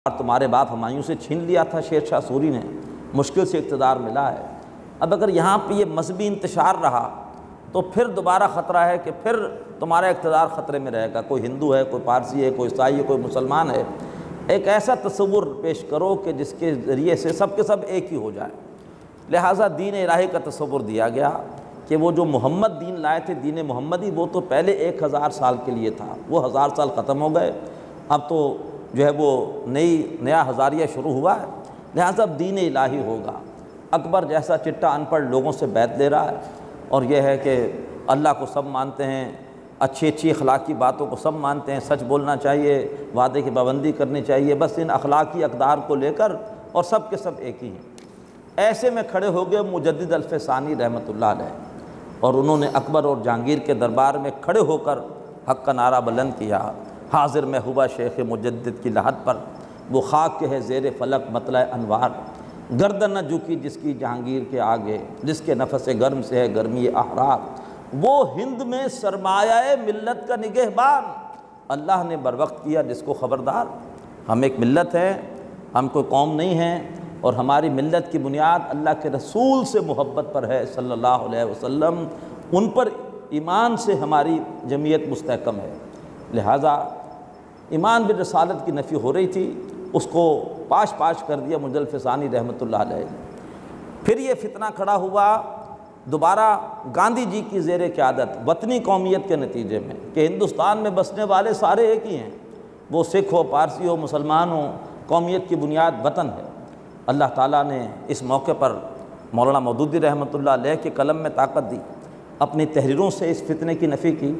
اور تمہارے باپ ہمایوں سے چھین لیا تھا شیر شاہ سوری نے، مشکل سے اقتدار ملا ہے۔ اب اگر یہاں پہ یہ مذہبی انتشار رہا تو پھر دوبارہ خطرہ ہے کہ پھر تمہارا اقتدار خطرے میں رہے گا۔ کوئی ہندو ہے، کوئی پارسی ہے، کوئی عیسائی ہے، کوئی مسلمان ہے۔ ایک ایسا تصور پیش کرو کہ جس کے ذریعے سے سب کے سب ایک ہی ہو جائے۔ لہٰذا دین الہی کا تصور دیا گیا کہ وہ جو محمد دین لائے تھے، دین محمدی، وہ تو پہلے 1000 سال کے لیے تھا، وہ 1000 سال ختم ہو گئے، اب تو جو ہے وہ نیا ہزاریہ شروع ہوا ہے، لہٰذا اب دین الہی ہوگا۔ اکبر جیسا چٹا ان پڑھ لوگوں سے بیعت لے رہا ہے، اور یہ ہے کہ اللہ کو سب مانتے ہیں، اچھی اخلاقی باتوں کو سب مانتے ہیں، سچ بولنا چاہیے، وعدے کی پابندی کرنی چاہیے، بس ان اخلاقی اقدار کو لے کر، اور سب کے سب ایک ہی ہیں۔ ایسے میں کھڑے ہو گئے مجدد الف ثانی رحمۃ اللہ علیہ، اور انہوں نے اکبر اور جہانگیر کے دربار میں کھڑے ہو کر حق کا نعرہ بلند کیا، حاضر میں ہوا شیخ مجدد کی لحد پر، وہ خاک کے ہے زیر فلک مطلع انوار، گردن نہ جھکی جس کی جہانگیر کے آگے، جس کے نفس گرم سے ہے گرمی احرار، وہ ہند میں سرمایہ ملت کا نگہبان، اللہ نے بر وقت کیا جس کو خبردار۔ ہم ایک ملت ہیں، ہم کوئی قوم نہیں ہیں، اور ہماری ملت کی بنیاد اللہ کے رسول سے محبت پر ہے صلی اللہ علیہ وسلم، ان پر ایمان سے ہماری جمعیت مستحکم ہے۔ لہٰذا ایمان بالرسالت کی نفی ہو رہی تھی، اس کو پاش کر دیا مجدد الف ثانی رحمۃ اللہ علیہ نے۔ پھر یہ فتنہ کھڑا ہوا دوبارہ گاندھی جی کی زیر قیادت وطنی قومیت کے نتیجے میں، کہ ہندوستان میں بسنے والے سارے ایک ہی ہیں، وہ سکھ ہو، پارسی ہو، مسلمان ہو، قومیت کی بنیاد وطن ہے۔ اللہ تعالیٰ نے اس موقع پر مولانا مودودی رحمۃ اللہ علیہ کے قلم میں طاقت دی، اپنی تحریروں سے اس فتنے کی نفی کی،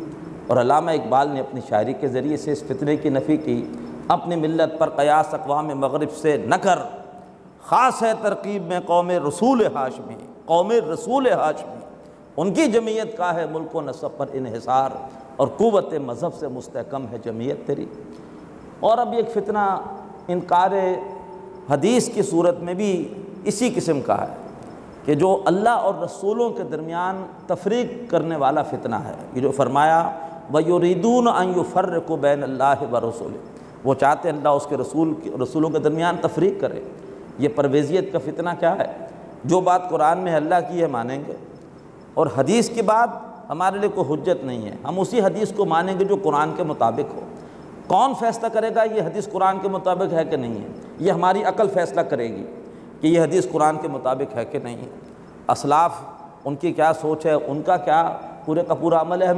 اور علامہ اقبال نے اپنی شاعری کے ذریعے سے اس فتنے کی نفی کی۔ اپنی ملت پر قیاس اقوام مغرب سے نہ کر، خاص ہے ترکیب میں قوم رسول ہاشمی، قوم رسول ہاشمی، ان کی جمعیت کا ہے ملک و نسب پر انحصار، اور قوت مذہب سے مستحکم ہے جمعیت تیری۔ اور اب ایک فتنہ انکار حدیث کی صورت میں بھی اسی قسم کا ہے، کہ جو اللہ اور رسولوں کے درمیان تفریق کرنے والا فتنہ ہے۔ یہ جو فرمایا وَيُرِيدُونَ أَن يُفَرِّقُوا بَيْنَ اللَّهِ وَرُسُولِهِ، وہ چاہتے ہیں اللہ اس کے رسولوں کے درمیان تفریق کرے۔ یہ پرویزیت کا فتنہ کیا ہے؟ جو بات قرآن میں اللہ کی ہے مانیں گے، اور حدیث کی بات ہمارے لیے کوئی حجت نہیں ہے، ہم اسی حدیث کو مانیں گے جو قرآن کے مطابق ہو۔ کون فیصلہ کرے گا یہ حدیث قرآن کے مطابق ہے کہ نہیں ہے؟ یہ ہماری عقل فیصلہ کرے گی کہ یہ حدیث قرآن کے مطابق ہے کہ نہیں ہے۔ اسلاف ان کی کیا سوچ ہے، ان کا کیا پورے کا پورا عمل ہے،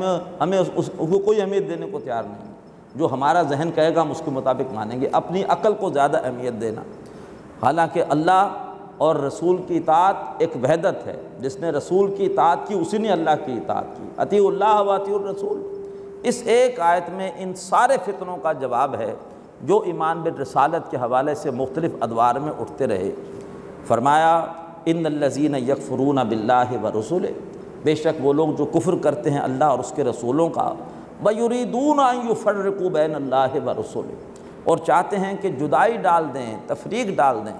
ہمیں اس کو کوئی اہمیت دینے کو تیار نہیں۔ جو ہمارا ذہن کہے گا ہم اس کے مطابق مانیں گے، اپنی عقل کو زیادہ اہمیت دینا۔ حالانکہ اللہ اور رسول کی اطاعت ایک وحدت ہے، جس نے رسول کی اطاعت کی اسی نے اللہ کی اطاعت کی، اطیعوا اللہ و اطیعوا الرسول۔ اس ایک آیت میں ان سارے فتنوں کا جواب ہے جو ایمان بالرسالت کے حوالے سے مختلف ادوار میں اٹھتے رہے۔ فرمایا ان الذین یکفرون باللہ ورسلہ، بے شک وہ لوگ جو کفر کرتے ہیں اللہ اور اس کے رسولوں کا، وَيُرِيدُونَ أَن يُفَرِّقُوا بَيْنَ اللَّهِ وَرُسُولِهِ، اور چاہتے ہیں کہ جدائی ڈال دیں، تفریق ڈال دیں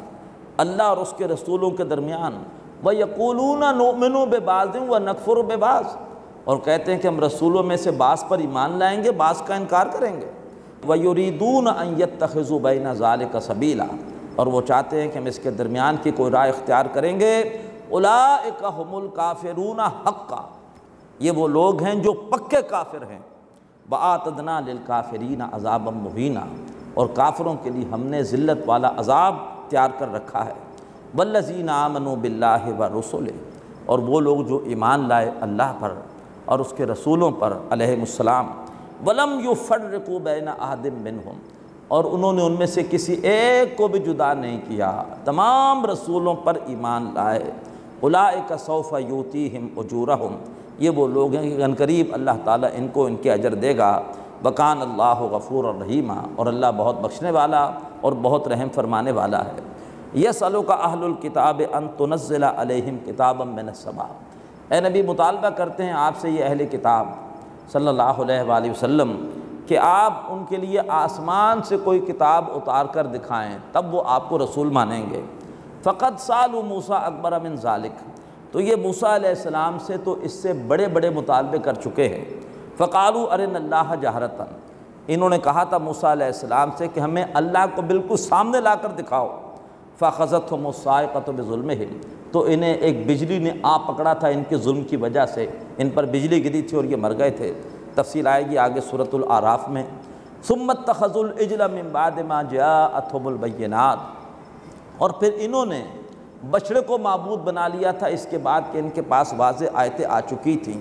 اللہ اور اس کے رسولوں کے درمیان۔ وَيَقُولُونَ نُؤْمِنُ بِبَعْضٍ وَنَكْفُرُ بِبَعْضٍ، اور کہتے ہیں کہ ہم رسولوں میں سے بعض پر ایمان لائیں گے، بعض کا انکار کریں گے۔ وَيُرِيدُونَ أَن يَتَّخِذُوا بَيْنَ ذَلِكَ سَبِيلًا، اور وہ چاہتے ہیں کہ ہم اس کے درمیان کی کوئی راہ اختیار کریں گے۔ اولئک ھم الکافرون حقا، یہ وہ لوگ ہیں جو پکے کافر ہیں۔ وَأَعْتَدْنَا لِلْكَافِرِينَ عَذَابًا مُهِينًا، اور کافروں کے لیے ہم نے ذلت والا عذاب تیار کر رکھا ہے۔ وَالَّذِينَ آمَنُوا بِاللَّهِ وَرُسُلِهِ، اور وہ لوگ جو ایمان لائے اللہ پر اور اس کے رسولوں پر علیہم السلام۔ وَلَمْ يُفَرِّقُوا بَيْنَ أَحَدٍ مِّنْهُمْ، اور انہوں نے ان میں سے کسی ایک کو بھی جدا نہیں کیا، تمام رسولوں پر ایمان لائے۔ اولئک سوف یؤتیہم اجورہم، یہ وہ لوگ ہیں کہ عنقریب اللہ تعالیٰ ان کو ان کے اجر دے گا۔ وکان اللہ غفور الرحیمہ، اور اللہ بہت بخشنے والا اور بہت رحم فرمانے والا ہے۔ یسألک اہل الکتاب ان تنزل علیہم کتابا من السماء، اے نبی مطالبہ کرتے ہیں آپ سے یہ اہل کتاب صلی اللہ علیہ وآلہ وسلم کہ آپ ان کے لیے آسمان سے کوئی کتاب اتار کر دکھائیں، تب وہ آپ کو رسول مانیں گے۔ فقد سالوا موسیٰ اکبر من ذالک، تو یہ موسیٰ علیہ السلام سے تو اس سے بڑے بڑے مطالبے کر چکے ہیں۔ فقالوا ارنا اللہ جہرتاً، انہوں نے کہا تھا موسیٰ علیہ السلام سے کہ ہمیں اللہ کو بالکل سامنے لا کر دکھاؤ، فَأَخَذَتْهُمُ الصَّاعِقَةُ بِظُلْمِهِمْ، تو انہیں ایک بجلی نے آ پکڑا تھا ان کے ظلم کی وجہ سے، ان پر بجلی گری تھی اور یہ مر گئے تھے۔ تفصیل آئے گی آگے سورۃ الاعراف میں۔ ثُمَّ اتَّخَذُوا الْعِجْلَ مِن بَعْدِ مَا جَاءَتْهُمُ الْبَيِّنَاتُ، اور پھر انہوں نے بچڑے کو معبود بنا لیا تھا اس کے بعد کہ ان کے پاس واضح آیتیں آ چکی تھیں۔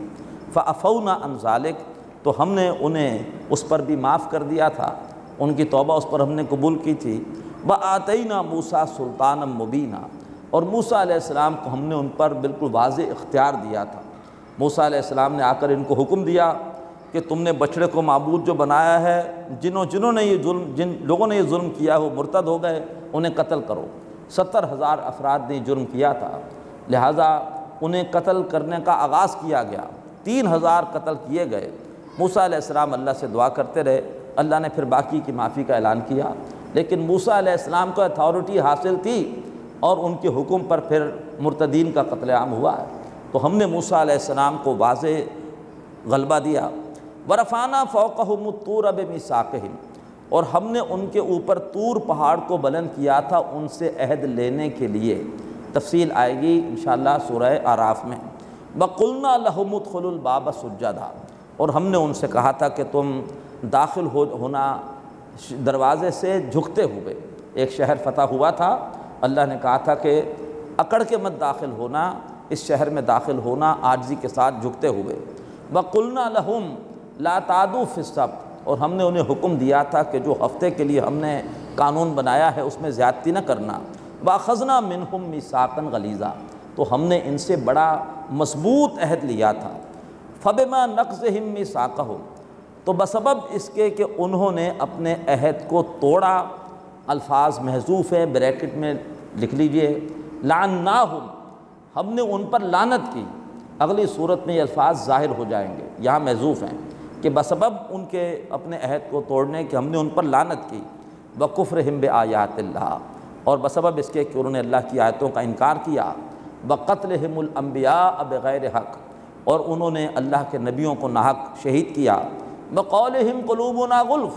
فَعَفَوْنَا عَنْ ذَلِكَ، تو ہم نے انہیں اس پر بھی معاف کر دیا تھا، ان کی توبہ اس پر ہم نے قبول کی تھی۔ وَآتَيْنَا مُوسَىٰ سُلْطَانًا مُبِينًا، اور موسیٰ علیہ السلام کو ہم نے ان پر بالکل واضح اختیار دیا تھا۔ موسیٰ علیہ السلام نے آ کر ان کو حکم دیا کہ تم نے بچڑے کو معبود جو بنایا ہے، جن لوگوں نے یہ ظلم کیا وہ مرتد ہو گئے، انہیں قتل کرو۔ 70,000 افراد نے جرم کیا تھا، لہٰذا انہیں قتل کرنے کا آغاز کیا گیا۔ 3,000 قتل کیے گئے۔ موسیٰ علیہ السلام اللہ سے دعا کرتے رہے، اللہ نے پھر باقی کی معافی کا اعلان کیا، لیکن موسیٰ علیہ السلام کو اتھارٹی حاصل تھی اور ان کے حکم پر پھر مرتدین کا قتل عام ہوا ہے۔ تو ہم نے موسیٰ علیہ السلام کو واضح غلبہ دیا۔ وَرَفَعْنَا فَوْقَهُمُ الطُّورَ بِمِيثَاقِهِمْ، اور ہم نے ان کے اوپر طور پہاڑ کو بلند کیا تھا ان سے عہد لینے کے لیے۔ تفصیل آئے گی انشاءاللہ سورہ اعراف میں۔ وَقُلْنَا لَهُمُ ادْخُلُوا الْبَابَ سُجَّدًا، اور ہم نے ان سے کہا تھا کہ تم داخل ہونا دروازے سے جھکتے ہوئے۔ ایک شہر فتح ہوا تھا، اللہ نے کہا تھا کہ اکڑ کے مت داخل ہونا، اس شہر میں داخل ہونا عاجزی کے ساتھ جھکتے ہوئے۔ وَقُلْنَا لَهُمْ لَا تَعْدُوا فِي السَّبْتِ، اور ہم نے انہیں حکم دیا تھا کہ جو ہفتے کے لیے ہم نے قانون بنایا ہے اس میں زیادتی نہ کرنا۔ وَأَخَذْنَا مِنْهُمْ مِيثَاقًا غَلِيظًا، تو ہم نے ان سے بڑا مضبوط عہد لیا تھا۔ فَبِمَا نَقْضِهِمْ مِيثَاقَهُمْ، تو بسبب اس کے کہ انہوں نے اپنے عہد کو توڑا، الفاظ محذوف ہے، بریکٹ میں لکھ لیجئے، لَعَنَّاهُمْ، ہم نے ان پر لعنت کی۔ اگلی صورت میں یہ الفاظ ظاہر ہو جائیں گے، یہاں محذوف ہیں کہ بسبب ان کے اپنے عہد کو توڑنے کے ہم نے ان پر لعنت کی۔ وَكُفْرِهِمْ بِآيَاتِ اللَّهِ، اور بسبب اس کے کہ انہوں نے اللہ کی آیتوں کا انکار کیا۔ وَقَتْلِهِمُ الْأَنْبِيَاءَ بِغَيْرِ حَقٍّ، اور انہوں نے اللہ کے نبیوں کو ناحق شہید کیا۔ وَقَوْلِهِمْ قُلُوبُنَا غُلْفٌ،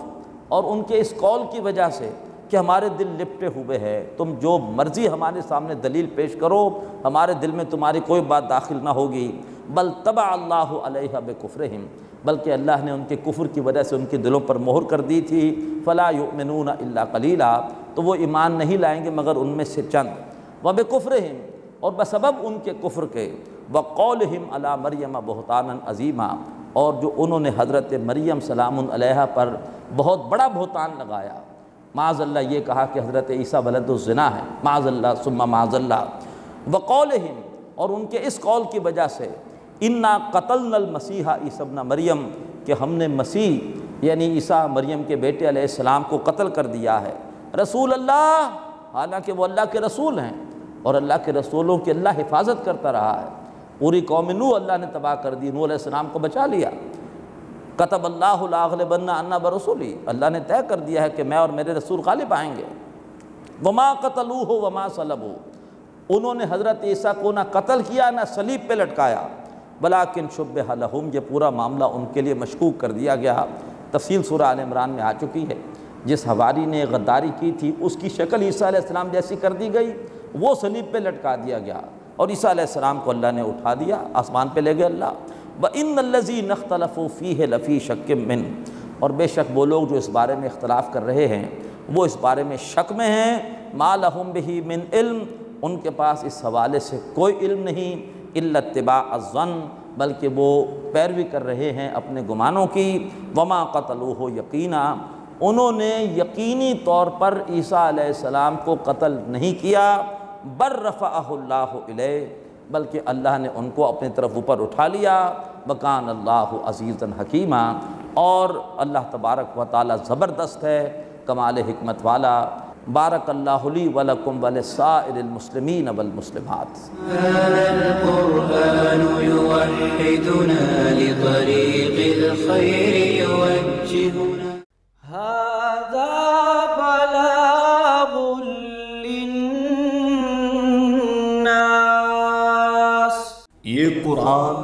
اور ان کے اس قول کی وجہ سے کہ ہمارے دل لپٹے ہوئے ہیں، تم جو مرضی ہمارے سامنے دلیل پیش کرو، ہمارے دل میں تمہاری کوئی بات داخل نہ ہوگی۔ بل طبع اللہ علیہ بکفرہم، بلکہ اللہ نے ان کے کفر کی وجہ سے ان کے دلوں پر مہر کر دی تھی۔ فلا یؤمنون الا قلیلا، تو وہ ایمان نہیں لائیں گے مگر ان میں سے چند۔ وبکفرہم، اور بسبب ان کے کفر کے، وقولہم علی مریم بہتانا عظیما، اور جو انہوں نے حضرت مریم سلام علیہا پر بہت بڑا بہتان لگایا۔ معاذ اللہ یہ کہا کہ حضرت عیسیٰ ولد الزنا ہے، معاذ اللہ ثم معاذ اللہ۔ وقولہم، اور ان کے اس قول کی وجہ سے، انا قتلنا المسیح عیسیٰ ابن مریم، کہ ہم نے مسیح یعنی عیسیٰ مریم کے بیٹے علیہ السلام کو قتل کر دیا ہے۔ رسول اللہ، حالانکہ وہ اللہ کے رسول ہیں، اور اللہ کے رسولوں کی اللہ حفاظت کرتا رہا ہے۔ پوری قوم نوح اللہ نے تباہ کر دی، نوح علیہ السلام کو بچا لیا۔ کتب اللہ لاغلبن انا برسولی، اللہ نے طے کر دیا ہے کہ میں اور میرے رسول غالب آئیں گے۔ وما قتلوہ وما صلبوہ، انہوں نے حضرت عیسیٰ کو نہ قتل کیا نہ صلیب پہ لٹکایا، بلاکن شبہ لہم، یہ پورا معاملہ ان کے لیے مشکوک کر دیا گیا۔ تفصیل سورہ آل عمران میں آ چکی ہے۔ جس حواری نے غداری کی تھی اس کی شکل عیسیٰ علیہ السلام جیسی کر دی گئی، وہ صلیب پہ لٹکا دیا گیا، اور عیسیٰ علیہ السلام کو اللہ نے اٹھا دیا، آسمان پہ لے گئے اللہ۔ وَإِنَّ الَّذِينَ اخْتَلَفُوا فِيهِ لَفِي شَكٍّ مِّنْهُ، اور بے شک وہ لوگ جو اس بارے میں اختلاف کر رہے ہیں وہ اس بارے میں شک میں ہیں۔ مَا لَهُمْ بِهِ مِنْ عِلْم، ان کے پاس اس حوالے سے کوئی علم نہیں، إِلَّا اتِّبَاعَ الظَّنِّ، بلکہ وہ پیروی کر رہے ہیں اپنے گمانوں کی۔ وَمَا قَتَلُوهُ يَقِينًا، انہوں نے یقینی طور پر عیسیٰ علیہ السلام کو قتل نہیں کیا، بل رفعہ اللہ الیہ، بلکہ اللہ نے ان کو اپنی طرف اوپر اٹھا لیا۔ وکان اللہ عزیزا حکیما، اور اللہ تبارک و تعالی زبردست ہے، کمال حکمت والا۔ بارک اللہ لی ولکم ولسائر المسلمین والمسلمات۔ هذا القرآن يوحدنا لطريق الخير يوجهنا، هذا بلاغ للناس، یہ قرآن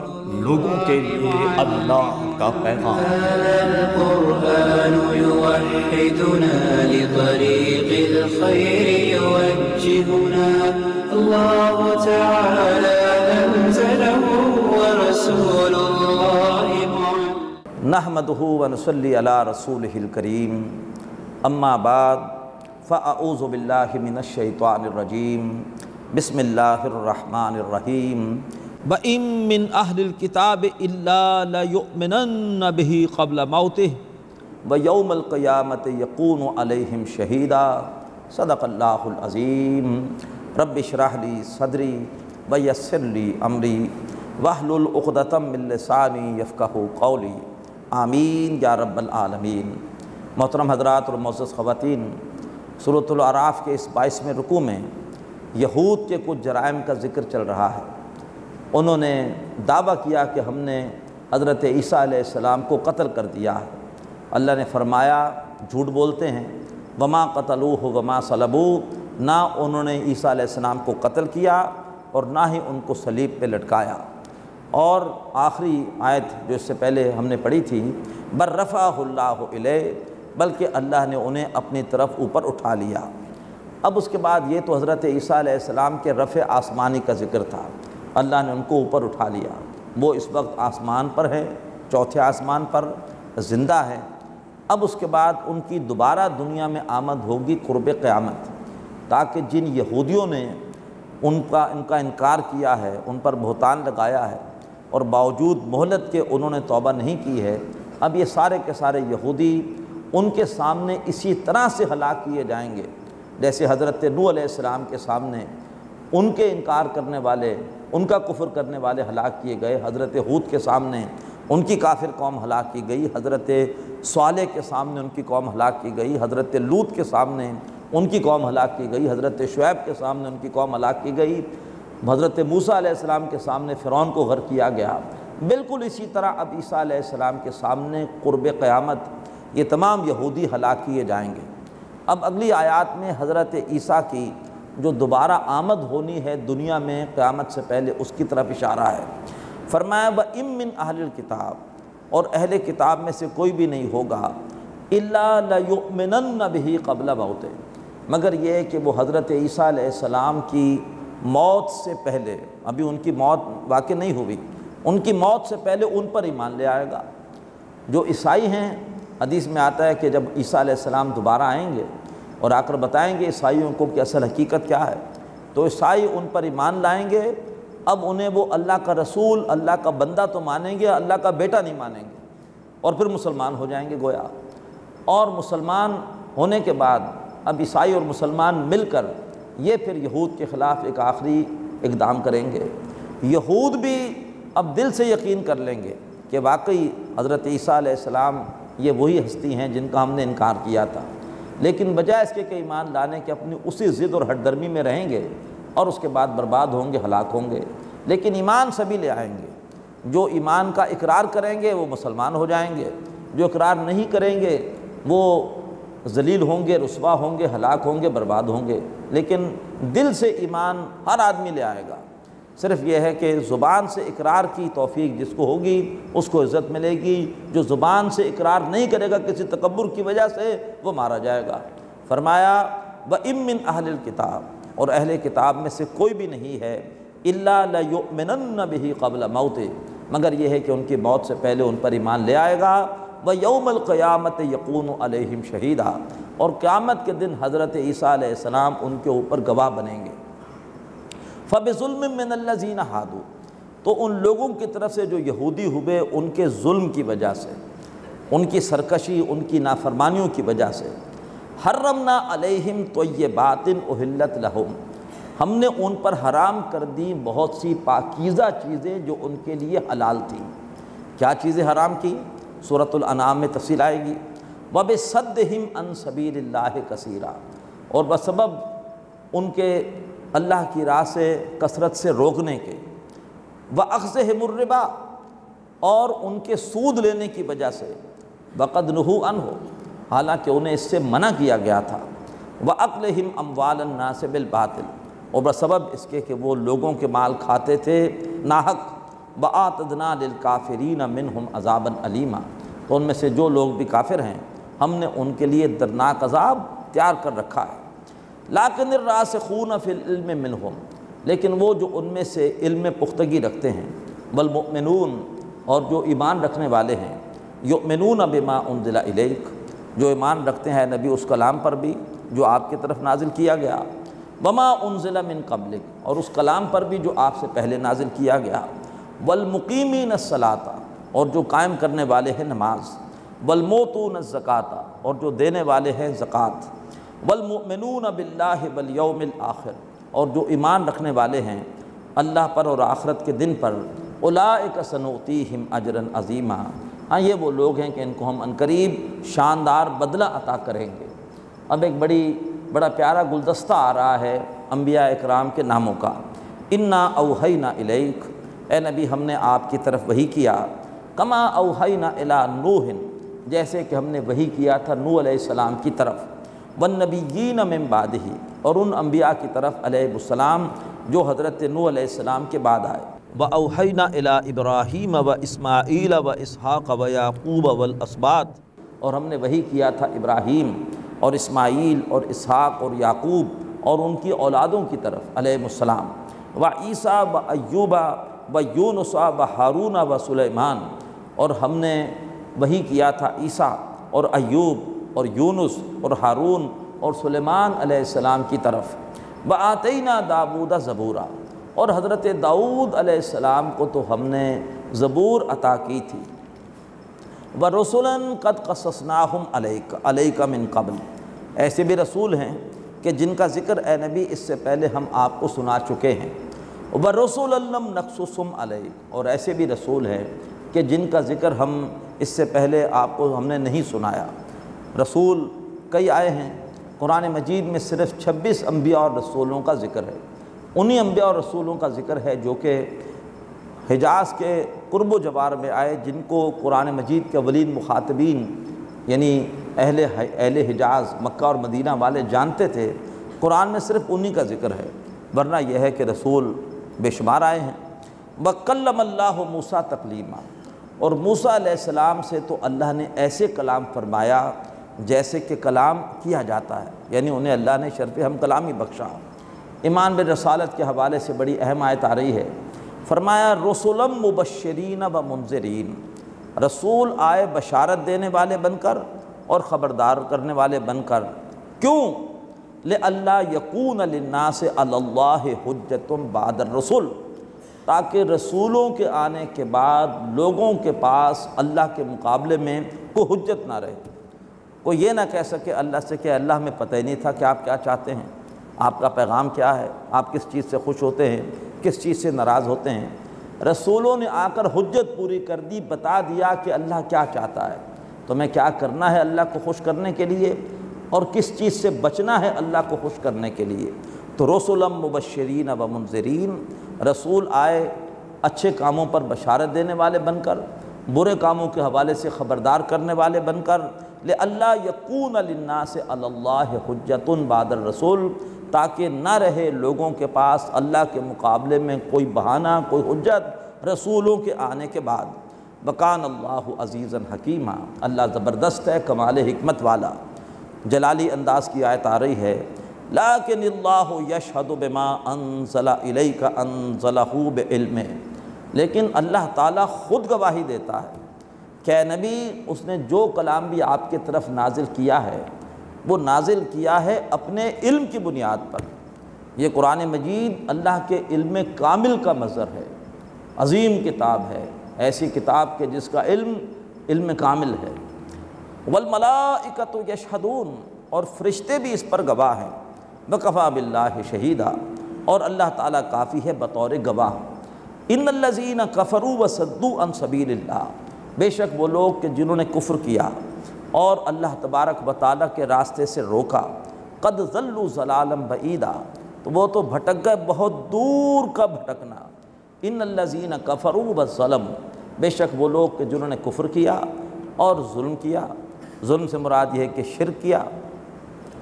لوگوں کے لیے اللہ کا پیغام۔ هذا القرآن يوحدنا لطريق الخير يوجهنا الله تعالى أنزله ورسول الله نحمده ونصلي على رسوله الكريم اما بعد فاعوذ باللہ من الشیطان الرجیم بسم اللہ الرحمن الرحیم وَإِن مِّنْ أَهْلِ الْكِتَابِ إِلَّا لَيُؤْمِنَنَّ بِهِ قَبْلَ مَوْتِهِ وَيَوْمَ الْقِيَامَةِ يَكُونُ عَلَيْهِمْ شَهِيدًا صدق اللہ العظیم رب اشرح لی صدری ویسر لی امری واحلل عقدۃ من لسانی یفقہوا قولی آمین یا رب العالمین۔ محترم حضرات اور معزز خواتین، سورۃ الاعراف کے اس 22ویں رکوع میں یہود کے کچھ جرائم کا ذکر چل رہا ہے۔ انہوں نے دعویٰ کیا کہ ہم نے حضرت عیسیٰ علیہ السلام کو قتل کر دیا ہے۔ اللہ نے فرمایا جھوٹ بولتے ہیں، وما قتلوہ وما صلبوہ، نہ انہوں نے عیسیٰ علیہ السلام کو قتل کیا اور نہ ہی ان کو صلیب پہ لٹکایا۔ اور آخری آیت جو اس سے پہلے ہم نے پڑھی تھی، بل رفعہ اللہ الیہ، بلکہ اللہ نے انہیں اپنی طرف اوپر اٹھا لیا۔ اب اس کے بعد یہ تو حضرت عیسیٰ علیہ السلام کے رفع آسمانی کا ذکر تھا، اللہ نے ان کو اوپر اٹھا لیا، وہ اس وقت آسمان پر ہیں، چوتھے آسمان پر زندہ ہے۔ اب اس کے بعد ان کی دوبارہ دنیا میں آمد ہوگی قرب قیامت، تاکہ جن یہودیوں نے ان کا انکار کیا ہے، ان پر بہتان لگایا ہے اور باوجود مہلت کے انہوں نے توبہ نہیں کی ہے، اب یہ سارے کے سارے یہودی ان کے سامنے اسی طرح سے ہلاک کیے جائیں گے جیسے حضرت نوح علیہ السلام کے سامنے ان کے انکار کرنے والے، ان کا کفر کرنے والے ہلاک کیے گئے، حضرت ہود کے سامنے ان کی کافر قوم ہلاک کی گئی، حضرت صالح کے سامنے ان کی قوم ہلاک کی گئی، حضرت لوط کے سامنے ان کی قوم ہلاک کی گئی، حضرت شعیب کے سامنے ان کی قوم ہلاک کی گئی، حضرت موسیٰ علیہ السلام کے سامنے فرعون کو غرق کیا گیا۔ بالکل اسی طرح اب عیسیٰ علیہ السلام کے سامنے قرب قیامت یہ تمام یہودی ہلاک کیے جائیں گے۔ اب اگلی آیات میں حضرت عیسیٰ کی جو دوبارہ آمد ہونی ہے دنیا میں قیامت سے پہلے، اس کی طرف اشارہ ہے۔ فرمایا وَإِن مِّنْ أَهْلِ الْكِتَابِ، اور اہل کتاب میں سے کوئی بھی نہیں ہوگا، إِلَّا لَيُؤْمِنَنَّ بِهِ قَبْلَ مَوْتِهِ، مگر یہ کہ وہ حضرت عیسیٰ علیہ السلام کی موت سے پہلے، ابھی ان کی موت واقع نہیں ہوئی، ان کی موت سے پہلے ان پر ایمان لے آئے گا۔ جو عیسائی ہیں، حدیث میں آتا ہے کہ جب عیسیٰ علیہ السلام دوبارہ آئیں گے اور آ کر بتائیں گے عیسائیوں کو کہ اصل حقیقت کیا ہے، تو عیسائی ان پر ایمان لائیں گے۔ اب انہیں وہ اللہ کا رسول، اللہ کا بندہ تو مانیں گے، اللہ کا بیٹا نہیں مانیں گے، اور پھر مسلمان ہو جائیں گے گویا۔ اور مسلمان ہونے کے بعد اب عیسائی اور مسلمان مل کر یہ پھر یہود کے خلاف ایک آخری اقدام کریں گے۔ یہود بھی اب دل سے یقین کر لیں گے کہ واقعی حضرت عیسیٰ علیہ السلام یہ وہی ہستی ہیں جن کا ہم نے انکار کیا تھا، لیکن بجائے اس کے کہ ایمان لانے کے اپنی اسی ضد اور ہٹ درمی میں رہیں گے اور اس کے بعد برباد ہوں گے، ہلاک ہوں گے۔ لیکن ایمان سبھی لے آئیں گے، جو ایمان کا اقرار کریں گے وہ مسلمان ہو جائیں گے، جو اقرار نہیں کریں گے وہ ذلیل ہوں گے، رسوا ہوں گے، ہلاک ہوں گے، برباد ہوں گے۔ لیکن دل سے ایمان ہر آدمی لے آئے گا، صرف یہ ہے کہ زبان سے اقرار کی توفیق جس کو ہوگی اس کو عزت ملے گی، جو زبان سے اقرار نہیں کرے گا کسی تکبر کی وجہ سے وہ مارا جائے گا۔ فرمایا وَإِن مِّنْ أَهْلِ الْكِتَابِ، اور اہل کتاب میں سے کوئی بھی نہیں ہے، إِلَّا لَيُؤْمِنَنَّ بِهِ قَبْلَ مَوْتِهِ، مگر یہ ہے کہ ان کی موت سے پہلے ان پر ایمان لے آئے گا۔ وَيَوْمَ الْقِيَامَةِ يَكُونُ عَلَيْهِمْ شَهِيدًا، اور قیامت کے دن حضرت عیسیٰ علیہ السلام ان کے اوپر گواہ بنیں گے۔ فَبِظُلْمٍ مِّنَ الَّذِينَ هَادُوا، تو ان لوگوں کی طرف سے جو یہودی ہوئے ان کے ظلم کی وجہ سے، ان کی سرکشی، ان کی نافرمانیوں کی وجہ سے، حرمنا علیہم طیبات احلت لہم، ہم نے ان پر حرام کر دی بہت سی پاکیزہ چیزیں جو ان کے لیے حلال تھیں۔ کیا چیزیں حرام کی؟ سورۃ الانعام میں تفصیل آئے گی۔ وَبِصَدِّهِمْ عَنْ سَبِيلِ اللَّهِ كَثِيرًا، اور بسبب ان کے اللہ کی راہ سے کثرت سے روکنے کے، وَأَخْذِهِمُ الرِّبَا، اور ان کے سود لینے کی وجہ سے، وَقَدْ نُهُوا عَنْهُ، حالانکہ انہیں اس سے منع کیا گیا تھا، وَأَكْلِهِمْ أَمْوَالَ النَّاسِ بِالْبَاطِلِ، اور بسبب اس کے کہ وہ لوگوں کے مال کھاتے تھے ناحق، وَأَعْتَدْنَا لِلْكَافِرِينَ مِنْهُمْ عَذَابًا أَلِيمًا، تو ان میں سے جو لوگ بھی کافر ہیں ہم نے ان کے لیے دردناک عذاب تیار کر رکھا ہے۔ لَٰكِنِ الرَّاسِخُونَ فِي الْعِلْمِ مِنْهُمْ، لیکن وہ جو ان میں سے علم پختگی رکھتے ہیں، وَالْمُؤْمِنُونَ، اور جو ایمان رکھنے والے ہیں، یؤمنون بما انزل الیک، جو ایمان رکھتے ہیں نبی اس کلام پر بھی جو آپ کی طرف نازل کیا گیا، وما انزل من قبلک، اور اس کلام پر بھی جو آپ سے پہلے نازل کیا گیا، والمقیمین الصلاۃ، اور جو قائم کرنے والے ہیں نماز، والموتون الزکاۃ، اور جو دینے والے ہیں زکوٰۃ، والمؤمنون باللہ والیوم الآخر، اور جو ایمان رکھنے والے ہیں اللہ پر اور آخرت کے دن پر، اولئک سنؤتیہم اجرا عظیما، ہاں یہ وہ لوگ ہیں کہ ان کو ہم عنقریب شاندار بدلہ عطا کریں گے۔ اب ایک بڑا پیارا گلدستہ آ رہا ہے انبیاء اکرام کے ناموں کا۔ انا اوحینا الیک، اے نبی ہم نے آپ کی طرف وحی کیا، کما اوحینا الی نوح، جیسے کہ ہم نے وحی کیا تھا نوح علیہ السلام کی طرف، والنبیین من بعدہ، اور ان انبیاء کی طرف علیہ السلام جو حضرت نوح علیہ السلام کے بعد آئے۔ وَأَوْحَيْنَا إِلَىٰ إِبْرَاهِيمَ وَإِسْمَاعِيلَ وَإِسْحَاقَ وَيَعْقُوبَ وَالْأَسْبَاطِ، اور ہم نے وحی کیا تھا ابراہیم اور اسماعیل اور اسحاق اور یعقوب اور ان کی اولادوں کی طرف علیہ السلام، وعیسیٰ وایوب ویونس وہارون وسلیمان، اور ہم نے وحی کیا تھا عیسیٰ اور ایوب اور یونس اور ہارون اور سلیمان علیہ السلام کی طرف، وآتینا داؤد زبورا، اور حضرت داؤد علیہ السلام کو تو ہم نے زبور عطا کی تھی، وَرُسُلًا قَدْ قَصَصْنَاهُمْ عَلَيْكَ مِن قَبْلِ، ایسے بھی رسول ہیں کہ جن کا ذکر اے نبی اس سے پہلے ہم آپ کو سنا چکے ہیں، وَرُسُلًا لَمْ نَقْصُصْهُمْ عَلَيْكَ، اور ایسے بھی رسول ہیں کہ جن کا ذکر ہم اس سے پہلے آپ کو ہم نے نہیں سنایا۔ رسول کئی آئے ہیں، قرآن مجید میں صرف 26 انبیاء اور رسولوں کا ذکر ہے، انہی انبیاء اور رسولوں کا ذکر ہے جو کہ حجاز کے قرب و جوار میں آئے، جن کو قرآن مجید کے اولین مخاطبین یعنی اہل حجاز مکہ اور مدینہ والے جانتے تھے، قرآن میں صرف انہی کا ذکر ہے، ورنہ یہ ہے کہ رسول بے شمار آئے ہیں۔ وَكَلَّمَ اللَّهُ مُوسَىٰ تَكْلِيمًا، اور موسیٰ علیہ السلام سے تو اللہ نے ایسے کلام فرمایا جیسے کہ کلام کیا جاتا ہے، یعنی انہیں اللہ نے شرف ہم کلامی بخشا۔ ایمان بالرسالت کے حوالے سے بڑی اہم آیت آ رہی ہے، فرمایا رسولا مبشرین و منذرین، رسول آئے بشارت دینے والے بن کر اور خبردار کرنے والے بن کر، کیوں؟ لئلا یکون للناس علی اللہ حجۃ بعد الرسل، تاکہ رسولوں کے آنے کے بعد لوگوں کے پاس اللہ کے مقابلے میں کوئی حجت نہ رہے، کوئی یہ نہ کہہ سکے اللہ سے کہ اللہ ہمیں پتہ ہی نہیں تھا کہ آپ کیا چاہتے ہیں، آپ کا پیغام کیا ہے، آپ کس چیز سے خوش ہوتے ہیں، کس چیز سے ناراض ہوتے ہیں۔ رسولوں نے آ کر حجت پوری کر دی، بتا دیا کہ اللہ کیا چاہتا ہے، تمہیں کیا کرنا ہے اللہ کو خوش کرنے کے لیے، اور کس چیز سے بچنا ہے اللہ کو خوش کرنے کے لیے۔ تو رسولا مبشرین و منذرین، رسول آئے اچھے کاموں پر بشارت دینے والے بن کر، برے کاموں کے حوالے سے خبردار کرنے والے بن کر، لئلا یکون للناس علی اللہ حجۃ بعد الرسول، تاکہ نہ رہے لوگوں کے پاس اللہ کے مقابلے میں کوئی بہانہ، کوئی حجت رسولوں کے آنے کے بعد۔ وکان اللہ عزیزا حکیما، اللہ زبردست ہے، کمال حکمت والا۔ جلالی انداز کی آیت آ رہی ہے، لیکن اللہ یشہد بما انزل الیک انزلہ بعلمہ، لیکن اللہ تعالیٰ خود گواہی دیتا ہے کہ اے نبی اس نے جو کلام بھی آپ کی طرف نازل کیا ہے وہ نازل کیا ہے اپنے علم کی بنیاد پر۔ یہ قرآن مجید اللہ کے علم کامل کا مظہر ہے، عظیم کتاب ہے، ایسی کتاب کہ جس کا علم کامل ہے۔ والملائکۃ یشہدون، اور فرشتے بھی اس پر گواہ ہیں۔ وکفیٰ باللہ شہیدا، اور اللہ تعالیٰ کافی ہے بطور گواہ۔ ان الذین کفروا وصدوا عن سبیل اللہ، بے شک وہ لوگ کہ جنہوں نے کفر کیا اور اللہ تبارک و تعالیٰ کے راستے سے روکا، قد ضلوا ضلالا بعیدا، تو وہ تو بھٹک گئے بہت دور کا بھٹکنا۔ ان الذین کفروا وظلموا، بے شک وہ لوگ کہ جنہوں نے کفر کیا اور ظلم کیا، ظلم سے مراد یہ ہے کہ شرک کیا،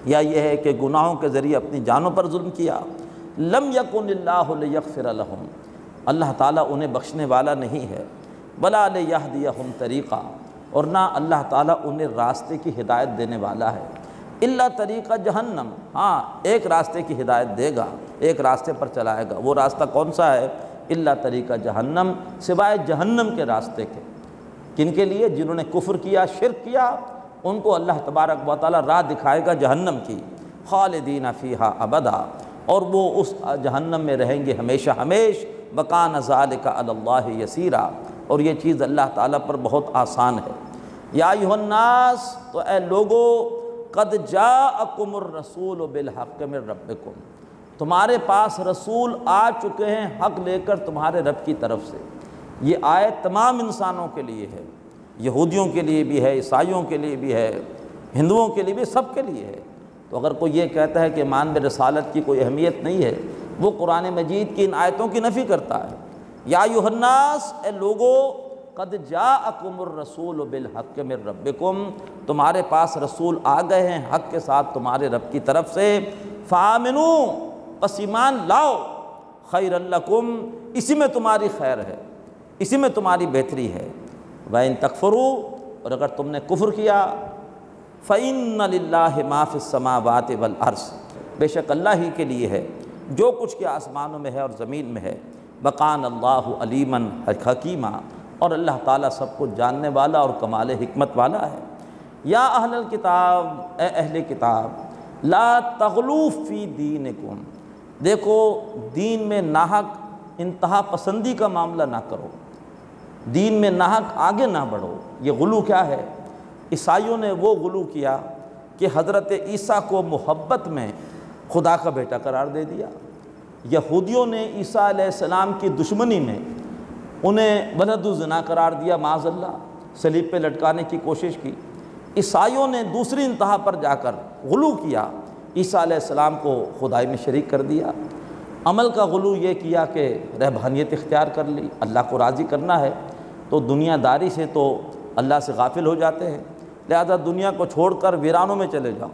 یا یہ ہے کہ گناہوں کے ذریعے اپنی جانوں پر ظلم کیا۔ لم یکن اللہ لیغفر لہم، اللہ تعالیٰ انہیں بخشنے والا نہیں ہے، ولا لیہدیہم طریقہ، اور نہ اللہ تعالیٰ انہیں راستے کی ہدایت دینے والا ہے، الا طریقہ جہنم، ہاں ایک راستے کی ہدایت دے گا، ایک راستے پر چلائے گا، وہ راستہ کون سا ہے؟ الا طریقہ جہنم، سوائے جہنم کے راستے کے۔ کن کے لیے؟ جنہوں نے کفر کیا، شرک کیا، ان کو اللہ تبارک و تعالیٰ راہ دکھائے گا جہنم کی، خالدین فیہا ابدا، اور وہ اس جہنم میں رہیں گے ہمیشہ ہمیش، وکان ذالک علی اللہ یسیرا، اور یہ چیز اللہ تعالیٰ پر بہت آسان ہے۔ یا ایھا الناس، تو اے لوگو، قد جاءکم الرسول بالحق من ربکم، تمہارے پاس رسول آ چکے ہیں حق لے کر تمہارے رب کی طرف سے۔ یہ آیت تمام انسانوں کے لیے ہے، یہودیوں کے لیے بھی ہے، عیسائیوں کے لیے بھی ہے، ہندوؤں کے لیے بھی، سب کے لیے ہے۔ تو اگر کوئی یہ کہتا ہے کہ ایمان برسالت کی کوئی اہمیت نہیں ہے، وہ قرآن مجید کی ان آیتوں کی نفی کرتا ہے۔ یا ایھا الناس، اے لوگو، قد جاءکم الرسول بالحق من ربکم، تمہارے پاس رسول آ گئے ہیں حق کے ساتھ تمہارے رب کی طرف سے، فآمنوا، پس ایمان لاؤ، خیر لکم، اسی میں تمہاری خیر ہے، اسی میں تمہاری بہتری ہے، وَإِن تکفروا، اور اگر تم نے کفر کیا، فَإِنَّ لِلَّهِ مَا فِي السَّمَاوَاتِ وَالْأَرْضِ، بے شک اللہ ہی کے لیے ہے جو کچھ کے آسمانوں میں ہے اور زمین میں ہے، وَقَانَ اللَّهُ عَلِيمًا حَكِيمًا، اور اللہ تعالیٰ سب کو جاننے والا اور کمال حکمت والا ہے۔ یا اہل الکتاب، اے اہل کتاب، لا تغلوا فی دینکم، دیکھو دین میں ناحق انتہا پسندی کا معاملہ نہ کرو، دین میں ناحق آگے نہ بڑھو۔ یہ غلو کیا ہے؟ عیسائیوں نے وہ غلو کیا کہ حضرت عیسیٰ کو محبت میں خدا کا بیٹا قرار دے دیا، یہودیوں نے عیسیٰ علیہ السلام کی دشمنی میں انہیں ولد الزنا قرار دیا، معاذ اللہ، صلیب پہ لٹکانے کی کوشش کی۔ عیسائیوں نے دوسری انتہا پر جا کر غلو کیا، عیسیٰ علیہ السلام کو خدائی میں شریک کر دیا۔ عمل کا غلو یہ کیا کہ رہبانیت اختیار کر لی، اللہ کو راضی کرنا ہے تو دنیا داری سے تو اللہ سے غافل ہو جاتے ہیں، لہذا دنیا کو چھوڑ کر ویرانوں میں چلے جاؤ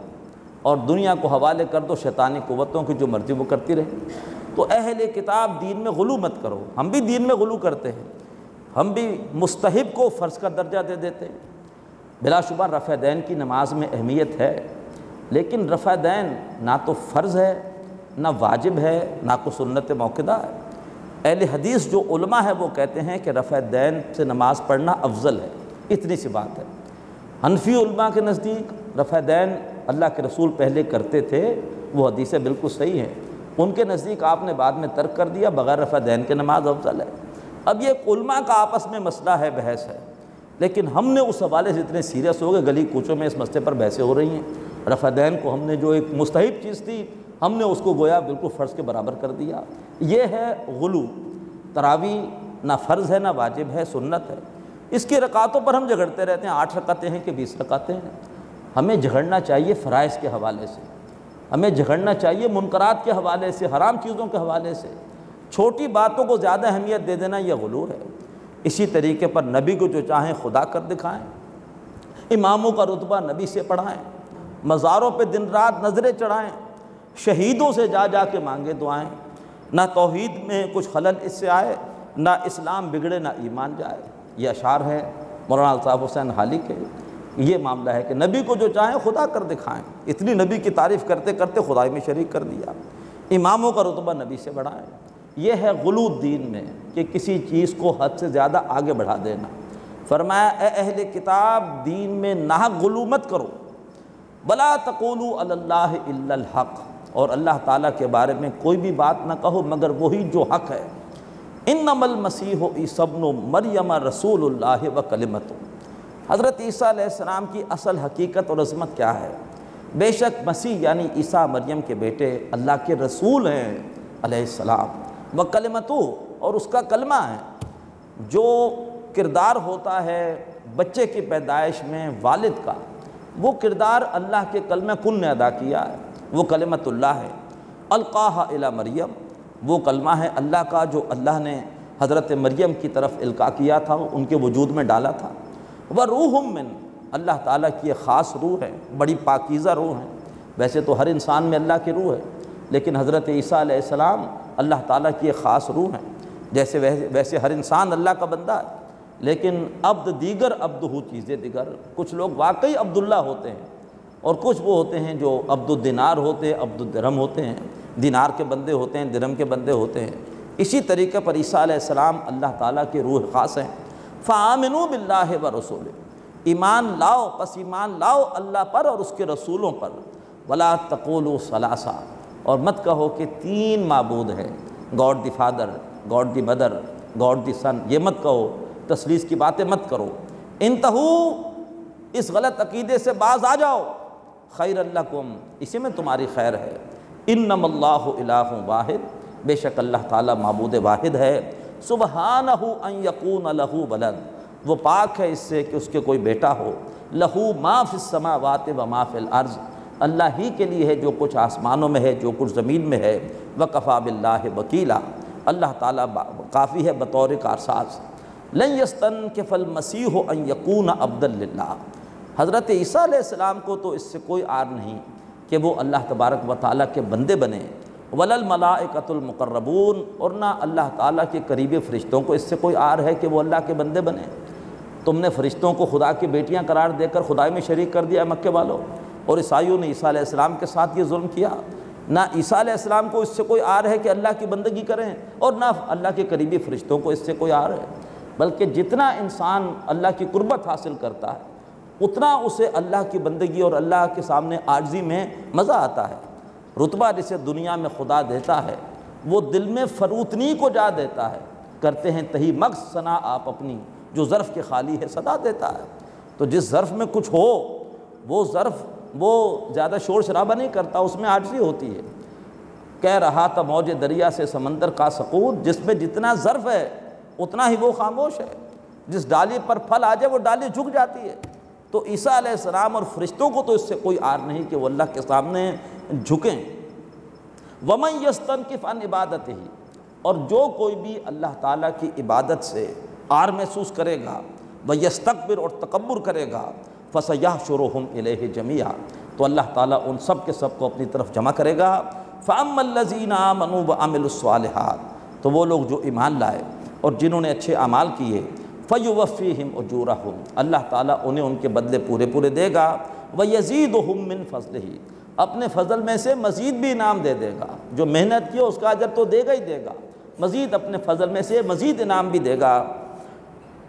اور دنیا کو حوالے کر دو شیطانی قوتوں کی، جو مرضی وہ کرتی رہے۔ تو اہل کتاب دین میں غلو مت کرو، ہم بھی دین میں غلو کرتے ہیں، ہم بھی مستحب کو فرض کا درجہ دے دیتے ہیں۔ بلا شبہ رفع دین کی نماز میں اہمیت ہے، لیکن رفع دین نہ تو فرض ہے، نہ واجب ہے، نہ کو سنت موقدہ ہے۔ اہل حدیث جو علماء ہے وہ کہتے ہیں کہ رفع دین سے نماز پڑھنا افضل ہے، اتنی سی بات ہے۔ حنفی علماء کے نزدیک رفع دین اللہ کے رسول پہلے کرتے تھے، وہ حدیثیں بالکل صحیح ہیں، ان کے نزدیک آپ نے بعد میں ترک کر دیا، بغیر رفع دین کے نماز افضل ہے۔ اب یہ علماء کا آپس میں مسئلہ ہے، بحث ہے، لیکن ہم نے اس حوالے سے اتنے سیریس ہو گئے، گلی کوچوں میں اس مسئلے پر بحثیں ہو رہی ہیں۔ رفع دین کو ہم نے جو ایک مستحب چیز تھی، ہم نے اس کو گویا بالکل فرض کے برابر کر دیا۔ یہ ہے غلو۔ تراویح نہ فرض ہے، نہ واجب ہے، سنت ہے۔ اس کی رکعتوں پر ہم جھگڑتے رہتے ہیں، 8 رکعتیں ہیں کہ 20 رکعتیں ہیں۔ ہمیں جھگڑنا چاہیے فرائض کے حوالے سے، ہمیں جھگڑنا چاہیے منکرات کے حوالے سے، حرام چیزوں کے حوالے سے۔ چھوٹی باتوں کو زیادہ اہمیت دے دینا یہ غلو ہے۔ اسی طریقے پر نبی کو جو چاہیں خدا کر دکھائیں، اماموں کا رتبہ نبی سے پڑھائیں، مزاروں پہ دن رات نظریں چڑھائیں، شہیدوں سے جا جا کے مانگے دعائیں۔ نہ توحید میں کچھ خلل اس سے آئے، نہ اسلام بگڑے، نہ ایمان جائے۔ یہ اشعار ہیں مولانا الطاف حسین حالی کے۔ یہ معاملہ ہے کہ نبی کو جو چاہیں خدا کر دکھائیں، اتنی نبی کی تعریف کرتے کرتے خدائی میں شریک کر دیا۔ اماموں کا رتبہ نبی سے بڑھائیں۔ یہ ہے غلو دین میں، کہ کسی چیز کو حد سے زیادہ آگے بڑھا دینا۔ فرمایا اے اہل کتاب، دین میں ناحق غلو مت کرو، ولا تقولوا علی اللہ الا الحق، اور اللہ تعالیٰ کے بارے میں کوئی بھی بات نہ کہو مگر وہی جو حق ہے۔ انما المسیح عیسی ابن مریم رسول اللہ وکلمتہ، حضرت عیسیٰ علیہ السلام کی اصل حقیقت اور عظمت کیا ہے؟ بے شک مسیح یعنی عیسیٰ مریم کے بیٹے اللہ کے رسول ہیں علیہ السلام، وکلمتہ، اور اس کا کلمہ ہے۔ جو کردار ہوتا ہے بچے کی پیدائش میں والد کا، وہ کردار اللہ کے کلمہ کن نے ادا کیا ہے، وہ کلمت اللہ ہے۔ القاہا الی مریم، وہ کلمہ ہے اللہ کا جو اللہ نے حضرت مریم کی طرف القاء کیا تھا، ان کے وجود میں ڈالا تھا۔ وروح من، اللہ تعالیٰ کی ایک خاص روح ہے، بڑی پاکیزہ روح ہے۔ ویسے تو ہر انسان میں اللہ کی روح ہے، لیکن حضرت عیسیٰ علیہ السلام اللہ تعالیٰ کی ایک خاص روح ہے۔ جیسے ویسے ہر انسان اللہ کا بندہ ہے، لیکن عبد دیگر عبدہ چیزیں دیگر۔ کچھ لوگ واقعی عبداللہ ہوتے ہیں اور کچھ وہ ہوتے ہیں جو عبد الدینار ہوتے ہیں، عبد الدرہم ہوتے ہیں، دینار کے بندے ہوتے ہیں، درہم کے بندے ہوتے ہیں۔ اسی طریقے پر عیسیٰ علیہ السلام اللہ تعالیٰ کے روح خاص ہیں۔ فآمنوا باللہ ورسولہ، ایمان لاؤ، پس ایمان لاؤ اللہ پر اور اس کے رسولوں پر۔ ولا تقولوا ثلاثہ، اور مت کہو کہ 3 معبود ہیں، God the father, God the mother, God the son, یہ مت کہو، تثلیث کی باتیں مت کرو۔ انتہو، اس غلط عقیدے سے باز آ جاؤ، خیر لکم، اسی میں تمہاری خیر ہے۔ انما اللہ الہ واحد، بے شک اللہ تعالیٰ معبود واحد ہے۔ سبحانہ ان یکون لہ ولد، وہ پاک ہے اس سے کہ اس کے کوئی بیٹا ہو۔ لہو ما فی السماوات و ما فی الارض، اللہ ہی کے لیے ہے جو کچھ آسمانوں میں ہے، جو کچھ زمین میں ہے۔ وکفیٰ باللہ وکیلا، اللہ تعالیٰ کافی ہے بطور کارساز۔ لن یستنکف المسیح ان یکون عبدا للہ، حضرت عیسیٰ علیہ السلام کو تو اس سے کوئی عار نہیں کہ وہ اللہ تبارک و تعالیٰ کے بندے بنے۔ ولا الملائکۃ المقربون، اور نہ اللہ تعالیٰ کے قریبی فرشتوں کو اس سے کوئی عار ہے کہ وہ اللہ کے بندے بنے۔ تم نے فرشتوں کو خدا کی بیٹیاں قرار دے کر خدائی میں شریک کر دیا ہے مکے والوں، اور عیسائیوں نے عیسیٰ علیہ السلام کے ساتھ یہ ظلم کیا۔ نہ عیسیٰ علیہ السلام کو اس سے کوئی عار ہے کہ اللہ کی بندگی کریں، اور نہ اللہ کے قریبی فرشتوں کو اس سے کوئی عار ہے، بلکہ جتنا انسان اللہ کی قربت حاصل کرتا ہے اتنا اسے اللہ کی بندگی اور اللہ کے سامنے عاجزی میں مزہ آتا ہے۔ رتبہ جسے دنیا میں خدا دیتا ہے وہ دل میں فروتنی کو جا دیتا ہے۔ کرتے ہیں تہی مغز ثنا آپ اپنی، جو ظرف کے خالی ہے صدا دیتا ہے۔ تو جس ظرف میں کچھ ہو وہ ظرف وہ زیادہ شور شرابہ نہیں کرتا، اس میں عاجزی ہوتی ہے۔ کہہ رہا تھا موج دریا سے سمندر کا سقوط، جس میں جتنا ظرف ہے اتنا ہی وہ خاموش ہے۔ جس ڈالی پر پھل آ جائے وہ ڈالی جھک جاتی ہے۔ تو عیسیٰ علیہ السلام اور فرشتوں کو تو اس سے کوئی عار نہیں کہ وہ اللہ کے سامنے جھکیں۔ وَمَن يَسْتَنْكِفْ عَنْ عِبَادَتِهِ، اور جو کوئی بھی اللہ تعالیٰ کی عبادت سے عار محسوس کرے گا، وَيَسْتَكْبِرْ، اور تکبر کرے گا، فَسَيَحْشُرُهُمْ إِلَيْهِ جَمِيعًا، تو اللہ تعالیٰ ان سب کے سب کو اپنی طرف جمع کرے گا۔ فَأَمَّا الَّذِينَ آمَنُوا وَعَمِلُوا الصَّالِحَاتِ، تو وہ لوگ جو ایمان لائے اور جنہوں نے اچھے اعمال کیے، فَيُوَفِّيهِمْ أُجُورَهُمْ، اللہ تعالیٰ انہیں ان کے بدلے پورے پورے دے گا۔ وَيَزِيدُهُمْ مِنْ فَضْلِهِ، اپنے فضل میں سے مزید بھی انعام دے دے گا۔ جو محنت کی اس کا اجر تو دے گا ہی دے گا، مزید اپنے فضل میں سے مزید انعام بھی دے گا۔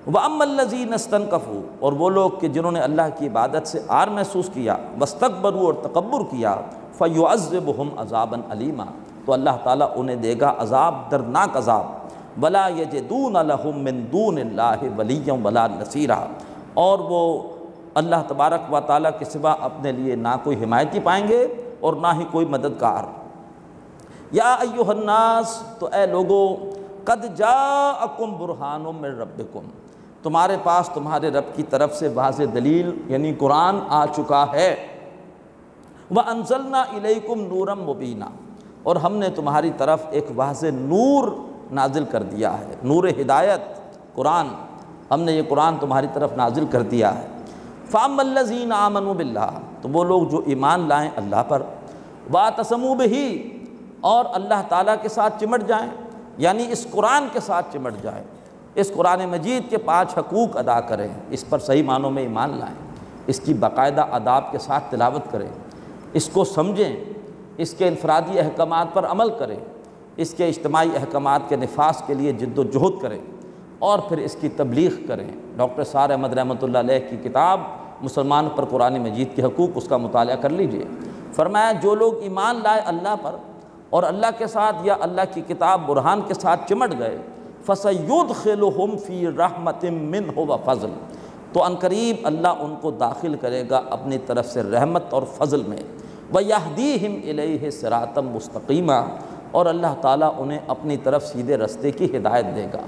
وَأَمَّا الَّذِينَ اسْتَنْكَفُوا، اور وہ لوگ کہ جنہوں نے اللہ کی عبادت سے عار محسوس کیا، وَاسْتَكْبَرُوا، اور تکبر کیا، فَيُعَذِّبُهُمْ عَذَابًا أَلِيمًا، تو اللہ تعالیٰ انہیں دے گا عذاب، دردناک عذاب۔ وَلَا يَجِدُونَ لَهُم مِّن دُونِ اللَّهِ وَلِيًّا وَلَا نَصِيرًا، اور وہ اللہ تبارک و تعالیٰ کے سوا اپنے لیے نہ کوئی حمایتی پائیں گے اور نہ ہی کوئی مددگار۔ یا ایھا الناس، تو اے لوگو، قد جاءکم برہان من ربکم، تمہارے پاس تمہارے رب کی طرف سے واضح دلیل یعنی قرآن آ چکا ہے۔ وَأَنزَلْنَا إِلَيْكُمْ نُورًا مُبِينًا، اور ہم نے تمہاری طرف ایک واضح نور نازل کر دیا ہے، نور ہدایت قرآن، ہم نے یہ قرآن تمہاری طرف نازل کر دیا ہے۔ فَأَمَّا الَّذِينَ آمَنُوا بِاللَّهِ، تو وہ لوگ جو ایمان لائیں اللہ پر، وَاعْتَصَمُوا بِهِ، اور اللہ تعالیٰ کے ساتھ چمٹ جائیں، یعنی اس قرآن کے ساتھ چمٹ جائیں، اس قرآن مجید کے 5 حقوق ادا کریں، اس پر صحیح معنوں میں ایمان لائیں، اس کی باقاعدہ آداب کے ساتھ تلاوت کریں، اس کو سمجھیں، اس کے انفرادی احکامات پر عمل کریں، اس کے اجتماعی احکامات کے نفاذ کے لیے جد و جہد کریں، اور پھر اس کی تبلیغ کریں۔ ڈاکٹر سار احمد رحمۃ اللہ علیہ کی کتاب مسلمان پر قرآن مجید کے حقوق، اس کا مطالعہ کر لیجئے۔ فرمایا جو لوگ ایمان لائے اللہ پر اور اللہ کے ساتھ یا اللہ کی کتاب برہان کے ساتھ چمٹ گئے، فَسَيُدْخِلُهُمْ فِي رَحْمَةٍ مِّنْهُ وَفَضْلٍ، تو عنقریب اللہ ان کو داخل کرے گا اپنی طرف سے رحمت اور فضل میں۔ وَيَهْدِيهِمْ إِلَيْهِ صِرَاطًا مُسْتَقِيمًا، اور اللہ تعالیٰ انہیں اپنی طرف سیدھے رستے کی ہدایت دے گا۔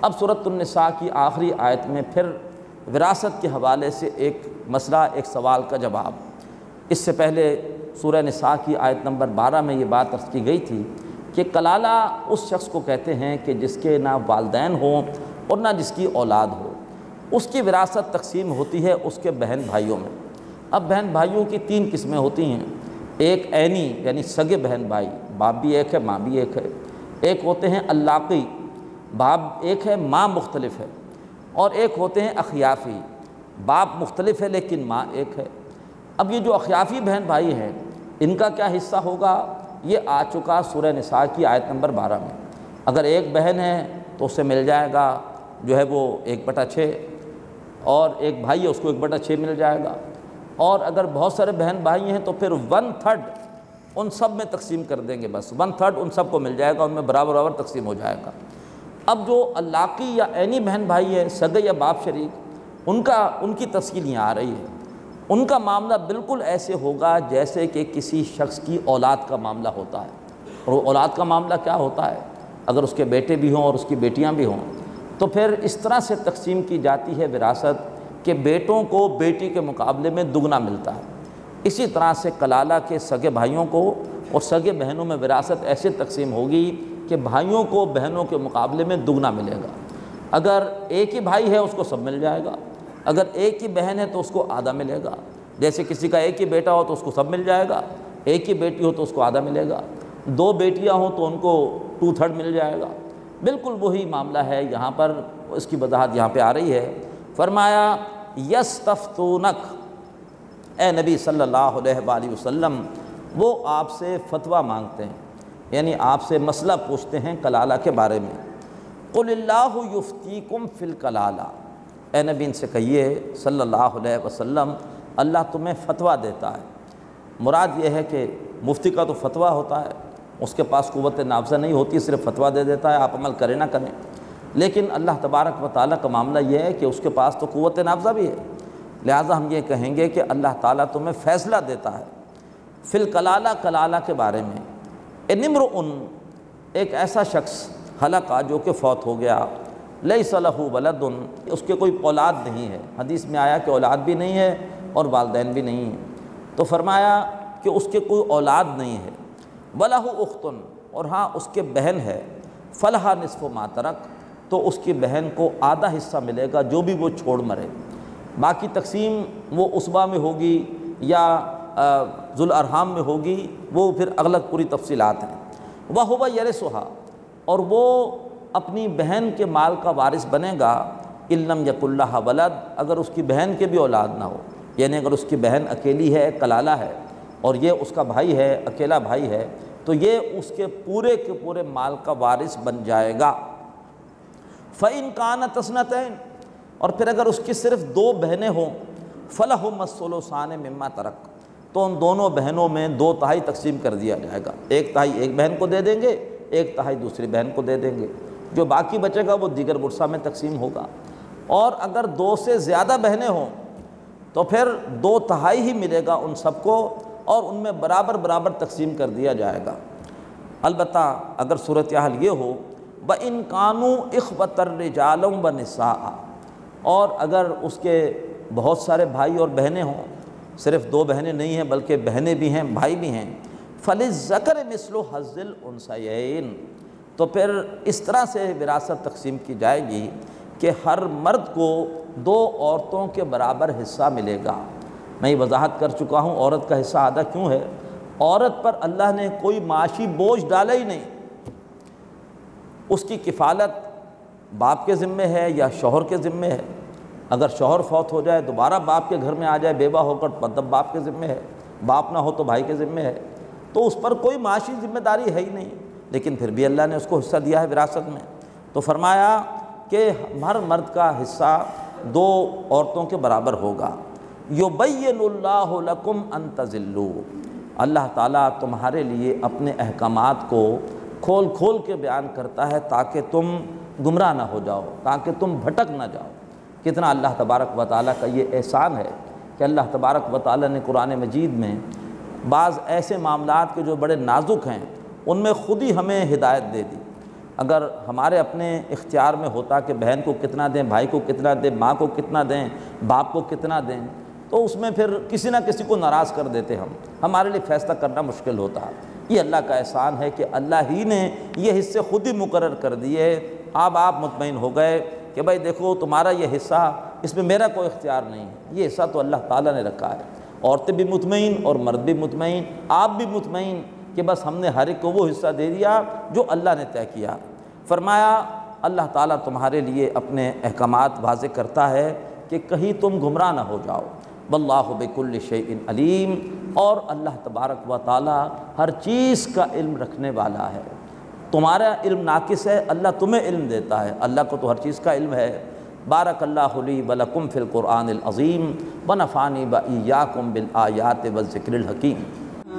اب سورۃ النساء کی آخری آیت میں پھر وراثت کے حوالے سے ایک مسئلہ، ایک سوال کا جواب۔ اس سے پہلے سورہ نساء کی آیت نمبر 12 میں یہ بات عرض کی گئی تھی کہ کلالہ اس شخص کو کہتے ہیں کہ جس کے نہ والدین ہوں اور نہ جس کی اولاد ہو، اس کی وراثت تقسیم ہوتی ہے اس کے بہن بھائیوں میں۔ اب بہن بھائیوں کی 3 قسمیں ہوتی ہیں، ایک عینی یعنی سگے بہن بھائی، باپ بھی ایک ہے ماں بھی ایک ہے، ایک ہوتے ہیں اللاقی باپ ایک ہے، ماں مختلف ہے، اور ایک ہوتے ہیں اخیافی، باپ مختلف ہے لیکن ماں ایک ہے۔ اب یہ جو اخیافی بہن بھائی ہیں ان کا کیا حصہ ہوگا؟ یہ آ چکا سورہ نساء کی آیت نمبر 12 میں۔ اگر ایک بہن ہے تو اس سے مل جائے گا جو ہے وہ 1/6، اور ایک بھائی ہے اس کو 1/6 مل جائے گا، اور اگر بہت سارے بہن بھائی ہیں تو پھر 1/3 ان سب میں تقسیم کر دیں گے، بس 1/3 ان سب کو مل جائے گا، ان میں برابر برابر تقسیم ہو جائے گا۔ اب جو علاقی یا عینی بہن بھائی ہے، سگے یا باپ شریک، ان کی تفصیل یہاں آ رہی ہے۔ ان کا معاملہ بالکل ایسے ہوگا جیسے کہ کسی شخص کی اولاد کا معاملہ ہوتا ہے۔ اور وہ اولاد کا معاملہ کیا ہوتا ہے؟ اگر اس کے بیٹے بھی ہوں اور اس کی بیٹیاں بھی ہوں تو پھر اس طرح سے تقسیم کی جاتی ہے وراثت کہ بیٹوں کو بیٹی کے مقابلے میں دگنا ملتا ہے۔ اسی طرح سے کلالہ کے سگے بھائیوں کو اور سگے بہنوں میں وراثت ایسے تقسیم ہوگی کہ بھائیوں کو بہنوں کے مقابلے میں دگنا ملے گا۔ اگر ایک ہی بھائی ہے اس کو سب مل جائے گا، اگر ایک ہی بہن ہے تو اس کو آدھا ملے گا۔ جیسے کسی کا ایک ہی بیٹا ہو تو اس کو سب مل جائے گا، ایک ہی بیٹی ہو تو اس کو آدھا ملے گا، 2 بیٹیاں ہوں تو ان کو 2/3 مل جائے گا۔ بالکل وہی معاملہ ہے یہاں پر، اس کی وضاحت یہاں پہ آ رہی ہے۔ فرمایا یستفتونک، اے نبی صلی اللہ علیہ وآلہ وسلم، وہ آپ سے فتویٰ مانگتے ہیں، یعنی آپ سے مسئلہ پوچھتے ہیں کلالہ کے بارے میں۔ قل اللہ یفتیکم فی الکلالہ، اے نبی ان سے کہیے صلی اللہ علیہ وسلم اللہ تمہیں فتویٰ دیتا ہے۔ مراد یہ ہے کہ مفتی کا تو فتویٰ ہوتا ہے، اس کے پاس قوت نافذہ نہیں ہوتی، صرف فتویٰ دے دیتا ہے، آپ عمل کریں نہ کریں۔ لیکن اللہ تبارک و تعالیٰ کا معاملہ یہ ہے کہ اس کے پاس تو قوت نافذہ بھی ہے، لہٰذا ہم یہ کہیں گے کہ اللہ تعالیٰ تمہیں فیصلہ دیتا ہے فی الکلالہ، کلالہ کے بارے میں۔ ان امرؤ، ایک ایسا شخص ہلکا جو کہ فوت ہو گیا، لیس لہ ولد، اس کے کوئی اولاد نہیں ہے، حدیث میں آیا کہ اولاد بھی نہیں ہے اور والدین بھی نہیں ہیں، تو فرمایا کہ اس کے کوئی اولاد نہیں ہے، ولہ اخت، اور ہاں اس کے بہن ہے، فلہا نصف ما ترک، تو اس کی بہن کو آدھا حصہ ملے گا جو بھی وہ چھوڑ مرے، باقی تقسیم وہ عصبہ میں ہوگی یا ذو الارحام میں ہوگی، وہ پھر الگ پوری تفصیلات ہیں۔ وَهُوَ يَرِثُهَا، اور وہ اپنی بہن کے مال کا وارث بنے گا، إِن لَمْ يَكُن لَهَا وَلَد، اگر اس کی بہن کے بھی اولاد نہ ہو، یعنی اگر اس کی بہن اکیلی ہے، کلالہ ہے، اور یہ اس کا بھائی ہے، اکیلا بھائی ہے، تو یہ اس کے پورے مال کا وارث بن جائے گا۔ فَإِن كَانَتْ اثْنَتَيْنِ، اور پھر اگر اس کی صرف 2 بہنیں ہوں، فَلَهُمَا الثُّلُثَانِ مِمَّا تَرَكَ، تو ان دونوں بہنوں میں 2/3 تقسیم کر دیا جائے گا، 1/3 ایک بہن کو دے دیں گے، 1/3 دوسری بہن کو دے دیں گے، جو باقی بچے گا وہ دیگر ورثہ میں تقسیم ہوگا۔ اور اگر 2 سے زیادہ بہنیں ہوں تو پھر 2/3 ہی ملے گا ان سب کو، اور ان میں برابر برابر تقسیم کر دیا جائے گا۔ البتہ اگر صورتحال یہ ہو وَإِن كَانُوا إِخْوَةً رِجَالٌ وَنِسَاءً، اور اگر اس کے بہت سارے بھائی اور بہنیں ہوں، صرف 2 بہنیں نہیں ہیں بلکہ بہنیں بھی ہیں بھائی بھی ہیں، فَلِلذَّكَرِ مِثْلُ حَظِّ الْأُنثَيَيْنِ، تو پھر اس طرح سے وراثت تقسیم کی جائے گی کہ ہر مرد کو 2 عورتوں کے برابر حصہ ملے گا۔ میں یہ وضاحت کر چکا ہوں عورت کا حصہ آدھا کیوں ہے۔ عورت پر اللہ نے کوئی معاشی بوجھ ڈالا ہی نہیں، اس کی کفالت باپ کے ذمے ہے یا شوہر کے ذمے ہے، اگر شوہر فوت ہو جائے دوبارہ باپ کے گھر میں آ جائے بیوہ ہو کر، مطلب باپ کے ذمے ہے، باپ نہ ہو تو بھائی کے ذمے ہے، تو اس پر کوئی معاشی ذمہ داری ہے ہی نہیں، لیکن پھر بھی اللہ نے اس کو حصہ دیا ہے وراثت میں۔ تو فرمایا کہ ہر مرد کا حصہ 2 عورتوں کے برابر ہوگا۔ یبین اللہ لکم ان تضلوا، اللہ تعالیٰ تمہارے لیے اپنے احکامات کو کھول کھول کے بیان کرتا ہے تاکہ تم گمراہ نہ ہو جاؤ، تاکہ تم بھٹک نہ جاؤ۔ کتنا اللہ تبارک و تعالیٰ کا یہ احسان ہے کہ اللہ تبارک و تعالیٰ نے قرآن مجید میں بعض ایسے معاملات کے جو بڑے نازک ہیں ان میں خود ہی ہمیں ہدایت دے دی۔ اگر ہمارے اپنے اختیار میں ہوتا کہ بہن کو کتنا دیں، بھائی کو کتنا دیں، ماں کو کتنا دیں، باپ کو کتنا دیں، تو اس میں پھر کسی نہ کسی کو ناراض کر دیتے ہمارے لیے فیصلہ کرنا مشکل ہوتا۔ یہ اللہ کا احسان ہے کہ اللہ ہی نے یہ حصے خود ہی مقرر کر دیے۔ اب آپ مطمئن ہو گئے کہ بھائی دیکھو تمہارا یہ حصہ، اس میں میرا کوئی اختیار نہیں ہے، یہ حصہ تو اللہ تعالیٰ نے رکھا ہے۔ عورتیں بھی مطمئن اور مرد بھی مطمئن، آپ بھی مطمئن کہ بس ہم نے ہر ایک کو وہ حصہ دے دیا جو اللہ نے طے کیا۔ فرمایا اللہ تعالیٰ تمہارے لیے اپنے احکامات واضح کرتا ہے کہ کہیں تم گمراہ نہ ہو جاؤ۔ واللہ بکل شیء علیم، اور اللہ تبارک و تعالیٰ ہر چیز کا علم رکھنے والا ہے۔ تمہارا علم ناقص ہے، اللہ تمہیں علم دیتا ہے، اللہ کو تو ہر چیز کا علم ہے۔ بارک اللہ لی ولکم فی القرآن العظیم ونفعنی وإیاکم بالآیات والذکر الحکیم۔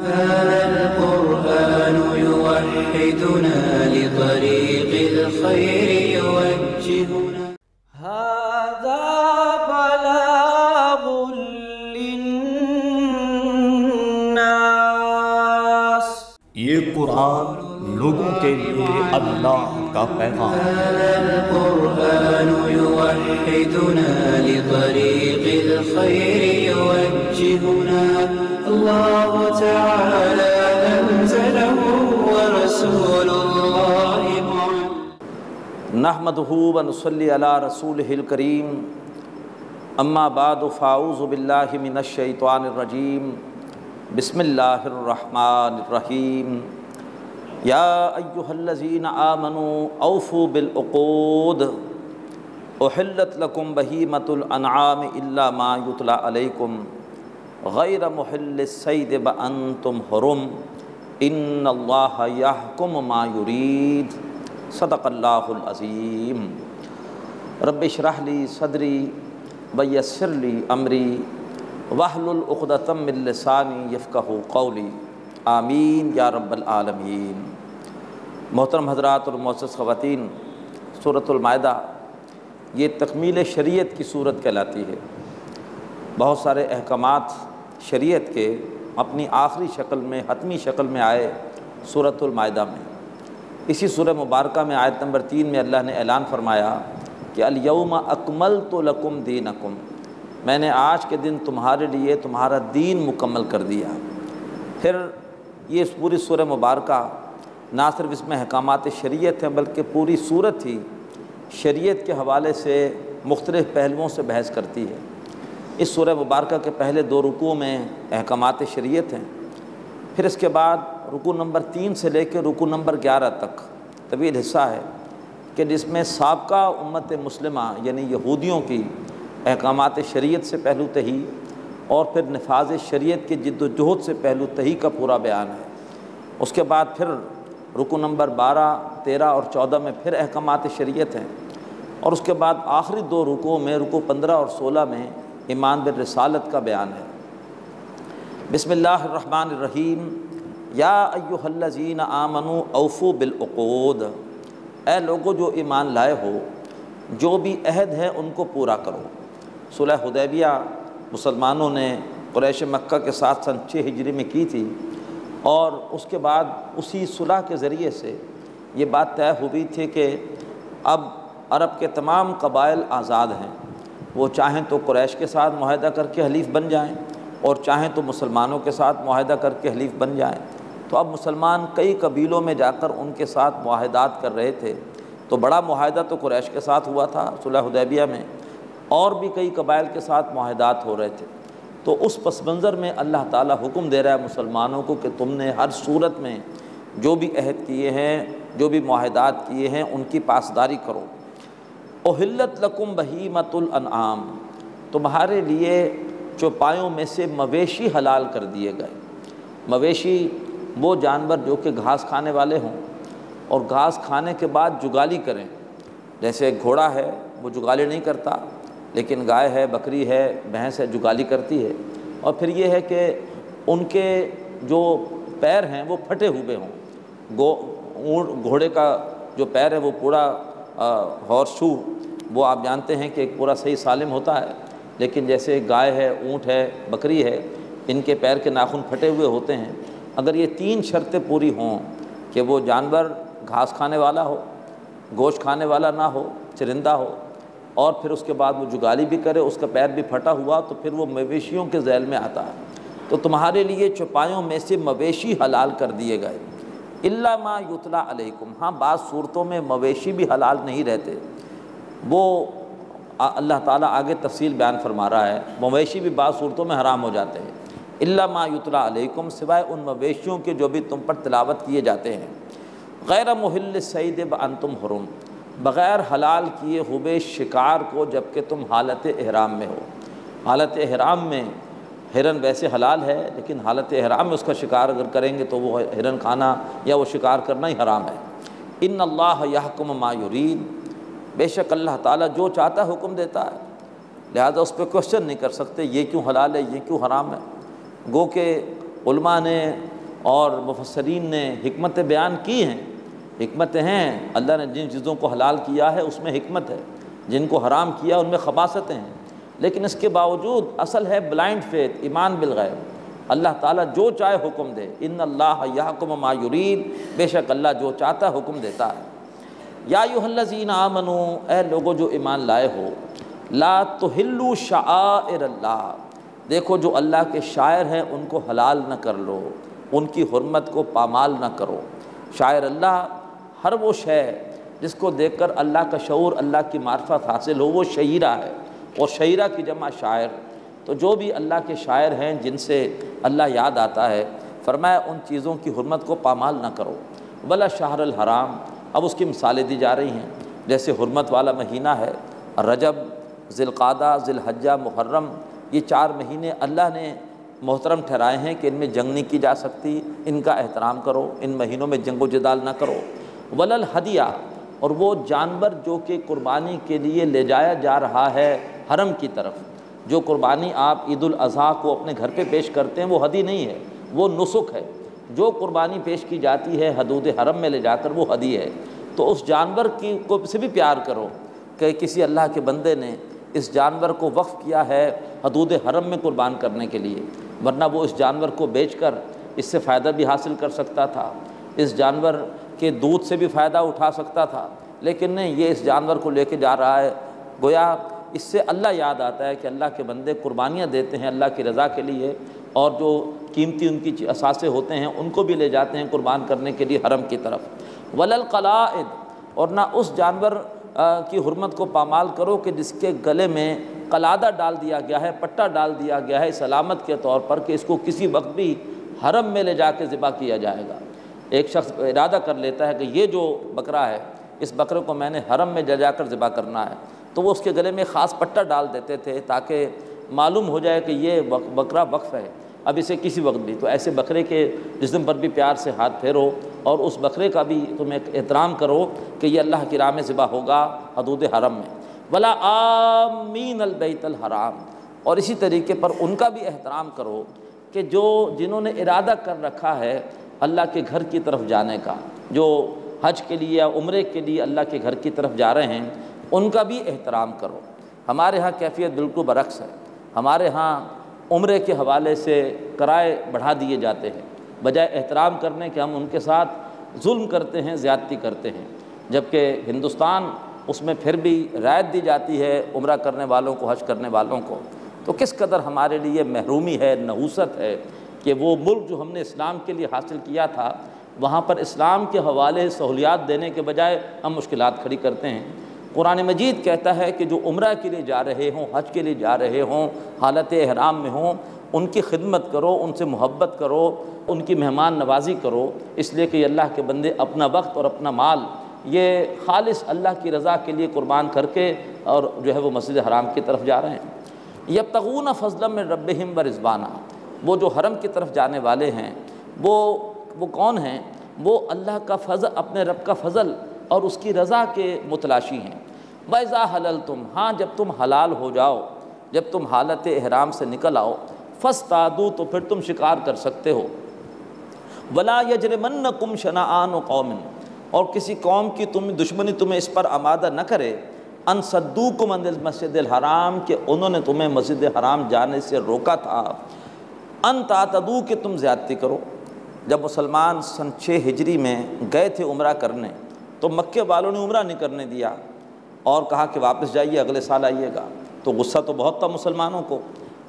هذا القرآن يوحدنا لطريق الخير يوجهنا هذا بلاغ للناس، یہ قرآن لوگوں کے لیے اللہ کا پیغام ہے۔ هذا القرآن يوحدنا لطريق الخير يوجهنا الله تعالى أنزله ورسول الله معلم نحمده ونصلي على رسوله الكريم، اما بعد فاعوذ باللہ من الشیطان الرجیم، بسم اللہ الرحمن الرحیم۔ یا ایہا الذین آمنوا اوفوا بالعقود احلت لکم بہیمۃ الانعام الا ما یتلی علیکم غیر محل الصید وانتم حرم ان اللہ یحکم ما یرید۔ صدق اللہ العظیم۔ رب اشرح لی صدری ویسر لی امری واحلل عقدۃ من لسانی یفقہوا قولی، آمین یا رب العالمین۔ محترم حضرات اور معزز خواتین، سورۃ المائدہ یہ تکمیل شریعت کی صورت کہلاتی ہے۔ بہت سارے احکامات شریعت کے اپنی آخری شکل میں، حتمی شکل میں آئے سورۃ المائدہ میں۔ اسی سورہ مبارکہ میں آیت نمبر 3 میں اللہ نے اعلان فرمایا کہ الیوم اکملت لکم دینکم، میں نے آج کے دن تمہارے لیے تمہارا دین مکمل کر دیا۔ پھر یہ پوری سورہ مبارکہ نہ صرف اس میں احکامات شریعت ہیں بلکہ پوری سورت ہی شریعت کے حوالے سے مختلف پہلوؤں سے بحث کرتی ہے۔ اس سورہ مبارکہ کے پہلے 2 رکوع میں احکامات شریعت ہیں، پھر اس کے بعد رکوع نمبر 3 سے لے کے رکوع نمبر 11 تک طویل حصہ ہے کہ جس میں سابقہ امت مسلمہ یعنی یہودیوں کی احکامات شریعت سے پہلو تہی اور پھر نفاذ شریعت کی جد و جہد سے پہلو تہی کا پورا بیان ہے۔ اس کے بعد پھر رکوع نمبر 12، 13 اور 14 میں پھر احکامات شریعت ہیں، اور اس کے بعد آخری 2 رکوع میں رکوع 15 اور 16 میں ایمان بالرسالت کا بیان ہے۔ بسم اللہ الرحمن الرحیم۔ یا ایہا الذین آمنوا اوفوا بالعقود، اے لوگو جو ایمان لائے ہو جو بھی عہد ہے ان کو پورا کرو۔ صلح حدیبیہ مسلمانوں نے قریش مکہ کے ساتھ سن 6 ہجری میں کی تھی، اور اس کے بعد اسی صلح کے ذریعے سے یہ بات طے ہوئی تھی کہ اب عرب کے تمام قبائل آزاد ہیں، وہ چاہیں تو قریش کے ساتھ معاہدہ کر کے حلیف بن جائیں اور چاہیں تو مسلمانوں کے ساتھ معاہدہ کر کے حلیف بن جائیں۔ تو اب مسلمان کئی قبیلوں میں جا کر ان کے ساتھ معاہدات کر رہے تھے۔ تو بڑا معاہدہ تو قریش کے ساتھ ہوا تھا صلح حدیبیہ میں، اور بھی کئی قبائل کے ساتھ معاہدات ہو رہے تھے۔ تو اس پس منظر میں اللہ تعالیٰ حکم دے رہا ہے مسلمانوں کو کہ تم نے ہر صورت میں جو بھی عہد کیے ہیں، جو بھی معاہدات کیے ہیں، ان کی پاسداری کرو۔ احلت لکم بہیمۃ الانعام، تمہارے لیے چوپایوں میں سے مویشی حلال کر دیے گئے۔ مویشی وہ جانور جو کہ گھاس کھانے والے ہوں اور گھاس کھانے کے بعد جگالی کریں، جیسے گھوڑا ہے وہ جگالی نہیں کرتا، لیکن گائے ہے، بکری ہے، بھینس ہے، جگالی کرتی ہے۔ اور پھر یہ ہے کہ ان کے جو پیر ہیں وہ پھٹے ہوئے ہوں، گھوڑے کا جو پیر ہے وہ پورا ہارس شو، وہ آپ جانتے ہیں کہ ایک پورا صحیح سالم ہوتا ہے، لیکن جیسے گائے ہے، اونٹ ہے، بکری ہے، ان کے پیر کے ناخن پھٹے ہوئے ہوتے ہیں۔ اگر یہ 3 شرطیں پوری ہوں کہ وہ جانور گھاس کھانے والا ہو، گوشت کھانے والا نہ ہو، چرندہ ہو، اور پھر اس کے بعد وہ جگالی بھی کرے، اس کا پیر بھی پھٹا ہوا، تو پھر وہ مویشیوں کے ذیل میں آتا ہے۔ تو تمہارے لیے چوپایوں میں سے مویشی حلال کر دیے گئے، الا ما یتلی علیکم۔ ہاں بعض صورتوں میں مویشی بھی حلال نہیں رہتے، وہ اللہ تعالیٰ آگے تفصیل بیان فرما رہا ہے، مویشی بھی بعض صورتوں میں حرام ہو جاتے ہیں۔ الا ما یتلی علیکم، سوائے ان مویشیوں کے جو بھی تم پر تلاوت کیے جاتے ہیں۔ غیر محل الصید وانتم حرم، بغیر حلال کیے ہوئے شکار کو جب کہ تم حالت احرام میں ہو۔ حالت احرام میں ہرن ویسے حلال ہے، لیکن حالت احرام میں اس کا شکار اگر کریں گے تو وہ ہرن کھانا یا وہ شکار کرنا ہی حرام ہے۔ ان اللہ یحکم ما یرید، بے شک اللہ تعالیٰ جو چاہتا ہے حکم دیتا ہے، لہذا اس پہ کوشچن نہیں کر سکتے یہ کیوں حلال ہے یہ کیوں حرام ہے۔ گو کہ علماء نے اور مفسرین نے حکمتیں بیان کی ہیں، حکمتیں ہیں، اللہ نے جن چیزوں کو حلال کیا ہے اس میں حکمت ہے، جن کو حرام کیا ان میں خباثتیں ہیں، لیکن اس کے باوجود اصل ہے بلائنڈ فیتھ، ایمان بالغیب۔ اللہ تعالیٰ جو چاہے حکم دے، ان اللہ یحکم ما یرید، بے شک اللہ جو چاہتا ہے حکم دیتا ہے۔ یا ایھا الذین آمنوا، اے لوگو جو ایمان لائے ہو، لا تحلوا شعائر اللہ، دیکھو جو اللہ کے شاعر ہیں ان کو حلال نہ کر لو، ان کی حرمت کو پامال نہ کرو۔ شاعر اللہ ہر وہ شے جس کو دیکھ کر اللہ کا شعور، اللہ کی معرفت حاصل ہو، وہ شعیرہ ہے، اور شعیرہ کی جمع شاعر۔ تو جو بھی اللہ کے شاعر ہیں جن سے اللہ یاد آتا ہے، فرمایا ان چیزوں کی حرمت کو پامال نہ کرو۔ ولا شہر الحرام، اب اس کی مثالیں دی جا رہی ہیں، جیسے حرمت والا مہینہ ہے رجب، ذی القعدہ، ذی الحجہ، محرم، یہ 4 مہینے اللہ نے محترم ٹھہرائے ہیں کہ ان میں جنگ نہیں کی جا سکتی، ان کا احترام کرو، ان مہینوں میں جنگ و جدال نہ کرو۔ ولا الہدیہ، اور وہ جانور جو کہ قربانی کے لیے لے جایا جا رہا ہے حرم کی طرف، جو قربانی آپ عید الاضحیٰ کو اپنے گھر پہ پیش کرتے ہیں وہ ہدی نہیں ہے، وہ نسک ہے۔ جو قربانی پیش کی جاتی ہے حدود حرم میں لے جا کر وہ ہدی ہے۔ تو اس جانور کی کو سے بھی پیار کرو کہ کسی اللہ کے بندے نے اس جانور کو وقف کیا ہے حدود حرم میں قربان کرنے کے لیے، ورنہ وہ اس جانور کو بیچ کر اس سے فائدہ بھی حاصل کر سکتا تھا، اس جانور کے دودھ سے بھی فائدہ اٹھا سکتا تھا، لیکن نہیں، یہ اس جانور کو لے کے جا رہا ہے۔ گویا اس سے اللہ یاد آتا ہے کہ اللہ کے بندے قربانیاں دیتے ہیں اللہ کی رضا کے لیے، اور جو قیمتی ان کی اثاثے ہوتے ہیں ان کو بھی لے جاتے ہیں قربان کرنے کے لیے حرم کی طرف۔ وللقلائد، اور نہ اس جانور کی حرمت کو پامال کرو کہ جس کے گلے میں قلادہ ڈال دیا گیا ہے، پٹا ڈال دیا گیا ہے اس علامت کے طور پر کہ اس کو کسی وقت بھی حرم میں لے جا کے ذبح کیا جائے گا۔ ایک شخص ارادہ کر لیتا ہے کہ یہ جو بکرا ہے اس بکرے کو میں نے حرم میں جا کر ذبح کرنا ہے، تو وہ اس کے گلے میں خاص پٹا ڈال دیتے تھے تاکہ معلوم ہو جائے کہ یہ بکرا وقف ہے، اب اسے کسی وقت بھی۔ تو ایسے بکرے کے جسم پر بھی پیار سے ہاتھ پھیرو، اور اس بکرے کا بھی تم ایک احترام کرو کہ یہ اللہ کی راہ میں ذبح ہوگا حدود حرم میں۔ ولا آمین البیت الحرام، اور اسی طریقے پر ان کا بھی احترام کرو کہ جنہوں نے ارادہ کر رکھا ہے اللہ کے گھر کی طرف جانے کا، جو حج کے لیے یا عمرے کے لیے اللہ کے گھر کی طرف جا رہے ہیں، ان کا بھی احترام کرو۔ ہمارے ہاں کیفیت بالکل برعکس ہے، ہمارے ہاں عمرے کے حوالے سے کرائے بڑھا دیے جاتے ہیں، بجائے احترام کرنے کے ہم ان کے ساتھ ظلم کرتے ہیں، زیادتی کرتے ہیں، جبکہ ہندوستان اس میں پھر بھی رعایت دی جاتی ہے عمرہ کرنے والوں کو، حج کرنے والوں کو۔ تو کس قدر ہمارے لیے محرومی ہے، نحوست ہے کہ وہ ملک جو ہم نے اسلام کے لیے حاصل کیا تھا وہاں پر اسلام کے حوالے سہولیات دینے کے بجائے ہم مشکلات کھڑی کرتے ہیں۔ قرآن مجید کہتا ہے کہ جو عمرہ کے لیے جا رہے ہوں، حج کے لیے جا رہے ہوں، حالت احرام میں ہوں، ان کی خدمت کرو، ان سے محبت کرو، ان کی مہمان نوازی کرو، اس لیے کہ یہ اللہ کے بندے اپنا وقت اور اپنا مال یہ خالص اللہ کی رضا کے لیے قربان کر کے اور جو ہے وہ مسجد حرام کی طرف جا رہے ہیں۔ یبتغون فضلا من ربہم ورضوانا، وہ جو حرم کی طرف جانے والے ہیں وہ کون ہیں؟ وہ اللہ کا فضل، اپنے رب کا فضل اور اس کی رضا کے متلاشی ہیں۔ وَإِذَا حَلَلْتُمْ، ہاں جب تم حلال ہو جاؤ، جب تم حالت احرام سے نکل آؤ، فاصطادوا، تو پھر تم شکار کر سکتے ہو۔ وَلَا يَجْرِمَنَّكُمْ شَنَآنُ قَوْمٍ، اور کسی قوم کی دشمنی تمہیں اس پر آمادہ نہ کرے، ان صدوکم عن المسجد الحرام، کہ انہوں نے تمہیں مسجد حرام جانے سے روکا تھا، ان تعتدوا، کہ تم زیادتی کرو۔ جب مسلمان سن 6 ہجری میں گئے تھے عمرہ کرنے تو مکے والوں نے عمرہ نہیں کرنے دیا اور کہا کہ واپس جائیے، اگلے سال آئیے گا، تو غصہ تو بہت تھا مسلمانوں کو۔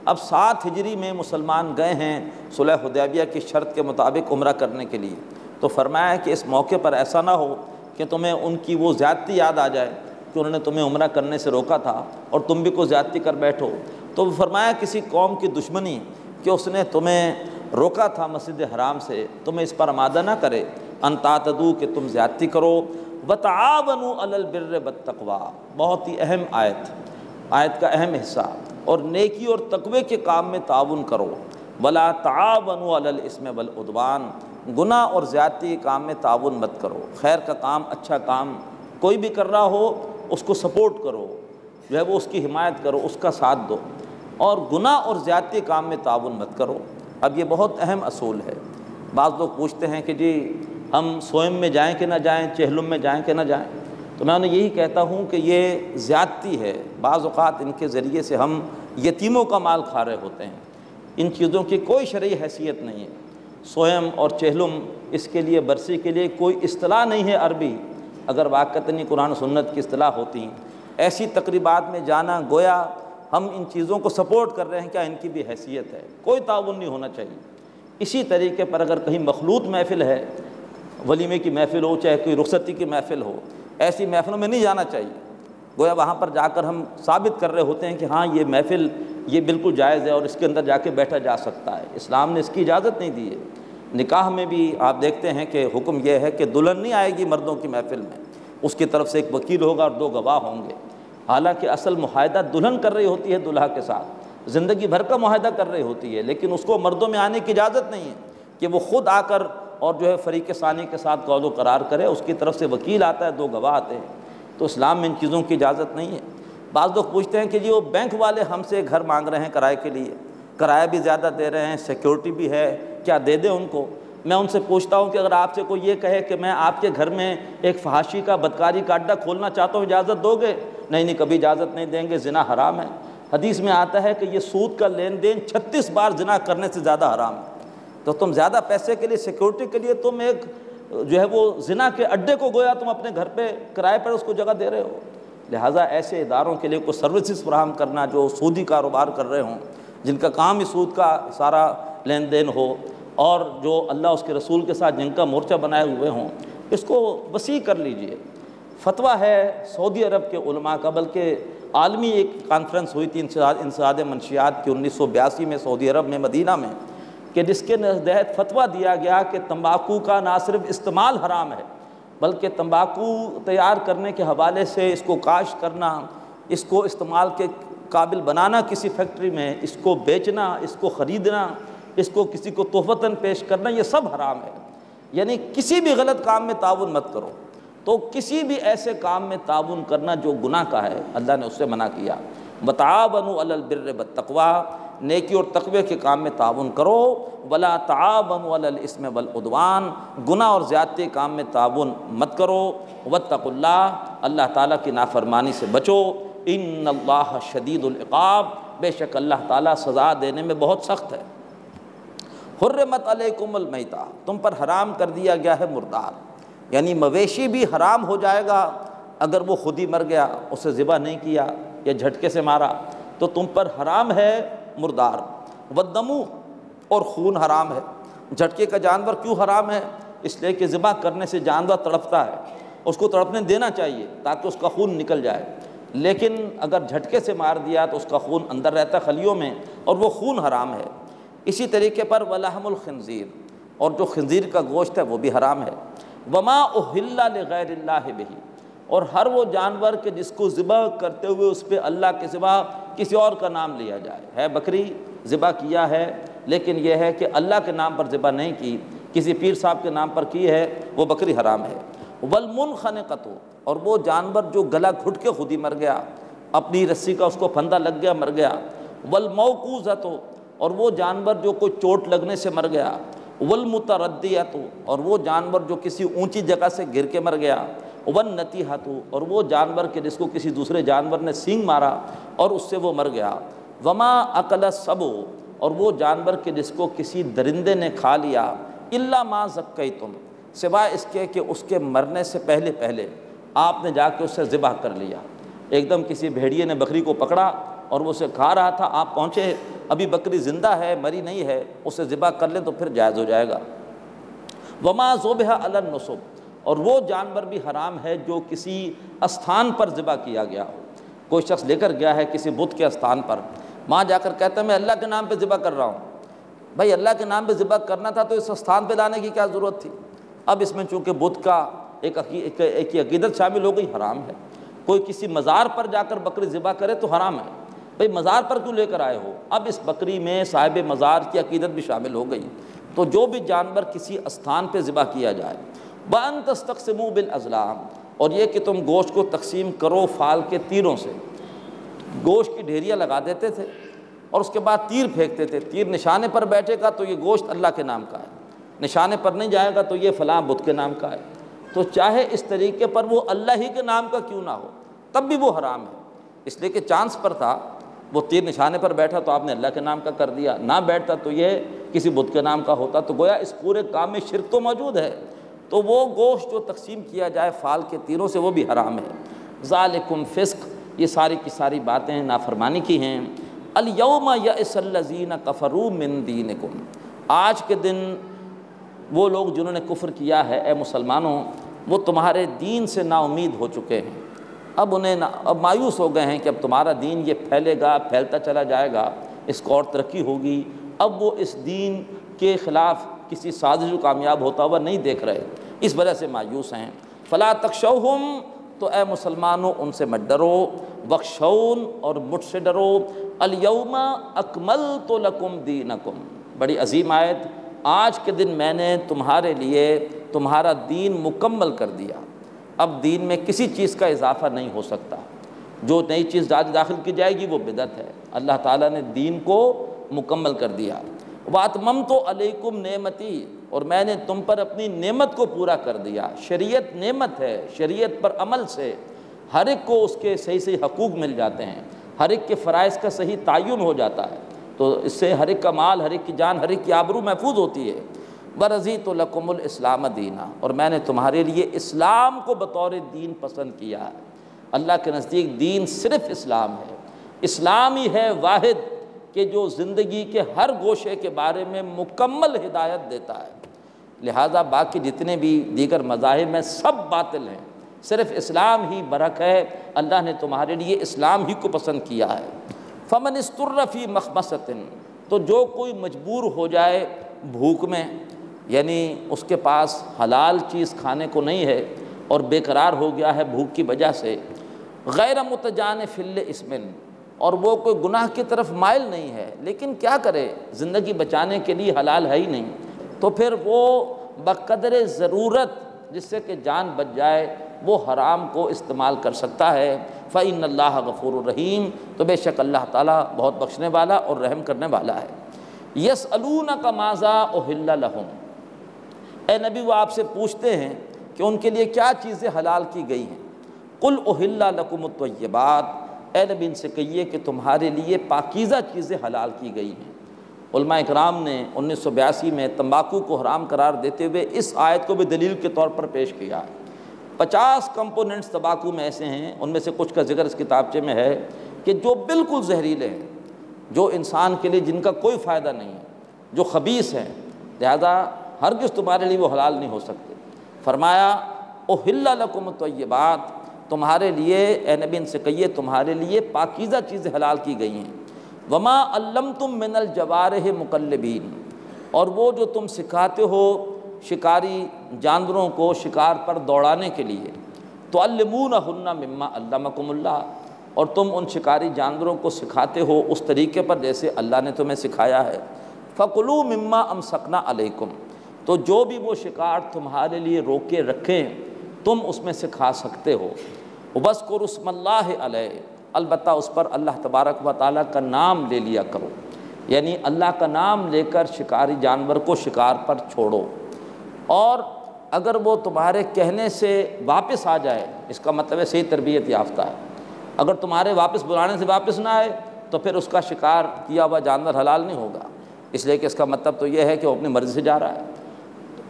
اب 7 ہجری میں مسلمان گئے ہیں صلح حدیبیہ کی شرط کے مطابق عمرہ کرنے کے لیے، تو فرمایا کہ اس موقع پر ایسا نہ ہو کہ تمہیں ان کی وہ زیادتی یاد آ جائے کہ انہوں نے تمہیں عمرہ کرنے سے روکا تھا اور تم بھی کوئی زیادتی کر بیٹھو۔ تو فرمایا کسی قوم کی دشمنی کہ اس نے تمہیں روکا تھا مسجد حرام سے، تمہیں اس پر آمادہ نہ کرے، ان تعتدوا، کہ تم زیادتی کرو۔ وتعاونوا علی البر والتقوی، بہت ہی اہم آیت کا اہم حصہ، اور نیکی اور تقوی کے کام میں تعاون کرو، ولا تعاونوا علی الاثم والعدوان، گناہ اور زیادتی کے کام میں تعاون مت کرو۔ خیر کا کام، اچھا کام کوئی بھی کر رہا ہو اس کو سپورٹ کرو، جو ہے وہ اس کی حمایت کرو، اس کا ساتھ دو، اور گناہ اور زیادتی کے کام میں تعاون مت کرو۔ اب یہ بہت اہم اصول ہے۔ بعض لوگ پوچھتے ہیں کہ جی ہم سوئم میں جائیں کہ نہ جائیں، چہلم میں جائیں کہ نہ جائیں، تو میں انہیں یہی کہتا ہوں کہ یہ زیادتی ہے۔ بعض اوقات ان کے ذریعے سے ہم یتیموں کا مال کھا رہے ہوتے ہیں۔ ان چیزوں کی کوئی شرعی حیثیت نہیں ہے۔ سوئم اور چہلم، اس کے لیے برسی کے لیے کوئی اصطلاح نہیں ہے عربی۔ اگر واقعتاً قرآن و سنت کی اصطلاح ہوتی، ایسی تقریبات میں جانا گویا ہم ان چیزوں کو سپورٹ کر رہے ہیں، کیا ان کی بھی حیثیت ہے؟ کوئی تعاون نہیں ہونا چاہیے۔ اسی طریقے پر اگر کہیں مخلوط محفل ہے، ولیمے کی محفل ہو، چاہے کوئی رخصتی کی محفل ہو، ایسی محفلوں میں نہیں جانا چاہیے۔ گویا وہاں پر جا کر ہم ثابت کر رہے ہوتے ہیں کہ ہاں یہ محفل یہ بالکل جائز ہے اور اس کے اندر جا کے بیٹھا جا سکتا ہے۔ اسلام نے اس کی اجازت نہیں دی ہے۔ نکاح میں بھی آپ دیکھتے ہیں کہ حکم یہ ہے کہ دلہن نہیں آئے گی مردوں کی محفل میں، اس کی طرف سے ایک وکیل ہوگا اور 2 گواہ ہوں گے۔ حالانکہ اصل معاہدہ دلہن کر رہی ہوتی ہے دلہا کے ساتھ، زندگی بھر کا معاہدہ کر رہی ہوتی ہے، لیکن اس کو مردوں میں آنے کی اجازت نہیں ہے کہ وہ خود آ کر اور جو ہے فریق ثانی کے ساتھ قول و قرار کرے۔ اس کی طرف سے وکیل آتا ہے، 2 گواہ آتے ہیں۔ تو اسلام میں ان چیزوں کی اجازت نہیں ہے۔ بعض لوگ پوچھتے ہیں کہ جی وہ بینک والے ہم سے گھر مانگ رہے ہیں کرائے کے لیے، کرایہ بھی زیادہ دے رہے ہیں، سیکیورٹی بھی ہے، کیا دے دیں ان کو؟ میں ان سے پوچھتا ہوں کہ اگر آپ سے کوئی یہ کہے کہ میں آپ کے گھر میں ایک فحاشی کا، بدکاری کا اڈہ کھولنا چاہتا ہوں، اجازت دو گے؟ نہیں، کبھی اجازت نہیں دیں گے، زنا حرام ہے۔ حدیث میں آتا ہے کہ یہ سود کا لین دین 36 بار زنا کرنے سے زیادہ حرام ہے۔ تو تم زیادہ پیسے کے لیے، سیکیورٹی کے لیے، تم ایک جو ہے وہ زنا کے اڈے کو گویا تم اپنے گھر پہ کرائے پر اس کو جگہ دے رہے ہو۔ لہٰذا ایسے اداروں کے لیے کوئی سروسز فراہم کرنا جو سودی کاروبار کر رہے ہوں، جن کا کام ہی سود کا سارا لین دین ہو، اور جو اللہ اس کے رسول کے ساتھ جن کا مورچہ بنائے ہوئے ہوں، اس کو وسیع کر لیجئے۔ فتویٰ ہے سعودی عرب کے علماء کا، بلکہ عالمی ایک کانفرنس ہوئی تھی انسداد منشیات کی 1982 میں سعودی عرب میں مدینہ میں، کہ جس کے تحت فتویٰ دیا گیا کہ تمباکو کا نہ صرف استعمال حرام ہے، بلکہ تمباکو تیار کرنے کے حوالے سے اس کو کاشت کرنا، اس کو استعمال کے قابل بنانا کسی فیکٹری میں، اس کو بیچنا، اس کو خریدنا، اس کو کسی کو تحفتاً پیش کرنا، یہ سب حرام ہے۔ یعنی کسی بھی غلط کام میں تعاون مت کرو۔ تو کسی بھی ایسے کام میں تعاون کرنا جو گناہ کا ہے، اللہ نے اس سے منع کیا۔ وتعاونوا علی البر والتقوی، نیکی اور تقوی کے کام میں تعاون کرو، ولا تعاونوا علی الاثم والعدوان، گناہ اور زیادتی کے کام میں تعاون مت کرو۔ واتقوا اللہ، اللہ تعالیٰ کی نافرمانی سے بچو۔ ان اللہ شدید العقاب، بے شک اللہ تعالیٰ سزا دینے میں بہت سخت ہے۔ حرمت علیکم المیتہ، تم پر حرام کر دیا گیا ہے مردار، یعنی مویشی بھی حرام ہو جائے گا اگر وہ خود ہی مر گیا، اسے ذبح نہیں کیا یا جھٹکے سے مارا، تو تم پر حرام ہے مردار۔ والدم، اور خون حرام ہے۔ جھٹکے کا جانور کیوں حرام ہے؟ اس لیے کہ ذبح کرنے سے جانور تڑپتا ہے، اس کو تڑپنے دینا چاہیے تاکہ اس کا خون نکل جائے، لیکن اگر جھٹکے سے مار دیا تو اس کا خون اندر رہتا ہے خلیوں میں، اور وہ خون حرام ہے۔ اسی طریقے پر ولحم الخنزیر، اور جو خنزیر کا گوشت ہے وہ بھی حرام ہے۔ وما اہل لغیر اللہ بہ، اور ہر وہ جانور کہ جس کو ذبح کرتے ہوئے اس پہ اللہ کے سوا کسی اور کا نام لیا جائے، ہے بکری ذبح کیا ہے لیکن یہ ہے کہ اللہ کے نام پر ذبح نہیں کی، کسی پیر صاحب کے نام پر کی ہے، وہ بکری حرام ہے۔ والمنخنقۃ، اور وہ جانور جو گلا گھٹ کے خود ہی مر گیا، اپنی رسی کا اس کو پھندا لگ گیا مر گیا۔ والموقوذۃ، اور وہ جانور جو کوئی چوٹ لگنے سے مر گیا۔ والمتردیۃ، اور وہ جانور جو کسی اونچی جگہ سے گر کے مر گیا۔ والنتیحۃ، اور وہ جانور کہ جس کو کسی دوسرے جانور نے سینگ مارا اور اس سے وہ مر گیا۔ وما اکل السبع، اور وہ جانور کہ جس کو کسی درندے نے کھا لیا۔ الا ما ذکیتم، سوائے اس کے کہ اس کے مرنے سے پہلے آپ نے جا کے اسے ذبح کر لیا۔ ایک دم کسی بھیڑیے نے بکری کو پکڑا اور وہ اسے کھا رہا تھا، آپ پہنچے، ابھی بکری زندہ ہے، مری نہیں ہے، اسے ذبح کر لیں تو پھر جائز ہو جائے گا۔ وما ذبح علی النصب، اور وہ جانور بھی حرام ہے جو کسی استھان پر ذبح کیا گیا ہو۔ کوئی شخص لے کر گیا ہے کسی بت کے استھان پر، وہاں جا کر کہتا ہے میں اللہ کے نام پہ ذبح کر رہا ہوں۔ بھائی اللہ کے نام پہ ذبح کرنا تھا تو اس استھان پہ لانے کی کیا ضرورت تھی؟ اب اس میں چونکہ بت کا ایک کی عقیدت شامل ہو گئی، حرام ہے۔ کوئی کسی مزار پر جا کر بکری ذبح کرے تو حرام ہے، بھئی مزار پر کیوں لے کر آئے ہو؟ اب اس بکری میں صاحب مزار کی عقیدت بھی شامل ہو گئی۔ تو جو بھی جانور کسی استھان پہ ذبح کیا جائے، وَأَن تَسْتَقْسِمُوا بِالْأَزْلَامِ، اور یہ کہ تم گوشت کو تقسیم کرو فال کے تیروں سے۔ گوشت کی ڈھیریاں لگا دیتے تھے اور اس کے بعد تیر پھینکتے تھے، تیر نشانے پر بیٹھے گا تو یہ گوشت اللہ کے نام کا ہے، نشانے پر نہیں جائے گا تو یہ فلاں بت کے نام کا ہے۔ تو چاہے اس طریقے پر وہ اللہ ہی کے نام کا کیوں نہ ہو، تب بھی وہ حرام ہے، اس لیے کہ چانس پر تھا، وہ تیر نشانے پر بیٹھا تو آپ نے اللہ کے نام کا کر دیا، نہ بیٹھتا تو یہ کسی بت کے نام کا ہوتا، تو گویا اس پورے کام میں شرک تو موجود ہے۔ تو وہ گوشت جو تقسیم کیا جائے فال کے تیروں سے وہ بھی حرام ہے۔ ذالکم فسق، یہ ساری کی ساری باتیں نافرمانی کی ہیں۔ الیوم یئس الذین کفروا من دینکم، آج کے دن وہ لوگ جنہوں نے کفر کیا ہے اے مسلمانوں، وہ تمہارے دین سے نا امید ہو چکے ہیں، اب اب مایوس ہو گئے ہیں کہ اب تمہارا دین یہ پھیلے گا، پھیلتا چلا جائے گا، اس کو اور ترقی ہوگی۔ اب وہ اس دین کے خلاف کسی سازش کو کامیاب ہوتا ہوا نہیں دیکھ رہے، اس وجہ سے مایوس ہیں۔ فلا تخشوہم، تو اے مسلمانوں ان سے مت ڈرو، وخشون، اور مجھ سے ڈرو۔ الیوم اکملت لکم دینکم، بڑی عظیم آیت، آج کے دن میں نے تمہارے لیے تمہارا دین مکمل کر دیا۔ اب دین میں کسی چیز کا اضافہ نہیں ہو سکتا، جو نئی چیز داخل کی جائے گی وہ بدعت ہے۔ اللہ تعالیٰ نے دین کو مکمل کر دیا۔ وَأَتْمَمْتُ عَلَيْكُمْ نِعْمَتِي، اور میں نے تم پر اپنی نعمت کو پورا کر دیا۔ شریعت نعمت ہے، شریعت پر عمل سے ہر ایک کو اس کے صحیح صحیح حقوق مل جاتے ہیں، ہر ایک کے فرائض کا صحیح تعین ہو جاتا ہے، تو اس سے ہر ایک کا مال، ہر ایک کی جان، ہر ایک کی آبرو محفوظ ہوتی ہے۔ وَرَضِيتُ لَكُمُ الْإِسْلَامَ دِينًا، اور میں نے تمہارے لیے اسلام کو بطور دین پسند کیا ہے۔ اللہ کے نزدیک دین صرف اسلام ہے، اسلام ہی ہے واحد کہ جو زندگی کے ہر گوشے کے بارے میں مکمل ہدایت دیتا ہے، لہٰذا باقی جتنے بھی دیگر مذاہب ہیں سب باطل ہیں، صرف اسلام ہی برحق ہے۔ اللہ نے تمہارے لیے اسلام ہی کو پسند کیا ہے۔ فَمَنِ اسْتُرَّ فِي مَخْمَصَةٍ، تو جو کوئی مجبور ہو جائے بھوک میں، یعنی اس کے پاس حلال چیز کھانے کو نہیں ہے اور بے قرار ہو گیا ہے بھوک کی وجہ سے، غیر متجانف لإثم، اور وہ کوئی گناہ کی طرف مائل نہیں ہے، لیکن کیا کرے، زندگی بچانے کے لیے حلال ہے ہی نہیں، تو پھر وہ بقدر ضرورت جس سے کہ جان بچ جائے وہ حرام کو استعمال کر سکتا ہے۔ فإن اللہ غفور الرحیم، تو بے شک اللہ تعالیٰ بہت بخشنے والا اور رحم کرنے والا ہے۔ یسألونک ماذا احل لہم، اے نبی وہ آپ سے پوچھتے ہیں کہ ان کے لیے کیا چیزیں حلال کی گئی ہیں۔ قل احل لکم الطیبات، اے نبی ان سے کہیے کہ تمہارے لیے پاکیزہ چیزیں حلال کی گئی ہیں۔ علماء اکرام نے 1982 میں تمباکو کو حرام قرار دیتے ہوئے اس آیت کو بھی دلیل کے طور پر پیش کیا ہے۔ 50 کمپوننٹس تمباکو میں ایسے ہیں، ان میں سے کچھ کا ذکر اس کتابچے میں ہے کہ جو بالکل زہریلے ہیں، جو انسان کے لیے جن کا کوئی فائدہ نہیں ہے، جو خبیث ہیں، لہذا ہرگز تمہارے لیے وہ حلال نہیں ہو سکتے۔ فرمایا احل لکم الطیبات، تمہارے لیے اے نبی ان سے کہیے تمہارے لیے پاکیزہ چیزیں حلال کی گئی ہیں۔ وما علمتم من الجوارح مقلبین، اور وہ جو تم سکھاتے ہو شکاری جانوروں کو شکار پر دوڑانے کے لیے، تعلمونہن مما علمکم اللہ، اور تم ان شکاری جانوروں کو سکھاتے ہو اس طریقے پر جیسے اللہ نے تمہیں سکھایا ہے۔ فَكُلُوا مِمَّا أَمْسَكْنَا عَلَيْكُمْ، تو جو بھی وہ شکار تمہارے لیے روکے رکھیں تم اس میں سے کھا سکتے ہو۔ وَاذْكُرُوا اسْمَ اللَّهِ عَلَيْهِ، البتہ اس پر اللہ تبارک و تعالیٰ کا نام لے لیا کرو، یعنی اللہ کا نام لے کر شکاری جانور کو شکار پر چھوڑو، اور اگر وہ تمہارے کہنے سے واپس آ جائے، اس کا مطلب ہے صحیح تربیت یافتہ ہے، اگر تمہارے واپس بلانے سے واپس نہ آئے تو پھر اس کا شکار کیا ہوا جانور حلال نہیں ہوگا، اس لیے کہ اس کا مطلب تو یہ ہے کہ وہ اپنی مرضی سے جا رہا ہے،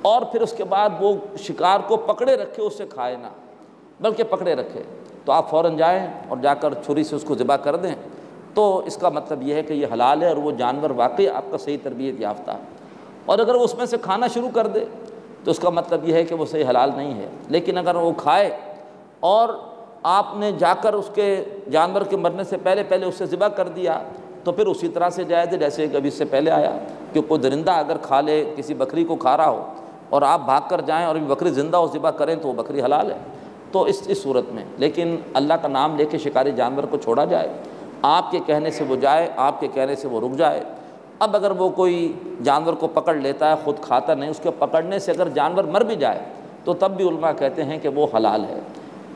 اور پھر اس کے بعد وہ شکار کو پکڑے رکھے اس سے کھائے نہ، بلکہ پکڑے رکھے تو آپ فوراً جائیں اور جا کر چھری سے اس کو ذبح کر دیں، تو اس کا مطلب یہ ہے کہ یہ حلال ہے اور وہ جانور واقعی آپ کا صحیح تربیت یافتہ ہے۔ اور اگر وہ اس میں سے کھانا شروع کر دے تو اس کا مطلب یہ ہے کہ وہ صحیح حلال نہیں ہے، لیکن اگر وہ کھائے اور آپ نے جا کر اس کے جانور کے مرنے سے پہلے اسے ذبح کر دیا تو پھر اسی طرح سے جائز ہے جیسے کہ ابھی اس سے پہلے آیا کہ کوئی درندہ اگر کھا لے، کسی بکری کو کھا رہا ہو اور آپ بھاگ کر جائیں اور بکری زندہ ہو ذبح کریں تو وہ بکری حلال ہے۔ تو اس صورت میں لیکن اللہ کا نام لے کے شکاری جانور کو چھوڑا جائے، آپ کے کہنے سے وہ جائے، آپ کے کہنے سے وہ رک جائے۔ اب اگر وہ کوئی جانور کو پکڑ لیتا ہے، خود کھاتا نہیں، اس کے پکڑنے سے اگر جانور مر بھی جائے تو تب بھی علماء کہتے ہیں کہ وہ حلال ہے۔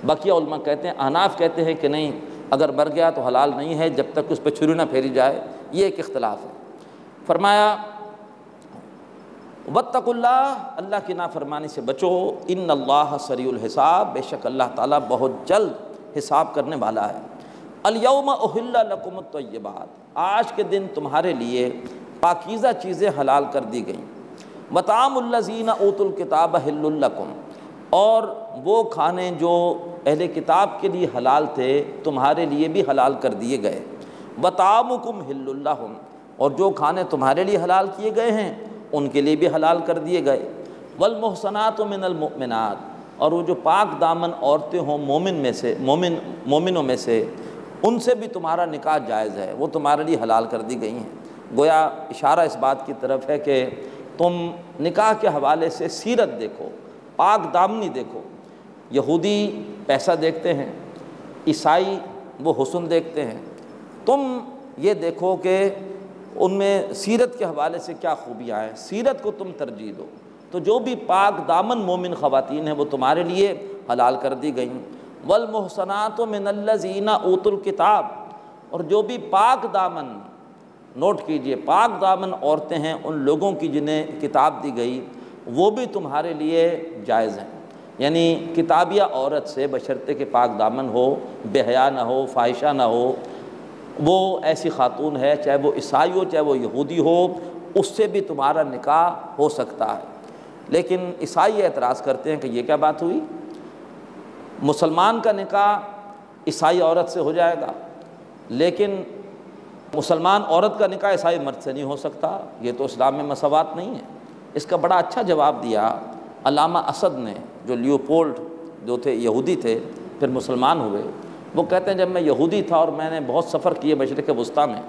بقیہ علماء کہتے ہیں، احناف کہتے ہیں کہ نہیں، اگر مر گیا تو حلال نہیں ہے جب تک اس پہ چھری نہ پھیری جائے۔ یہ ایک اختلاف ہے۔ فرمایا واتقوا اللہ، اللہ کی نافرمانی سے بچو، ان اللہ سریع الحساب، بے شک اللہ تعالیٰ بہت جلد حساب کرنے والا ہے۔ الیوم احل لکم الطیبات، آج کے دن تمہارے لیے پاکیزہ چیزیں حلال کر دی گئیں۔ وطعام الذین اوتوا الکتاب حل لکم، اور وہ کھانے جو اہل کتاب کے لیے حلال تھے تمہارے لیے بھی حلال کر دیے گئے۔ وطعامکم حل لہم، اور جو کھانے تمہارے لیے حلال کیے گئے ہیں ان کے لیے بھی حلال کر دیے گئے۔ والمحصنات من المؤمنات، اور وہ جو پاک دامن عورتیں ہوں مومنوں میں سے ان سے بھی تمہارا نکاح جائز ہے، وہ تمہارے لیے حلال کر دی گئی ہیں۔ گویا اشارہ اس بات کی طرف ہے کہ تم نکاح کے حوالے سے سیرت دیکھو، پاک دامنی دیکھو۔ یہودی پیسہ دیکھتے ہیں، عیسائی وہ حسن دیکھتے ہیں، تم یہ دیکھو کہ ان میں سیرت کے حوالے سے کیا خوبیاں ہیں، سیرت کو تم ترجیح دو۔ تو جو بھی پاک دامن مومن خواتین ہیں وہ تمہارے لیے حلال کر دی گئیں۔ والمحصنات من الذین اوتوا الکتاب، اور جو بھی پاک دامن، نوٹ کیجئے، پاک دامن عورتیں ہیں ان لوگوں کی جنہیں کتاب دی گئی، وہ بھی تمہارے لیے جائز ہیں۔ یعنی کتابیہ عورت سے بشرطے کہ پاک دامن ہو، بے حیا نہ ہو، فاحشہ نہ ہو، وہ ایسی خاتون ہے، چاہے وہ عیسائی ہو چاہے وہ یہودی ہو، اس سے بھی تمہارا نکاح ہو سکتا ہے۔ لیکن عیسائی اعتراض کرتے ہیں کہ یہ کیا بات ہوئی، مسلمان کا نکاح عیسائی عورت سے ہو جائے گا لیکن مسلمان عورت کا نکاح عیسائی مرد سے نہیں ہو سکتا، یہ تو اسلام میں مساوات نہیں ہے۔ اس کا بڑا اچھا جواب دیا علامہ اسد نے، جو لیوپولڈ جو تھے یہودی تھے پھر مسلمان ہوئے۔ وہ کہتے ہیں جب میں یہودی تھا اور میں نے بہت سفر کیے مشرق وسطیٰ میں،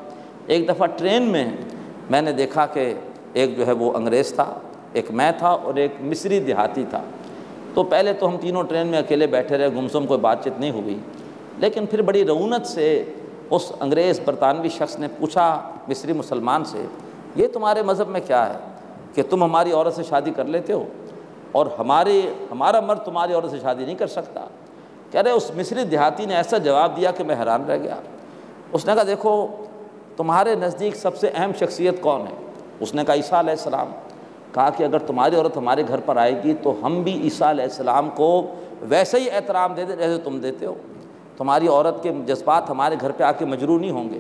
ایک دفعہ ٹرین میں میں نے دیکھا کہ ایک جو ہے وہ انگریز تھا، ایک میں تھا اور ایک مصری دیہاتی تھا۔ تو پہلے تو ہم تینوں ٹرین میں اکیلے بیٹھے رہے، گمسم کوئی بات چیت نہیں ہوئی، لیکن پھر بڑی رعونت سے اس انگریز برطانوی شخص نے پوچھا مصری مسلمان سے، یہ تمہارے مذہب میں کیا ہے کہ تم ہماری عورت سے شادی کر لیتے ہو اور ہمارا مرد تمہاری عورت سے شادی نہیں کر سکتا؟ کہہ رہے اس مصری دیہاتی نے ایسا جواب دیا کہ میں حیران رہ گیا۔ اس نے کہا دیکھو تمہارے نزدیک سب سے اہم شخصیت کون ہے؟ اس نے کہا عیسیٰ علیہ السلام۔ کہا کہ اگر تمہاری عورت ہمارے گھر پر آئے گی تو ہم بھی عیسیٰ علیہ السلام کو ویسے ہی احترام دے دیں جیسے تم دیتے ہو، تمہاری عورت کے جذبات ہمارے گھر پہ آ کے مجروح نہیں ہوں گے۔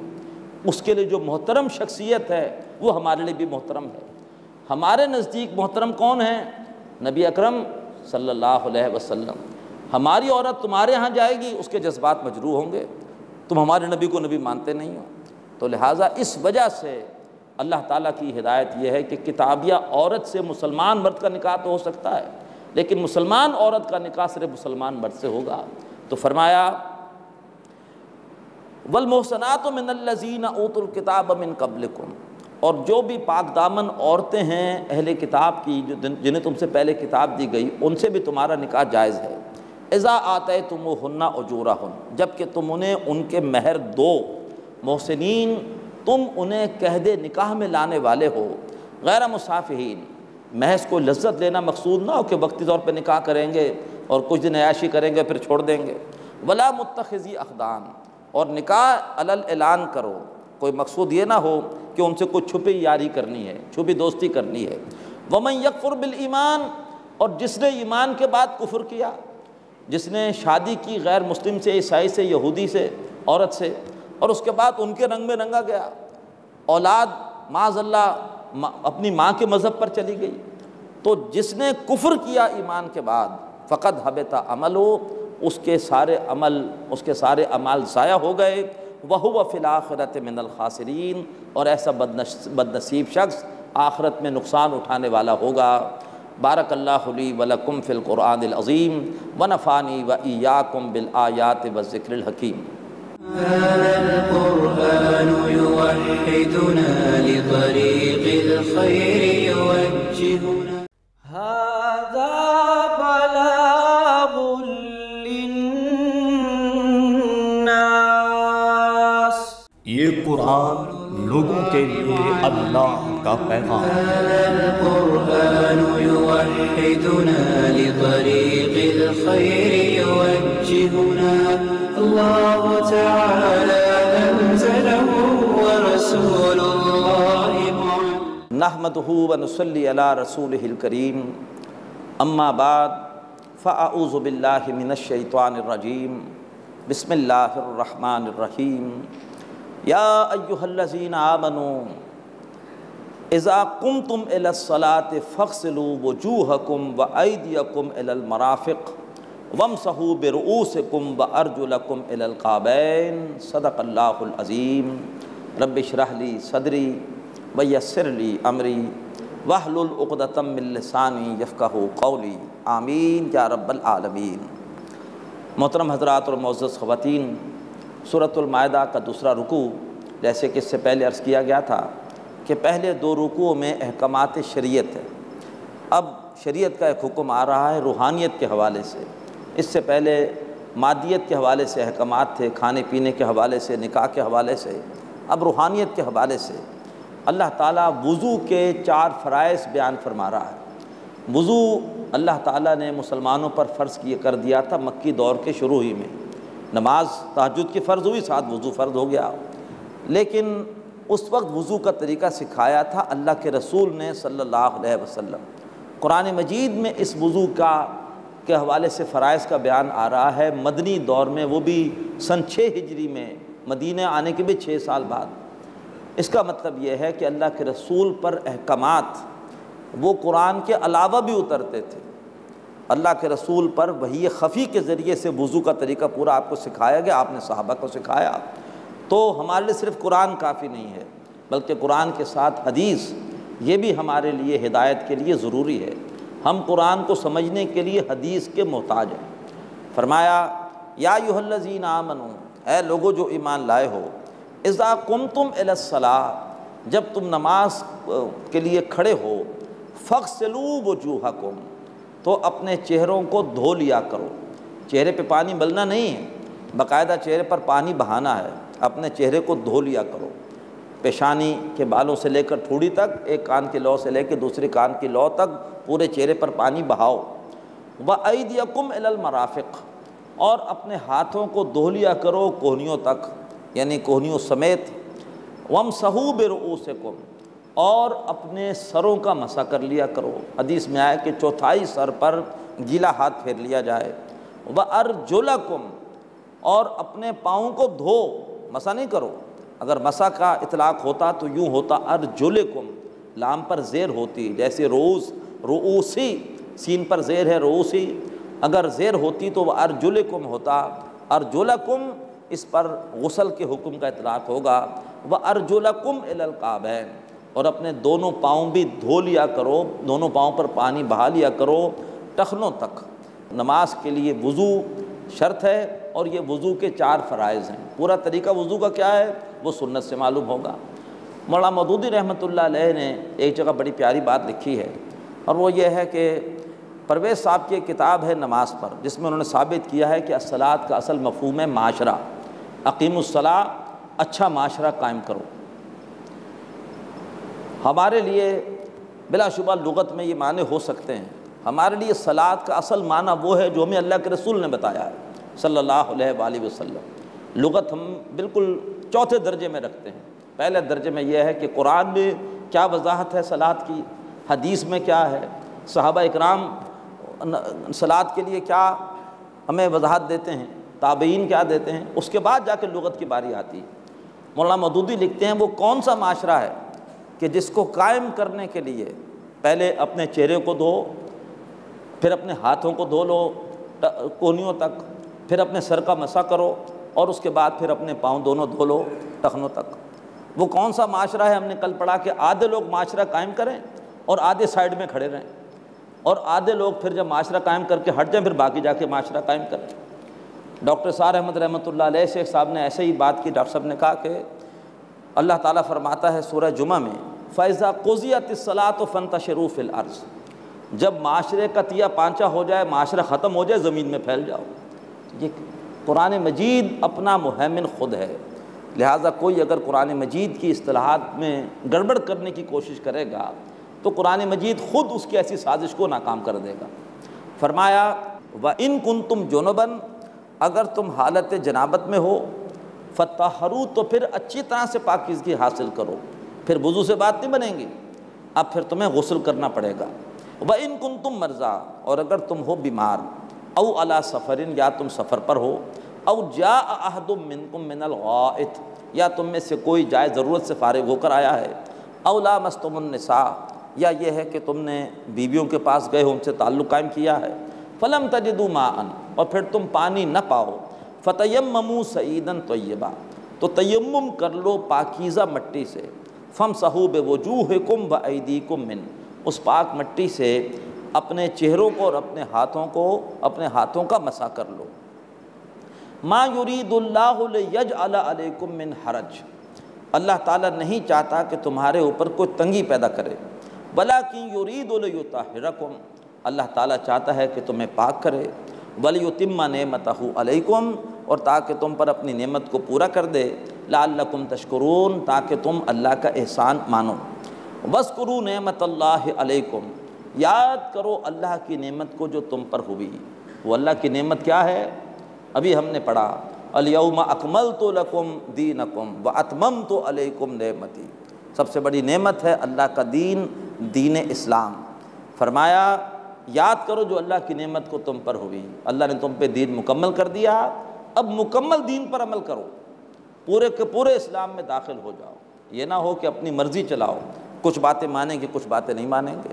اس کے لیے جو محترم شخصیت ہے وہ ہمارے لیے بھی محترم ہے۔ ہمارے نزدیک محترم کون ہے؟ نبی اکرم صلی اللہ علیہ وسلم۔ ہماری عورت تمہارے ہاں جائے گی اس کے جذبات مجروح ہوں گے، تم ہمارے نبی کو نبی مانتے نہیں ہو۔ تو لہٰذا اس وجہ سے اللہ تعالیٰ کی ہدایت یہ ہے کہ کتابیہ عورت سے مسلمان مرد کا نکاح تو ہو سکتا ہے لیکن مسلمان عورت کا نکاح صرف مسلمان مرد سے ہوگا۔ تو فرمایا والمحصنات من الذین اوتوا الکتاب من قبلکم، اور جو بھی پاک دامن عورتیں ہیں اہل کتاب کی جنہیں تم سے پہلے کتاب دی گئی ان سے بھی تمہارا نکاح جائز ہے۔ اذا آتیتموہن اجورہن، جب کہ تم انہیں ان کے مہر دو، محسنین تم انہیں قید نکاح میں لانے والے ہو، غیر مصافحین، محض کو لذت لینا مقصود نہ ہو کہ وقتی طور پہ نکاح کریں گے اور کچھ دن عیاشی کریں گے پھر چھوڑ دیں گے۔ ولا متخذی اخدان، اور نکاح علل اعلان کرو، کوئی مقصود یہ نہ ہو کہ ان سے کوئی چھپی یاری کرنی ہے، چھپی دوستی کرنی ہے۔ ومن یکفر بالایمان، اور جس نے ایمان کے بعد کفر کیا، جس نے شادی کی غیر مسلم سے، عیسائی سے، یہودی سے، عورت سے، اور اس کے بعد ان کے رنگ میں رنگا گیا، اولاد معاذ اللہ اپنی ماں کے مذہب پر چلی گئی، تو جس نے کفر کیا ایمان کے بعد فقد حبط عملہ، اس کے سارے اعمال ضائع ہو گئے۔ وہو فی الآخرۃ من الخاسرین، اور ایسا بد نصیب شخص آخرت میں نقصان اٹھانے والا ہوگا۔ بارک اللہ لی ولکم فی القرآن العظیم ونفعنی وإیاکم بالآیات والذکر الحکیم۔ هذا القرآن يوحدنا لطريق الخير يوجهنا یہ قرآن لوگوں کے لیے اللہ کا پیغام ہے۔ هذا القرآن يوحدنا لطريق الخير يوجهنا الله تعالى أنزله ورسول الله معلم نحمدہ ونصلی علی رسولہ الکریم، اما بعد فاعوذ باللہ من الشیطان الرجیم، بسم اللہ الرحمن الرحیم۔ یا ایہا الذین آمنوا اذا قمتم الی الصلاۃ فاغسلوا وجوہکم وایدیکم الی المرافق وامسحوا برؤوسکم وارجلکم الی الکعبین، صدق اللہ العظیم۔ رب اشرح لی صدری ویسر لی امری واحلل عقدۃ من لسانی یفقہوا قولی، آمین یا رب العالمین۔ محترم حضرات اور معزز خواتین، سورۃ المائدہ کا دوسرا رکوع، جیسے کہ اس سے پہلے عرض کیا گیا تھا کہ پہلے دو رکوعوں میں احکامات شریعت ہے، اب شریعت کا ایک حکم آ رہا ہے روحانیت کے حوالے سے۔ اس سے پہلے مادیت کے حوالے سے احکامات تھے، کھانے پینے کے حوالے سے، نکاح کے حوالے سے، اب روحانیت کے حوالے سے اللہ تعالیٰ وضو کے 4 فرائض بیان فرما رہا ہے۔ وضو اللہ تعالیٰ نے مسلمانوں پر فرض کر دیا تھا مکی دور کے شروع ہی میں، نماز تہجد کی فرض ہوئی، ساتھ وضو فرض ہو گیا، لیکن اس وقت وضو کا طریقہ سکھایا تھا اللہ کے رسول نے صلی اللہ علیہ وسلم۔ قرآن مجید میں اس وضو کے حوالے سے فرائض کا بیان آ رہا ہے مدنی دور میں، وہ بھی سن 6 ہجری میں، مدینہ آنے کے بھی 6 سال بعد۔ اس کا مطلب یہ ہے کہ اللہ کے رسول پر احکامات وہ قرآن کے علاوہ بھی اترتے تھے۔ اللہ کے رسول پر وحی خفی کے ذریعے سے وضو کا طریقہ پورا آپ کو سکھایا گیا، آپ نے صحابہ کو سکھایا۔ تو ہمارے لیے صرف قرآن کافی نہیں ہے، بلکہ قرآن کے ساتھ حدیث یہ بھی ہمارے لیے ہدایت کے لیے ضروری ہے۔ ہم قرآن کو سمجھنے کے لیے حدیث کے محتاج ہیں۔ فرمایا یا ایھا الذین آمنوا، اے لوگو جو ایمان لائے ہو، اذا قمتم الی الصلاۃ، جب تم نماز کے لیے کھڑے ہو، فاغسلوا وجوہکم، تو اپنے چہروں کو دھو لیا کرو۔ چہرے پہ پانی ملنا نہیں ہے، باقاعدہ چہرے پر پانی بہانا ہے، اپنے چہرے کو دھو لیا کرو، پیشانی کے بالوں سے لے کر ٹھوڑی تک، ایک کان کی لو سے لے کے دوسرے کان کی لو تک پورے چہرے پر پانی بہاؤ۔ وَأَيْدِيَكُمْ إِلَى الْمَرَافِقِ، اور اپنے ہاتھوں کو دھو لیا کرو کوہنیوں تک، یعنی کوہنیوں سمیت۔ وَامْسَحُوا بِرُؤُوسِكُمْ، اور اپنے سروں کا مسح کر لیا کرو۔ حدیث میں آیا کہ 1/4 سر پر گیلا ہاتھ پھیر لیا جائے۔ وَأَرْجُلَكُمْ، اور اپنے پاؤں کو دھو، مسح نہیں کرو۔ اگر مسح کا اطلاق ہوتا تو یوں ہوتا ارجلکم، لام پر زیر ہوتی، جیسے رؤوسی، سین پر زیر ہے رؤوسی، اگر زیر ہوتی تو وہ ارجلکم ہوتا۔ ارجلکم اس پر غسل کے حکم کا اطلاق ہوگا۔ وَأَرْجُلَكُمْ إِلَى الْكَعْبَيْنِ، اور اپنے دونوں پاؤں بھی دھو لیا کرو، دونوں پاؤں پر پانی بہا لیا کرو ٹخنوں تک۔ نماز کے لیے وضو شرط ہے، اور یہ وضو کے 4 فرائض ہیں۔ پورا طریقہ وضو کا کیا ہے وہ سنت سے معلوم ہوگا۔ مولانا مودودی رحمۃ اللہ علیہ نے ایک جگہ بڑی پیاری بات لکھی ہے، اور وہ یہ ہے کہ پرویز صاحب کی ایک کتاب ہے نماز پر، جس میں انہوں نے ثابت کیا ہے کہ الصلاۃ کا اصل مفہوم ہے معاشرہ۔ اقیموا الصلاۃ، اچھا معاشرہ قائم کرو۔ ہمارے لیے بلا شبہ لغت میں یہ معنی ہو سکتے ہیں، ہمارے لیے صلاۃ کا اصل معنی وہ ہے جو ہمیں اللہ کے رسول نے بتایا ہے صلی اللہ علیہ وآلہ وسلم۔ لغت ہم بالکل 4تھے درجے میں رکھتے ہیں۔ پہلے درجے میں یہ ہے کہ قرآن میں کیا وضاحت ہے صلاۃ کی، حدیث میں کیا ہے، صحابہ اکرام صلاۃ کے لیے کیا ہمیں وضاحت دیتے ہیں، تابعین کیا دیتے ہیں، اس کے بعد جا کے لغت کی باری آتی ہے۔ مولانا مودودی لکھتے ہیں وہ کون سا معاشرہ ہے کہ جس کو قائم کرنے کے لیے پہلے اپنے چہرے کو دھو، پھر اپنے ہاتھوں کو دھو لو کونیوں تک، پھر اپنے سر کا مسح کرو، اور اس کے بعد پھر اپنے پاؤں دونوں دھو لو ٹخنوں تک۔ وہ کون سا معاشرہ ہے؟ ہم نے کل پڑھا کہ آدھے لوگ معاشرہ قائم کریں اور آدھے سائڈ میں کھڑے رہیں، اور آدھے لوگ پھر جب معاشرہ قائم کر کے ہٹ جائیں پھر باقی جا کے معاشرہ قائم کریں۔ ڈاکٹر سار احمد رحمۃ اللہ علیہ شیخ صاحب نے ایسے ہی بات کی۔ ڈاکٹر صاحب نے کہا کہ اللہ تعالیٰ فرماتا ہے سورہ جمعہ میں، فَإِذَا قُضِيَتِ الصَّلَاةُ فَانتَشِرُوا فِي الْأَرْضِ، جب معاشرے کا تیا پانچا ہو جائے، معاشرہ ختم ہو جائے، زمین میں پھیل جاؤ۔ یہ قرآن مجید اپنا مہیمن خود ہے، لہٰذا کوئی اگر قرآن مجید کی اصطلاحات میں گڑبڑ کرنے کی کوشش کرے گا تو قرآن مجید خود اس کی ایسی سازش کو ناکام کر دے گا۔ فرمایا وَإِن كُنتُمْ جُنُبًا، اگر تم حالت جنابت میں ہو، فَطَہَّرُوا، تو پھر اچھی طرح سے پاکیزگی حاصل کرو، پھر وضو سے بات نہیں بنیں گی، اب پھر تمہیں غسل کرنا پڑے گا۔ وَإِن كُنتُمْ مَرْضَىٰ، اور اگر تم ہو بیمار، او علی سفرٍ، یا تم سفر پر ہو، او جاء احد منکم من الغائط، یا تم میں سے کوئی جائے ضرورت سے فارغ ہو کر آیا ہے، او لامستم النساء، یا یہ ہے کہ تم نے بیویوں کے پاس گئے ہو، ان سے تعلق قائم کیا ہے، فلم تجدوا ماء، اور پھر تم پانی نہ پاؤ، فتیمموا صعیدا طیبا، تو تیمم کر لو پاکیزہ مٹی سے، فامسحوا بوجوہکم وایدیکم من، اس پاک مٹی سے اپنے چہروں کو اور اپنے ہاتھوں کا مسح کر لو۔ ما یرید اللہ لیجعل علیکم من حرج، اللہ تعالیٰ نہیں چاہتا کہ تمہارے اوپر کوئی تنگی پیدا کرے، ولکن یرید لیطہرکم، اللہ تعالیٰ چاہتا ہے کہ تمہیں پاک کرے، ولیتم نعمتہ علیکم، اور تاکہ تم پر اپنی نعمت کو پورا کر دے، لعلکم تشکرون، تاکہ تم اللہ کا احسان مانو۔ واذکروا نعمت اللہ علیکم، یاد کرو اللہ کی نعمت کو جو تم پر ہوئی۔ وہ اللہ کی نعمت کیا ہے؟ ابھی ہم نے پڑھا الیوم اکملت لکم دینکم واتممت علیکم نعمتی، سب سے بڑی نعمت ہے اللہ کا دین، دین اسلام۔ فرمایا یاد کرو جو اللہ کی نعمت کو تم پر ہوئی، اللہ نے تم پہ دین مکمل کر دیا، اب مکمل دین پر عمل کرو، پورے کے پورے اسلام میں داخل ہو جاؤ، یہ نہ ہو کہ اپنی مرضی چلاؤ، کچھ باتیں مانیں گے کچھ باتیں نہیں مانیں گے،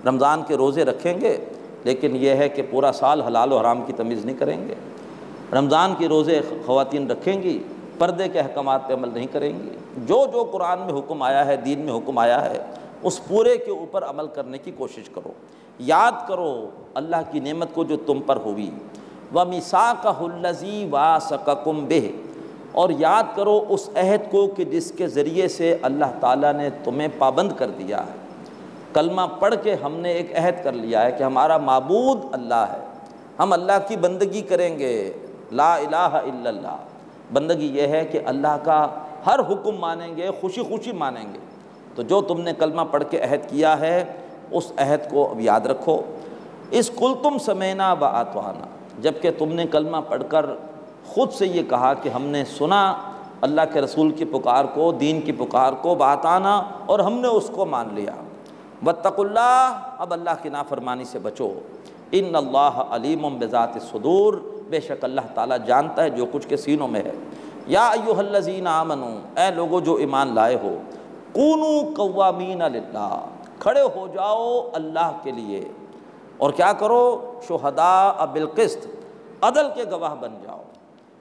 رمضان کے روزے رکھیں گے لیکن یہ ہے کہ پورا سال حلال و حرام کی تمیز نہیں کریں گے، رمضان کے روزے خواتین رکھیں گی، پردے کے احکامات پہ عمل نہیں کریں گی، جو جو قرآن میں حکم آیا ہے، دین میں حکم آیا ہے، اس پورے کے اوپر عمل کرنے کی کوشش کرو۔ یاد کرو اللہ کی نعمت کو جو تم پر ہوئی، وَمِيثَاقَهُ الَّذِي وَاثَقَكُم بِهِ، اور یاد کرو اس عہد کو کہ جس کے ذریعے سے اللہ تعالیٰ نے تمہیں پابند کر دیا ہے۔ کلمہ پڑھ کے ہم نے ایک عہد کر لیا ہے کہ ہمارا معبود اللہ ہے، ہم اللہ کی بندگی کریں گے، لا الہ الا اللہ، بندگی یہ ہے کہ اللہ کا ہر حکم مانیں گے، خوشی خوشی مانیں گے۔ تو جو تم نے کلمہ پڑھ کے عہد کیا ہے اس عہد کو اب یاد رکھو۔ اس قلتم سمینا و اطعنا، جب کہ تم نے کلمہ پڑھ کر خود سے یہ کہا کہ ہم نے سنا اللہ کے رسول کی پکار کو، دین کی پکار کو، وَأَطَعْنَا، اور ہم نے اس کو مان لیا۔ وَاتَّقُوا اللَّهَ، اب اللہ کی نافرمانی سے بچو۔ ان اللہ علیم بذات الصدور، بے شک اللہ تعالیٰ جانتا ہے جو کچھ کے سینوں میں ہے۔ یا ایھا الذین آمنوا، اے لوگو جو ایمان لائے ہو، کونوا قوامین للہ، کھڑے ہو جاؤ اللہ کے لیے، اور کیا کرو؟ شہداء بالقسط، عدل کے گواہ بن جاؤ۔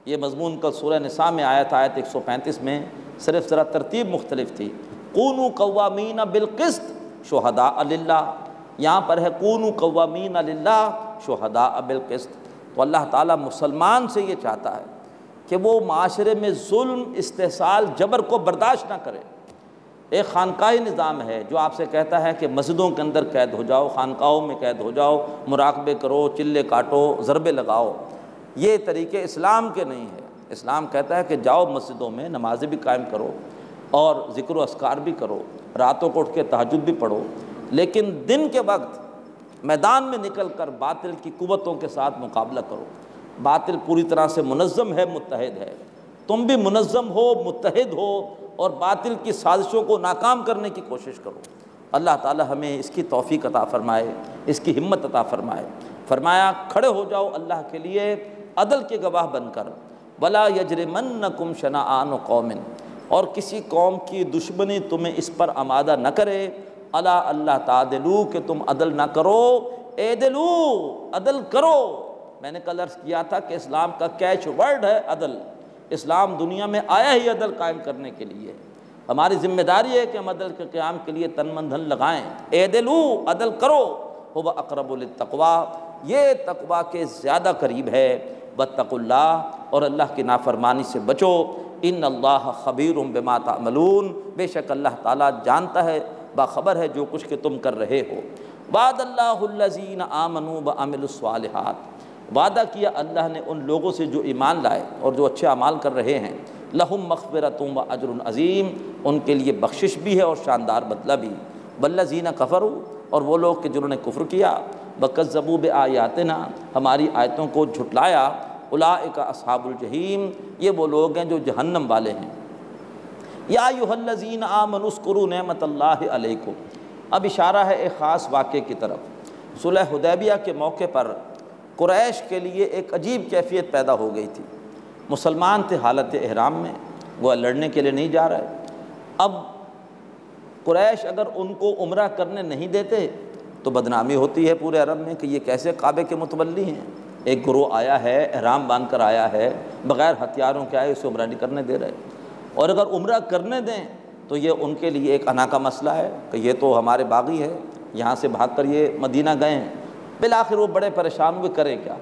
یہ مضمون کل سورہ نساء میں آیا تھا، آیت 135 میں، صرف ذرا ترتیب مختلف تھی۔ کونوا قوامین بالقسط شہداء للہ، یہاں پر ہے کونوا قوامین للہ شہداء بالقسط۔ تو اللہ تعالیٰ مسلمان سے یہ چاہتا ہے کہ وہ معاشرے میں ظلم، استحصال، جبر کو برداشت نہ کرے۔ ایک خانقاہی نظام ہے جو آپ سے کہتا ہے کہ مسجدوں کے اندر قید ہو جاؤ، خانقاہوں میں قید ہو جاؤ، مراقبے کرو، چلے کاٹو، ضربے لگاؤ، یہ طریقے اسلام کے نہیں ہے۔ اسلام کہتا ہے کہ جاؤ مسجدوں میں نمازیں بھی قائم کرو اور ذکر و اذکار بھی کرو، راتوں کو اٹھ کے تہجد بھی پڑھو، لیکن دن کے وقت میدان میں نکل کر باطل کی قوتوں کے ساتھ مقابلہ کرو۔ باطل پوری طرح سے منظم ہے، متحد ہے، تم بھی منظم ہو، متحد ہو، اور باطل کی سازشوں کو ناکام کرنے کی کوشش کرو۔ اللہ تعالی ہمیں اس کی توفیق عطا فرمائے، اس کی ہمت عطا فرمائے۔ فرمایا کھڑے ہو جاؤ اللہ کے لیے عدل کے گواہ بن کر، ولا یجرمنکم شنآن قوم، اور کسی قوم کی دشمنی تمہیں اس پر آمادہ نہ کرے، الا اللہ تعدلوا، کہ تم عدل نہ کرو، اعدلوا، عدل کرو۔ میں نے کل عرض کیا تھا کہ اسلام کا کیچ ورڈ ہے عدل، اسلام دنیا میں آیا ہی عدل قائم کرنے کے لیے، ہماری ذمہ داری ہے کہ ہم عدل کے قیام کے لیے تن من دھن لگائیں۔ اعدلوا، عدل کرو، هو اقرب للتقوی، یہ تقوی کے زیادہ قریب ہے۔ واتقوا اللہ، اور اللہ کی نافرمانی سے بچو۔ ان اللہ خبیر بما تعملون، بے شک اللہ تعالیٰ جانتا ہے، باخبر ہے جو کچھ کہ تم کر رہے ہو۔ وعد اللہ الذین آمنوا وعملوا الصالحات، وعدہ کیا اللہ نے ان لوگوں سے جو ایمان لائے اور جو اچھے اعمال کر رہے ہیں، لہم مغفرۃ و اجر عظیم، ان کے لیے بخشش بھی ہے اور شاندار بدلہ بھی۔ والذین کفروا، اور وہ لوگ کہ جنہوں نے کفر کیا، وکذبوا بآیاتنا، ہماری آیتوں کو جھٹلایا، اولئک اصحاب الجحیم، یہ وہ لوگ ہیں جو جہنم والے ہیں۔ یا ایھا الذین آمنوا اذکروا نعمت اللہ علیکم، اب اشارہ ہے ایک خاص واقعے کی طرف۔ صلح حدیبیہ کے موقع پر قریش کے لیے ایک عجیب کیفیت پیدا ہو گئی تھی۔ مسلمان تھے حالت احرام میں، وہ لڑنے کے لیے نہیں جا رہے۔ اب قریش اگر ان کو عمرہ کرنے نہیں دیتے تو بدنامی ہوتی ہے پورے عرب میں کہ یہ کیسے کعبے کے متولی ہیں، ایک گروہ آیا ہے احرام باندھ کر آیا ہے، بغیر ہتھیاروں کے آئے، اسے عمرہ نہیں کرنے دے رہے، اور اگر عمرہ کرنے دیں تو یہ ان کے لیے ایک انا کا مسئلہ ہے کہ یہ تو ہمارے باغی ہے، یہاں سے بھاگ کر یہ مدینہ گئے ہیں۔ بالآخر وہ بڑے پریشان ہوئے، کریں کیا؟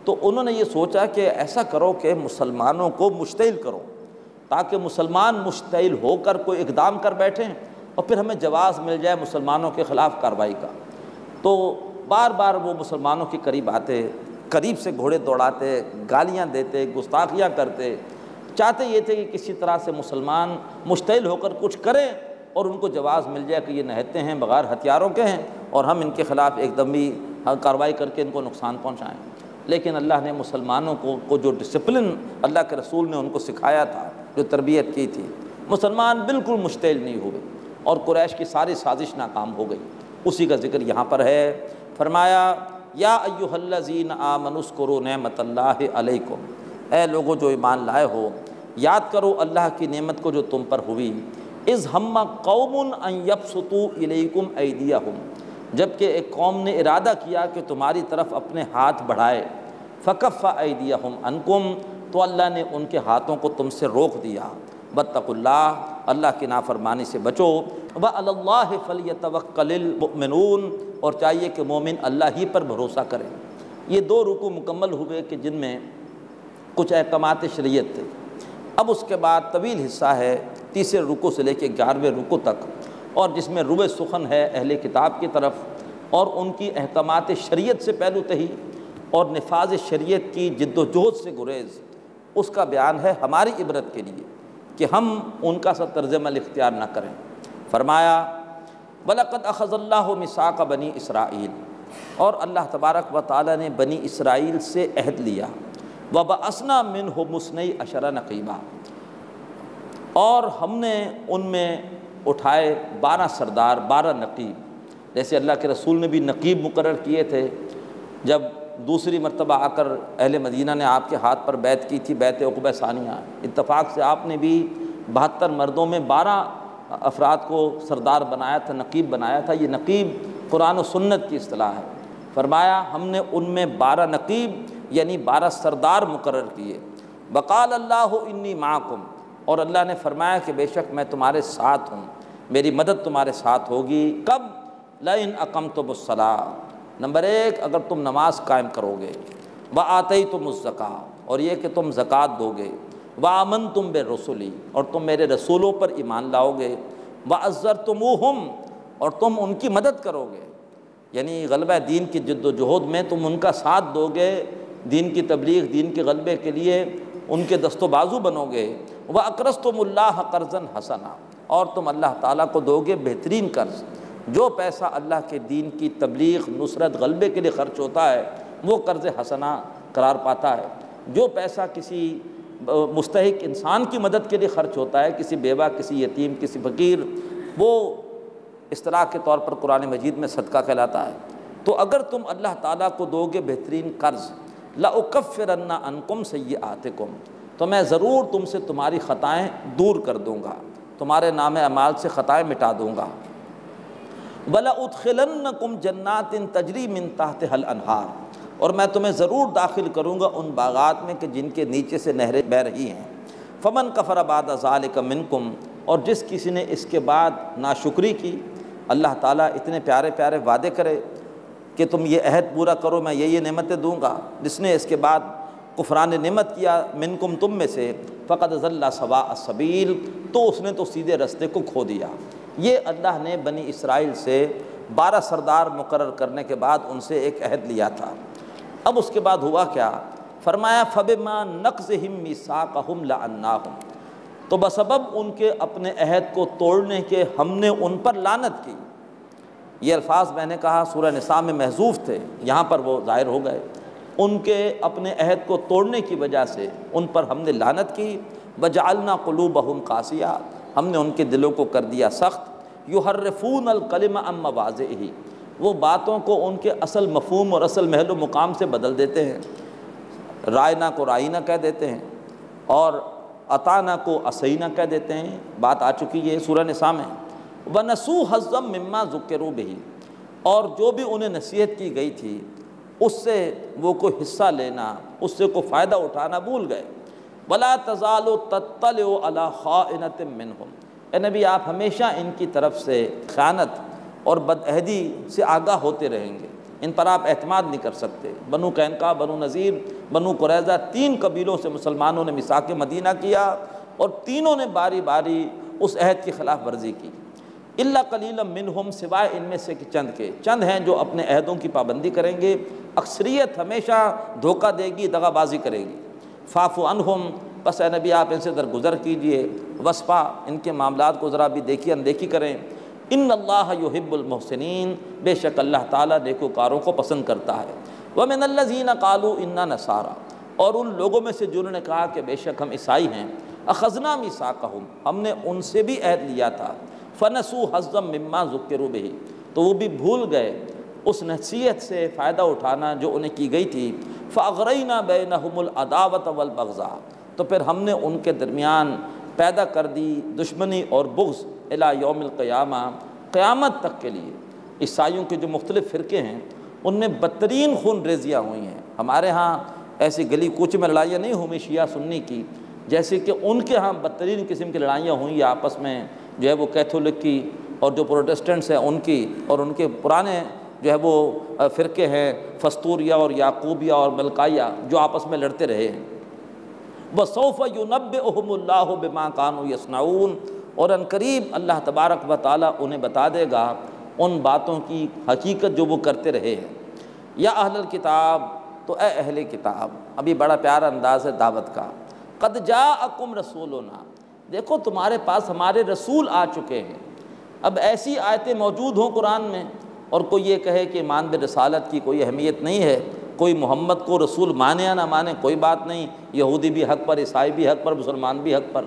تو انہوں نے یہ سوچا کہ ایسا کرو کہ مسلمانوں کو مشتعل کرو، تاکہ مسلمان مشتعل ہو کر کوئی اقدام کر بیٹھیں اور پھر ہمیں جواز مل جائے مسلمانوں کے خلاف کارروائی کا۔ تو بار بار وہ مسلمانوں کے قریب آتے، قریب سے گھوڑے دوڑاتے، گالیاں دیتے، گستاخیاں کرتے، چاہتے یہ تھے کہ کسی طرح سے مسلمان مشتعل ہو کر کچھ کریں اور ان کو جواز مل جائے کہ یہ نہتے ہیں، بغیر ہتھیاروں کے ہیں، اور ہم ان کے خلاف ایک دم بھی کارروائی کر کے ان کو نقصان پہنچائیں۔ لیکن اللہ نے مسلمانوں کو جو ڈسپلن اللہ کے رسول نے ان کو سکھایا تھا، جو تربیت کی تھی، مسلمان بالکل مشتعل نہیں ہوئے اور قریش کی ساری سازش ناکام ہو گئی۔ اسی کا ذکر یہاں پر ہے، فرمایا یا ایھا الذین آمنوا اذکروا نعمت اللہ علیکم، اے لوگوں جو ایمان لائے ہو، یاد کرو اللہ کی نعمت کو جو تم پر ہوئی۔ اذ ہم قوم ان یبسطوا الیکم ایدیہم، جبکہ ایک قوم نے ارادہ کیا کہ تمہاری طرف اپنے ہاتھ بڑھائے، فکف ایدیہم عنکم، تو اللہ نے ان کے ہاتھوں کو تم سے روک دیا۔ واتقوا اللہ، اللہ کی نافرمانی سے بچو۔ وعلی اللہ فلیتوکل المؤمنون، اور چاہیے کہ مومن اللہ ہی پر بھروسہ کریں۔ یہ دو رکوع مکمل ہوئے کہ جن میں کچھ احکامات شریعت تھے۔ اب اس کے بعد طویل حصہ ہے، تیسرے رکوع سے لے کے 11ویں رکوع تک، اور جس میں روح سخن ہے اہل کتاب کی طرف اور ان کی احکامات شریعت سے پہلو تہی اور نفاذ شریعت کی جد و جہد سے گریز، اس کا بیان ہے ہماری عبرت کے لیے کہ ہم ان کا سا طرز عمل اختیار نہ کریں۔ فرمایا وَلَقَدْ أَخَذَ اللَّهُ مِيثَاقَ بَنِي إِسْرَائِيلَ، اور اللہ تبارک و تعالیٰ نے بنی اسرائیل سے عہد لیا، وَبَعَثْنَا مِنْهُمُ اثْنَيْ عَشَرَ نَقِيبًا، اور ہم نے ان میں اٹھائے 12 سردار، 12 نقیب، جیسے اللہ کے رسول نے بھی نقیب مقرر کیے تھے جب دوسری مرتبہ آ کر اہل مدینہ نے آپ کے ہاتھ پر بیعت کی تھی، بیعت عقبہ ثانیہ، اتفاق سے آپ نے بھی 72 مردوں میں 12 افراد کو سردار بنایا تھا، نقیب بنایا تھا۔ یہ نقیب قرآن و سنت کی اصطلاح ہے۔ فرمایا ہم نے ان میں 12 نقیب یعنی 12 سردار مقرر کیے۔ وقال اللہ انی معکم، اور اللہ نے فرمایا کہ بے شک میں تمہارے ساتھ ہوں، میری مدد تمہارے ساتھ ہوگی۔ کب؟ لئن اقمتم الصلاۃ، نمبر 1 اگر تم نماز قائم کرو گے، وآتیتم الزکاۃ، اور یہ کہ تم زکوٰۃ دو گے، وآمنتم برسلی، اور تم میرے رسولوں پر ایمان لاؤ گے، وعزرتموہم، اور تم ان کی مدد کرو گے، یعنی غلبہ دین کی جد و جہد میں تم ان کا ساتھ دو گے، دین کی تبلیغ، دین کے غلبے کے لیے ان کے دست و بازو بنو گے۔ وَأَقْرَضْتُمُ اللَّهَ قَرْضًا حَسَنًا، اور تم اللہ تعالیٰ کو دو گے بہترین قرض۔ جو پیسہ اللہ کے دین کی تبلیغ، نصرت، غلبے کے لیے خرچ ہوتا ہے وہ قرض حسنہ قرار پاتا ہے۔ جو پیسہ کسی مستحق انسان کی مدد کے لیے خرچ ہوتا ہے، کسی بیوہ، کسی یتیم، کسی فقیر، وہ اصطلاح کے طور پر قرآن مجید میں صدقہ کہلاتا ہے۔ تو اگر تم اللہ تعالیٰ کو دو گے بہترین قرض، لَأُكَفِّرَنَّ عَنْكُمْ سَيِّئَاتِكُمْ، تو میں ضرور تم سے تمہاری خطائیں دور کر دوں گا، تمہارے نام اعمال سے خطائیں مٹا دوں گا۔ وَلَأُدْخِلَنَّكُمْ جَنَّاتٍ تَجْرِي مِن تَحْتِهَا الْأَنْهَارُ، اور میں تمہیں ضرور داخل کروں گا ان باغات میں کہ جن کے نیچے سے نہریں بہہ رہی ہیں۔ فَمَنْ كَفَرَ بَعْدَ ذَلِكَ مِنْكُمْ، اور جس کسی نے اس کے بعد ناشکری کی، اللہ تعالیٰ اتنے پیارے پیارے وعدے کرے کہ تم یہ عہد پورا کرو، میں یہ نعمتیں دوں گا، جس نے اس کے بعد کفران نعمت کیا منکم تم میں سے، فقد ضل سواء السبیل، تو اس نے تو سیدھے رستے کو کھو دیا۔ یہ اللہ نے بنی اسرائیل سے 12 سردار مقرر کرنے کے بعد ان سے ایک عہد لیا تھا۔ اب اس کے بعد ہوا کیا؟ فرمایا فَبِمَا نَقْضِهِم مِّيثَاقَهُمْ لَعَنَّاهُمْ، تو بسبب ان کے اپنے عہد کو توڑنے کے ہم نے ان پر لعنت کی۔ یہ الفاظ میں نے کہا سورہ نساء میں محذوف تھے، یہاں پر وہ ظاہر ہو گئے۔ ان کے اپنے عہد کو توڑنے کی وجہ سے ان پر ہم نے لعنت کی۔ وجعلنا قلوبہم قاسیہ، ہم نے ان کے دلوں کو کر دیا سخت۔ یحرفون الکلم عن مواضعہ، وہ باتوں کو ان کے اصل مفہوم اور اصل محل و مقام سے بدل دیتے ہیں۔ رائنا کو رائنا کہہ دیتے ہیں اور اطعنا کو عصینا کہہ دیتے ہیں، بات آ چکی ہے سورہ نساء میں۔ وَنَسُوا حَظًّا مِّمَّا ذُكِّرُوا بِهِ، اور جو بھی انہیں نصیحت کی گئی تھی اس سے وہ کوئی حصہ لینا، اس سے کوئی فائدہ اٹھانا بھول گئے۔ وَلَا تَزَالُ تَطَّلِعُ عَلَىٰ خَائِنَةٍ مِّنْهُمْ، اے نبی آپ ہمیشہ ان کی طرف سے خیانت اور بدعہدی سے آگاہ ہوتے رہیں گے، ان پر آپ اعتماد نہیں کر سکتے۔ بنو قینقاع، بنو نذیر، بنو قریظہ، 3 قبیلوں سے مسلمانوں نے میثاق مدینہ کیا اور تینوں نے باری باری اس عہد کی خلاف ورزی کی۔ الا قلیلا منہم، سوائے ان میں سے کہ چند ہیں جو اپنے عہدوں کی پابندی کریں گے، اکثریت ہمیشہ دھوکہ دے گی، دغا بازی کرے گی۔ فاعف عنہم، بس اے نبی آپ ان سے درگزر کیجئے، وصفا، ان کے معاملات کو ذرا بھی دیکھی اندیکھی کریں۔ ان اللہ یحب المحسنین، بے شک اللہ تعالیٰ نیکوکاروں کو پسند کرتا ہے۔ ومن الذین قالوا انا نصارى، اور ان لوگوں میں سے جنہوں نے کہا کہ بے شک ہم عیسائی ہیں، اخذنا میثاقہم، ہم نے ان سے بھی عہد لیا تھا۔ فنسوا حظا مما ذکروا بہ، تو وہ بھی بھول گئے اس نصیحت سے فائدہ اٹھانا جو انہیں کی گئی تھی۔ فاغرینا بینہم العداوۃ والبغضاء، تو پھر ہم نے ان کے درمیان پیدا کر دی دشمنی اور بغض الی یوم القیامہ، قیامت تک کے لیے۔ عیسائیوں کے جو مختلف فرقے ہیں ان میں بدترین خون ریزیاں ہوئی ہیں۔ ہمارے ہاں ایسی گلی کوچے میں لڑائیاں نہیں ہوئی شیعہ سنی کی، جیسے کہ ان کے ہاں بدترین قسم کی لڑائیاں ہوئیں آپس میں، جو ہے وہ کیتھولک کی اور جو پروٹسٹنٹس ہیں ان کی، اور ان کے پرانے جو ہے وہ فرقے ہیں فستوریہ اور یعقوبیہ اور ملکائیہ، جو آپس میں لڑتے رہے ہیں۔ وَسَوْفَ يُنَبِّئُهُمُ اللَّهُ بِمَا كَانُوا يَصْنَعُونَ، اور ان قریب اللہ تبارک و تعالیٰ انہیں بتا دے گا ان باتوں کی حقیقت جو وہ کرتے رہے ہیں۔ یا اہل الکتاب، تو اے اہل کتاب، ابھی بڑا پیارا انداز ہے دعوت کا۔ قد جاءکم رسولنا، دیکھو تمہارے پاس ہمارے رسول آ چکے ہیں۔ اب ایسی آیتیں موجود ہوں قرآن میں اور کوئی یہ کہے کہ ایمان بالرسالت کی کوئی اہمیت نہیں ہے، کوئی محمد کو رسول مانے یا نہ مانے کوئی بات نہیں، یہودی بھی حق پر، عیسائی بھی حق پر، مسلمان بھی حق پر،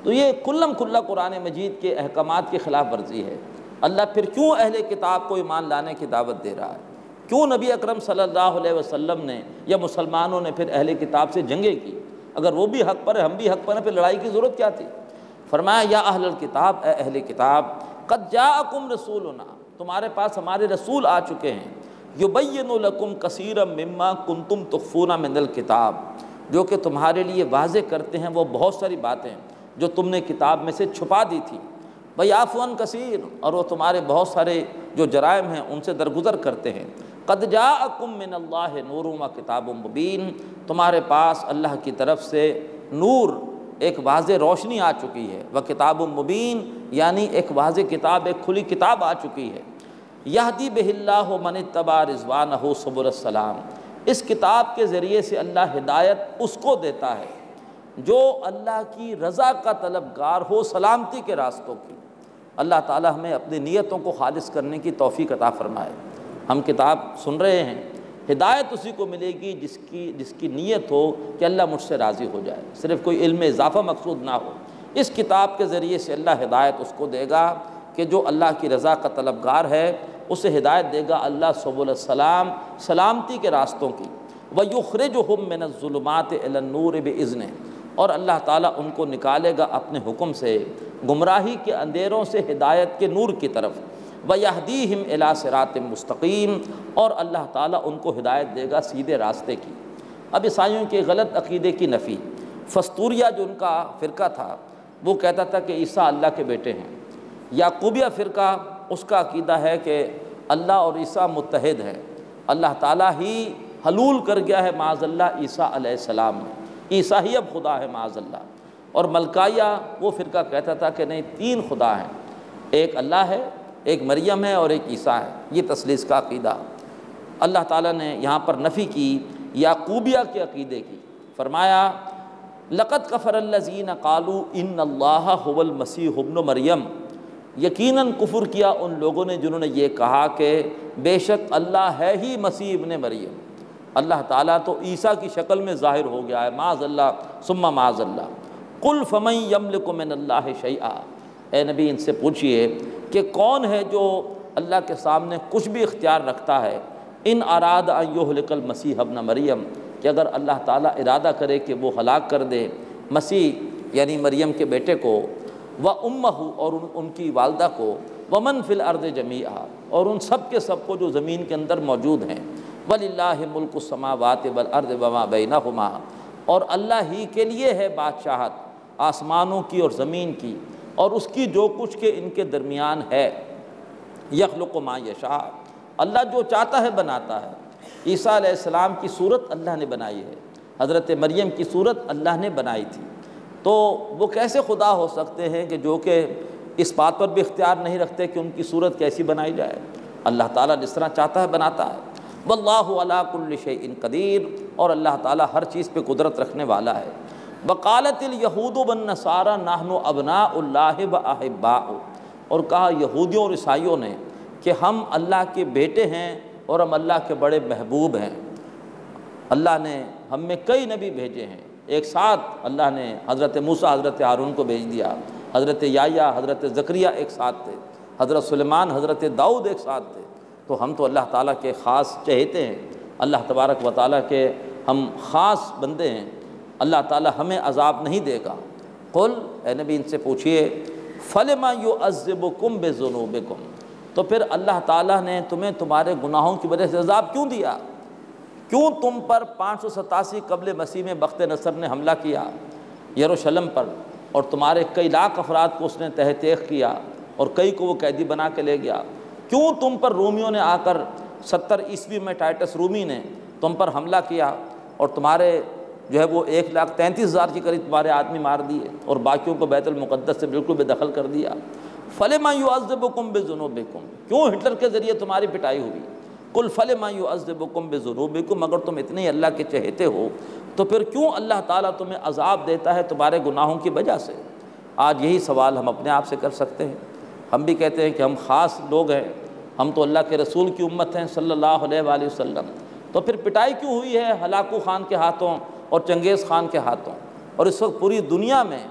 تو یہ کلم کھلا قرآن مجید کے احکامات کی خلاف ورزی ہے۔ اللہ پھر کیوں اہل کتاب کو ایمان لانے کی دعوت دے رہا ہے؟ کیوں نبی اکرم صلی اللہ علیہ وسلم نے یا مسلمانوں نے پھر اہل کتاب سے جنگیں کی؟ اگر وہ بھی حق پر ہے، ہم بھی حق پر ہیں، پھر لڑائی کی ضرورت کیا تھی؟ فرمایا یا اہل الکتاب، اے اہل کتاب، قد جاءکم رسولنا، تمہارے پاس ہمارے رسول آ چکے ہیں، یبین لکم کثیرا مما کنتم تخفون من الکتاب، جو کہ تمہارے لیے واضح کرتے ہیں وہ بہت ساری باتیں جو تم نے کتاب میں سے چھپا دی تھی۔ ویعفو عن کثیر، اور وہ تمہارے بہت سارے جو جرائم ہیں ان سے درگزر کرتے ہیں۔ قد جاءکم من اللہ نور و کتاب مبین، تمہارے پاس اللہ کی طرف سے نور، ایک واضح روشنی آ چکی ہے، وہ کتاب مبین یعنی ایک واضح کتاب، ایک کھلی کتاب آ چکی ہے۔ یہدی بہ اللہ من اتبع رضوانہ سبل السلام، اس کتاب کے ذریعے سے اللہ ہدایت اس کو دیتا ہے جو اللہ کی رضا کا طلبگار ہو، سلامتی کے راستوں کی۔ اللہ تعالی ہمیں اپنی نیتوں کو خالص کرنے کی توفیق عطا فرمائے۔ ہم کتاب سن رہے ہیں، ہدایت اسی کو ملے گی جس کی نیت ہو کہ اللہ مجھ سے راضی ہو جائے، صرف کوئی علم اضافہ مقصود نہ ہو۔ اس کتاب کے ذریعے سے اللہ ہدایت اس کو دے گا کہ جو اللہ کی رضا کا طلبگار ہے، اسے ہدایت دے گا اللہ سبل السلام، سلامتی کے راستوں کی۔ وَيُخْرِجُهُم مِّنَ الظُّلُمَاتِ إِلَى النُّورِ بِإِذْنِهِ، اور اللہ تعالیٰ ان کو نکالے گا اپنے حکم سے گمراہی کے اندھیروں سے ہدایت کے نور کی طرف۔ وَيَهْدِيهِمْ إِلَىٰ صِرَاطٍ مُّسْتَقِيمٍ، اور اللہ تعالیٰ ان کو ہدایت دے گا سیدھے راستے کی۔ اب عیسائیوں کے غلط عقیدے کی نفی، فستوریہ جو ان کا فرقہ تھا وہ کہتا تھا کہ عیسیٰ اللہ کے بیٹے ہیں۔ یعقوبیہ فرقہ، اس کا عقیدہ ہے کہ اللہ اور عیسیٰ متحد ہیں، اللہ تعالیٰ ہی حلول کر گیا ہے معاذ اللہ عیسیٰ علیہ السلام میں، عیسیٰ ہی اب خدا ہے معاذ اللہ۔ اور ملکائیہ وہ فرقہ کہتا تھا کہ نہیں، 3 خدا ہیں، ایک اللہ ہے، ایک مریم ہے اور ایک عیسیٰ ہے، یہ تثلیث کا عقیدہ۔ اللہ تعالیٰ نے یہاں پر نفی کی یعقوبیہ کے عقیدے کی، فرمایا لقد کفر الذین قالوا ان اللہ هو المسیح ابن مریم، یقیناً کفر کیا ان لوگوں نے جنہوں نے یہ کہا کہ بے شک اللہ ہے ہی مسیح ابن مریم، اللہ تعالیٰ تو عیسیٰ کی شکل میں ظاہر ہو گیا ہے، معاذ اللہ ثم معاذ اللہ۔ قل فمن یملک من اللہ شیئا، اے نبی ان سے پوچھئے کہ کون ہے جو اللہ کے سامنے کچھ بھی اختیار رکھتا ہے، ان اراد ان یہلک المسیح ابن مریم، کہ اگر اللہ تعالیٰ ارادہ کرے کہ وہ ہلاک کر دے مسیح یعنی مریم کے بیٹے کو، وَأُمَّهُ اور ان کی والدہ کو، وَمَنْ فِي الْأَرْضِ جَمِيعًا اور ان سب کے سب کو جو زمین کے اندر موجود ہیں، وَلِلَّهِ مُلْكُ السَّمَاوَاتِ وَالْأَرْضِ وَمَا بَيْنَهُمَا اور اللہ ہی کے لیے ہے بادشاہت آسمانوں کی اور زمین کی اور اس کی جو کچھ کے ان کے درمیان ہے، يَخْلُقُ مَا يَشَاءُ اللہ جو چاہتا ہے بناتا ہے۔ عیسیٰ علیہ السلام کی صورت اللہ نے بنائی ہے، حضرت مریم کی صورت اللہ نے بنائی تھی، تو وہ کیسے خدا ہو سکتے ہیں کہ جو کہ اس بات پر بھی اختیار نہیں رکھتے کہ ان کی صورت کیسی بنائی جائے؟ اللہ تعالیٰ جس طرح چاہتا ہے بناتا ہے۔ واللہ علی کل شیء قدیر اور اللہ تعالیٰ ہر چیز پہ قدرت رکھنے والا ہے۔ وقالت الیہود والنصارى نحن ابناء اللہ واحباؤہ اور کہا یہودیوں اور عیسائیوں نے کہ ہم اللہ کے بیٹے ہیں اور ہم اللہ کے بڑے محبوب ہیں۔ اللہ نے ہم میں کئی نبی بھیجے ہیں، ایک ساتھ اللہ نے حضرت موسیٰ حضرت ہارون کو بھیج دیا، حضرت یحییٰ حضرت زکریا ایک ساتھ تھے، حضرت سلیمان حضرت داؤد ایک ساتھ تھے، تو ہم تو اللہ تعالیٰ کے خاص چہیتے ہیں، اللہ تبارک و تعالیٰ کے ہم خاص بندے ہیں، اللہ تعالیٰ ہمیں عذاب نہیں دے گا۔ قل اے نبی ان سے پوچھئے فلما یعذبکم بذنوبکم تو پھر اللہ تعالیٰ نے تمہیں تمہارے گناہوں کی وجہ سے عذاب کیوں دیا؟ کیوں تم پر 587 قبل مسیح میں بخت نصر نے حملہ کیا یروشلم پر، اور تمہارے کئی لاکھ افراد کو اس نے تہ تیغ کیا اور کئی کو وہ قیدی بنا کے لے گیا؟ کیوں تم پر رومیوں نے آ کر 70 عیسوی میں ٹائٹس رومی نے تم پر حملہ کیا اور تمہارے جو ہے وہ 1,33,000 کے قریب تمہارے آدمی مار دیے اور باقیوں کو بیت المقدس سے بالکل بے دخل کر دیا؟ فلما یعذبکم بذنوبکم کیوں ہٹلر کے ذریعے تمہاری پٹائی ہوئی؟ قل فلما یعذبکم بذنوبکم اگر تم اتنے ہی اللہ کے چہیتے ہو تو پھر کیوں اللہ تعالیٰ تمہیں عذاب دیتا ہے تمہارے گناہوں کی وجہ سے؟ آج یہی سوال ہم اپنے آپ سے کر سکتے ہیں۔ ہم بھی کہتے ہیں کہ ہم خاص لوگ ہیں، ہم تو اللہ کے رسول کی امت ہیں صلی اللہ علیہ وآلہ وسلم، تو پھر پٹائی کیوں ہوئی ہے ہلاکو خان کے ہاتھوں اور چنگیز خان کے ہاتھوں؟ اور اس وقت پوری دنیا میں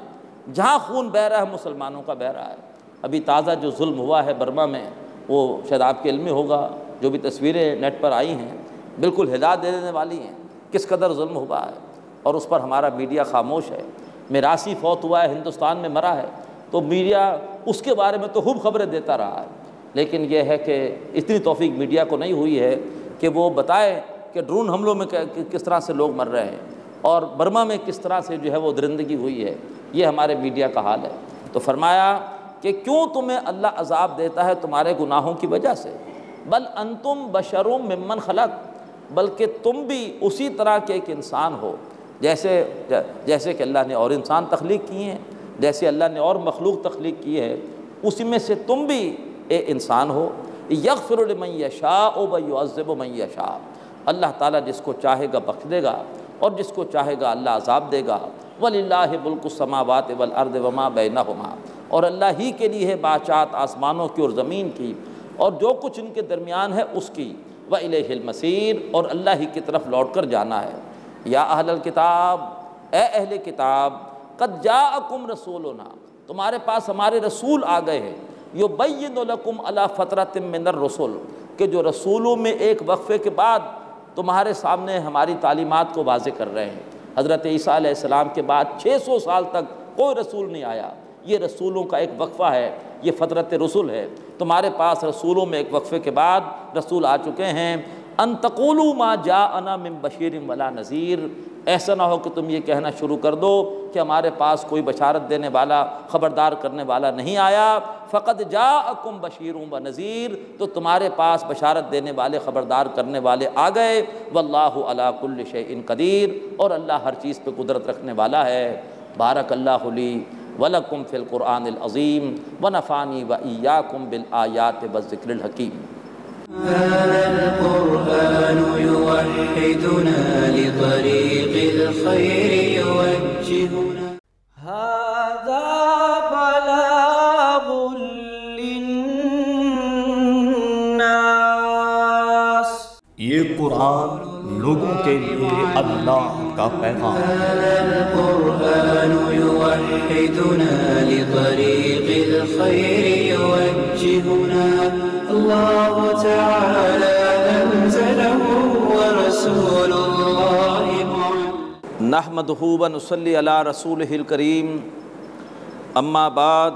جہاں خون بہہ رہا ہے مسلمانوں کا بہہ رہا ہے۔ ابھی تازہ جو ظلم ہوا ہے برما میں، وہ شاید آپ کے علم میں ہوگا، جو بھی تصویریں نیٹ پر آئی ہیں بالکل ہدایت دے دینے والی ہیں، کس قدر ظلم ہوا ہے اور اس پر ہمارا میڈیا خاموش ہے۔ میراثی فوت ہوا ہے، ہندوستان میں مرا ہے، تو میڈیا اس کے بارے میں تو خوب خبریں دیتا رہا ہے، لیکن یہ ہے کہ اتنی توفیق میڈیا کو نہیں ہوئی ہے کہ وہ بتائے کہ ڈرون حملوں میں کس طرح سے لوگ مر رہے ہیں اور برما میں کس طرح سے جو ہے وہ درندگی ہوئی ہے۔ یہ ہمارے میڈیا کا حال ہے۔ تو فرمایا کہ کیوں تمہیں اللہ عذاب دیتا ہے تمہارے گناہوں کی وجہ سے؟ بل انتم بشر ممن خلق بلکہ تم بھی اسی طرح کے ایک انسان ہو جیسے کہ اللہ نے اور انسان تخلیق کیے ہیں، جیسے اللہ نے اور مخلوق تخلیق کی ہے، اسی میں سے تم بھی ایک انسان ہو۔ یغفر لمن یشاء ویعذب من یشاء اللہ تعالیٰ جس کو چاہے گا بخش دے گا اور جس کو چاہے گا اللہ عذاب دے گا۔ وَلِلَّهِ مُلْكُ السَّمَاوَاتِ وَالْأَرْضِ وَمَا بَيْنَهُمَا اور اللہ ہی کے لیے ہے بادشاہت آسمانوں کی اور زمین کی اور جو کچھ ان کے درمیان ہے اس کی۔ وَإِلَيْهِ الْمَصِيرُ اور اللہ ہی کی طرف لوٹ کر جانا ہے۔ یا اہل الکتاب اے اہل کتاب قد جاءکم رسولنا تمہارے پاس ہمارے رسول آ گئے ہیں، یبین لکم علی فترۃ من الرسل کہ جو رسولوں میں ایک وقفے کے بعد تمہارے سامنے ہماری تعلیمات کو واضح کر رہے ہیں۔ حضرت عیسیٰ علیہ السلام کے بعد 600 سال تک کوئی رسول نہیں آیا، یہ رسولوں کا ایک وقفہ ہے، یہ فترت رسول ہے۔ تمہارے پاس رسولوں میں ایک وقفے کے بعد رسول آ چکے ہیں۔ ان تقولوا ما جاءنا من بشیر ولا نذیر ایسا نہ ہو کہ تم یہ کہنا شروع کر دو کہ ہمارے پاس کوئی بشارت دینے والا خبردار کرنے والا نہیں آیا۔ فقد جاءکم بشیر و نذیر تو تمہارے پاس بشارت دینے والے خبردار کرنے والے آ گئے۔ واللہ علی کل شیء قدیر اور اللہ ہر چیز پہ قدرت رکھنے والا ہے۔ بارک اللہ لی ولکم فی القرآن العظیم ونفعنی وإیاکم بالآیات والذکر الحکیم۔ هذا القرآن يوحدنا لطريق الخير يوجهنا هذا بلاغ للناس یہ قرآن لوگوں کے لیے اللہ کا پیغام ہے۔ هذا القرآن يوحدنا لطريق الخير يوجهنا الله تعالى أنزله ورسول الله معلم نحمدہ ونصلی علی رسولہ الکریم، اما بعد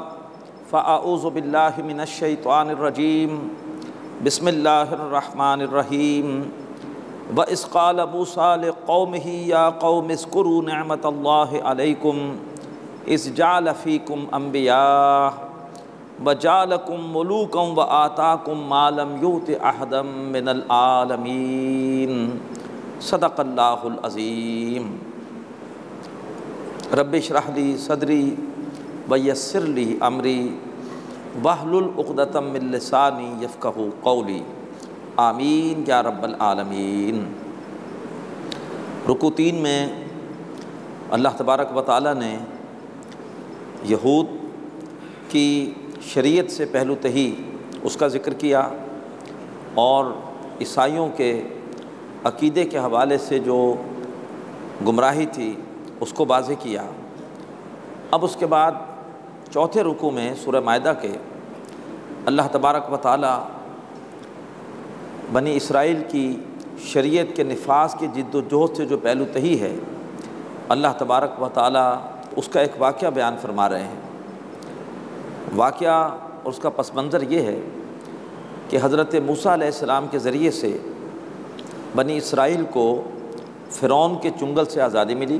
فاعوذ باللہ من الشیطان الرجیم، بسم اللہ الرحمن الرحیم۔ وَإِذْ قَالَ مُوسَىٰ لِقَوْمِهِ يَا قَوْمِ اذْكُرُوا نِعْمَةَ اللَّهِ عَلَيْكُمْ إِذْ جَعَلَ فِيكُمْ أَنْبِيَاءَ وَجَعَلَكُمْ مُلُوكًا وَآتَاكُمْ مَا لَمْ يُؤْتِ أَحَدًا مِنَ الْعَالَمِينَ۔ صدق اللہ العظیم۔ رب اشرح لی صدری ویسر لی امری واحلل عقدۃ من لسانی یفقہوا قولی، آمین یا رب العالمین۔ رکوع 3 میں اللہ تبارک و تعالیٰ نے یہود کی شریعت سے پہلو تہی اس کا ذکر کیا، اور عیسائیوں کے عقیدے کے حوالے سے جو گمراہی تھی اس کو واضح کیا۔ اب اس کے بعد چوتھے رکوع میں سورہ مائدہ کے اللہ تبارک و تعالیٰ بنی اسرائیل کی شریعت کے نفاذ کی جد و جہد سے جو پہلو تہی ہے، اللہ تبارک و تعالیٰ اس کا ایک واقعہ بیان فرما رہے ہیں۔ واقعہ اور اس کا پس منظر یہ ہے کہ حضرت موسیٰ علیہ السلام کے ذریعے سے بنی اسرائیل کو فرعون کے چنگل سے آزادی ملی۔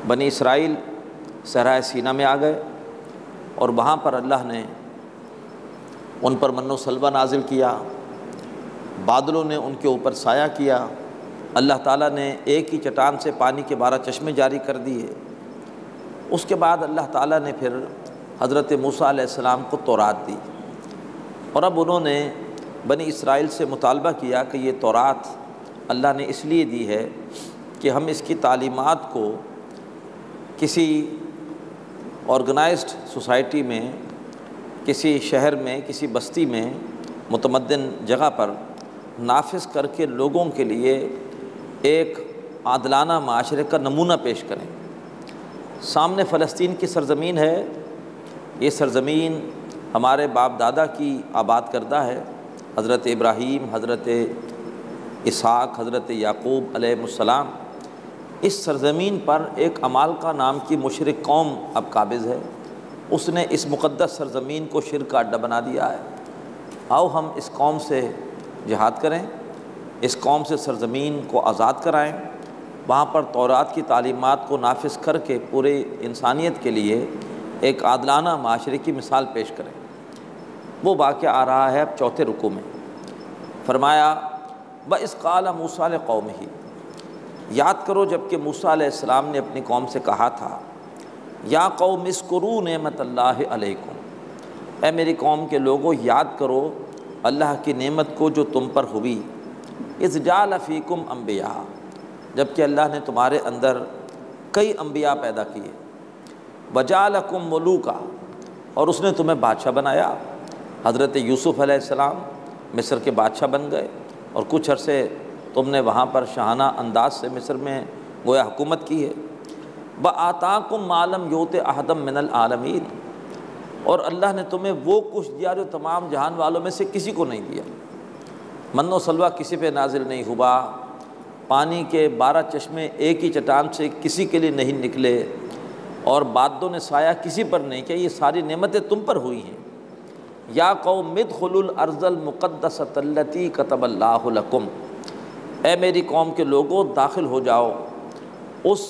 بنی اسرائیل صحرائے سینا میں آ گئے، اور وہاں پر اللہ نے ان پر من و سلوہ نازل کیا، بادلوں نے ان کے اوپر سایہ کیا، اللہ تعالیٰ نے ایک ہی چٹان سے پانی کے 12 چشمے جاری کر دیے۔ اس کے بعد اللہ تعالیٰ نے پھر حضرت موسیٰ علیہ السلام کو تورات دی، اور اب انہوں نے بنی اسرائیل سے مطالبہ کیا کہ یہ تورات اللہ نے اس لیے دی ہے کہ ہم اس کی تعلیمات کو کسی آرگنائزڈ سوسائٹی میں، کسی شہر میں، کسی بستی میں، متمدن جگہ پر نافذ کر کے لوگوں کے لیے ایک عادلانہ معاشرے کا نمونہ پیش کریں۔ سامنے فلسطین کی سرزمین ہے، یہ سرزمین ہمارے باپ دادا کی آباد کردہ ہے، حضرت ابراہیم، حضرت اسحاق، حضرت یعقوب علیہ السلام۔ اس سرزمین پر ایک عمالقہ نام کی مشرک قوم اب قابض ہے، اس نے اس مقدس سرزمین کو شرک کا اڈہ بنا دیا ہے۔ آؤ ہم اس قوم سے جہاد کریں، اس قوم سے سرزمین کو آزاد کرائیں، وہاں پر تورات کی تعلیمات کو نافذ کر کے پورے انسانیت کے لیے ایک عادلانہ معاشرے کی مثال پیش کریں۔ وہ واقعہ آ رہا ہے اب چوتھے رکوع میں۔ فرمایا وَإِذْ قَالَ مُوسَىٰ لِقَوْمِهِ، یاد کرو جب کہ موسیٰ علیہ السلام نے اپنی قوم سے کہا تھا، یا قوم اذکروا نعمت اللہ علیکم، اے میری قوم کے لوگوں یاد کرو اللہ کی نعمت کو جو تم پر ہوئی، اذ جعل فیکم انبیاء، جب کہ اللہ نے تمہارے اندر کئی انبیاء پیدا کیے، وجعلکم ملوکا، اور اس نے تمہیں بادشاہ بنایا۔ حضرت یوسف علیہ السلام مصر کے بادشاہ بن گئے، اور کچھ عرصے تم نے وہاں پر شاہانہ انداز سے مصر میں گویا حکومت کی ہے۔ وآتاکم ما لم یؤت احدا من العالمین، اور اللہ نے تمہیں وہ کچھ دیا جو تمام جہان والوں میں سے کسی کو نہیں دیا۔ من و سلوہ کسی پہ نازل نہیں ہوا، پانی کے 12 چشمے ایک ہی چٹان سے کسی کے لیے نہیں نکلے، اور بادلوں نے سایہ کسی پر نہیں کیا، یہ ساری نعمتیں تم پر ہوئی ہیں۔ یا قوم ادخلوا الارض المقدسۃ التی کتب اللہ لکم، اے میری قوم کے لوگوں داخل ہو جاؤ اس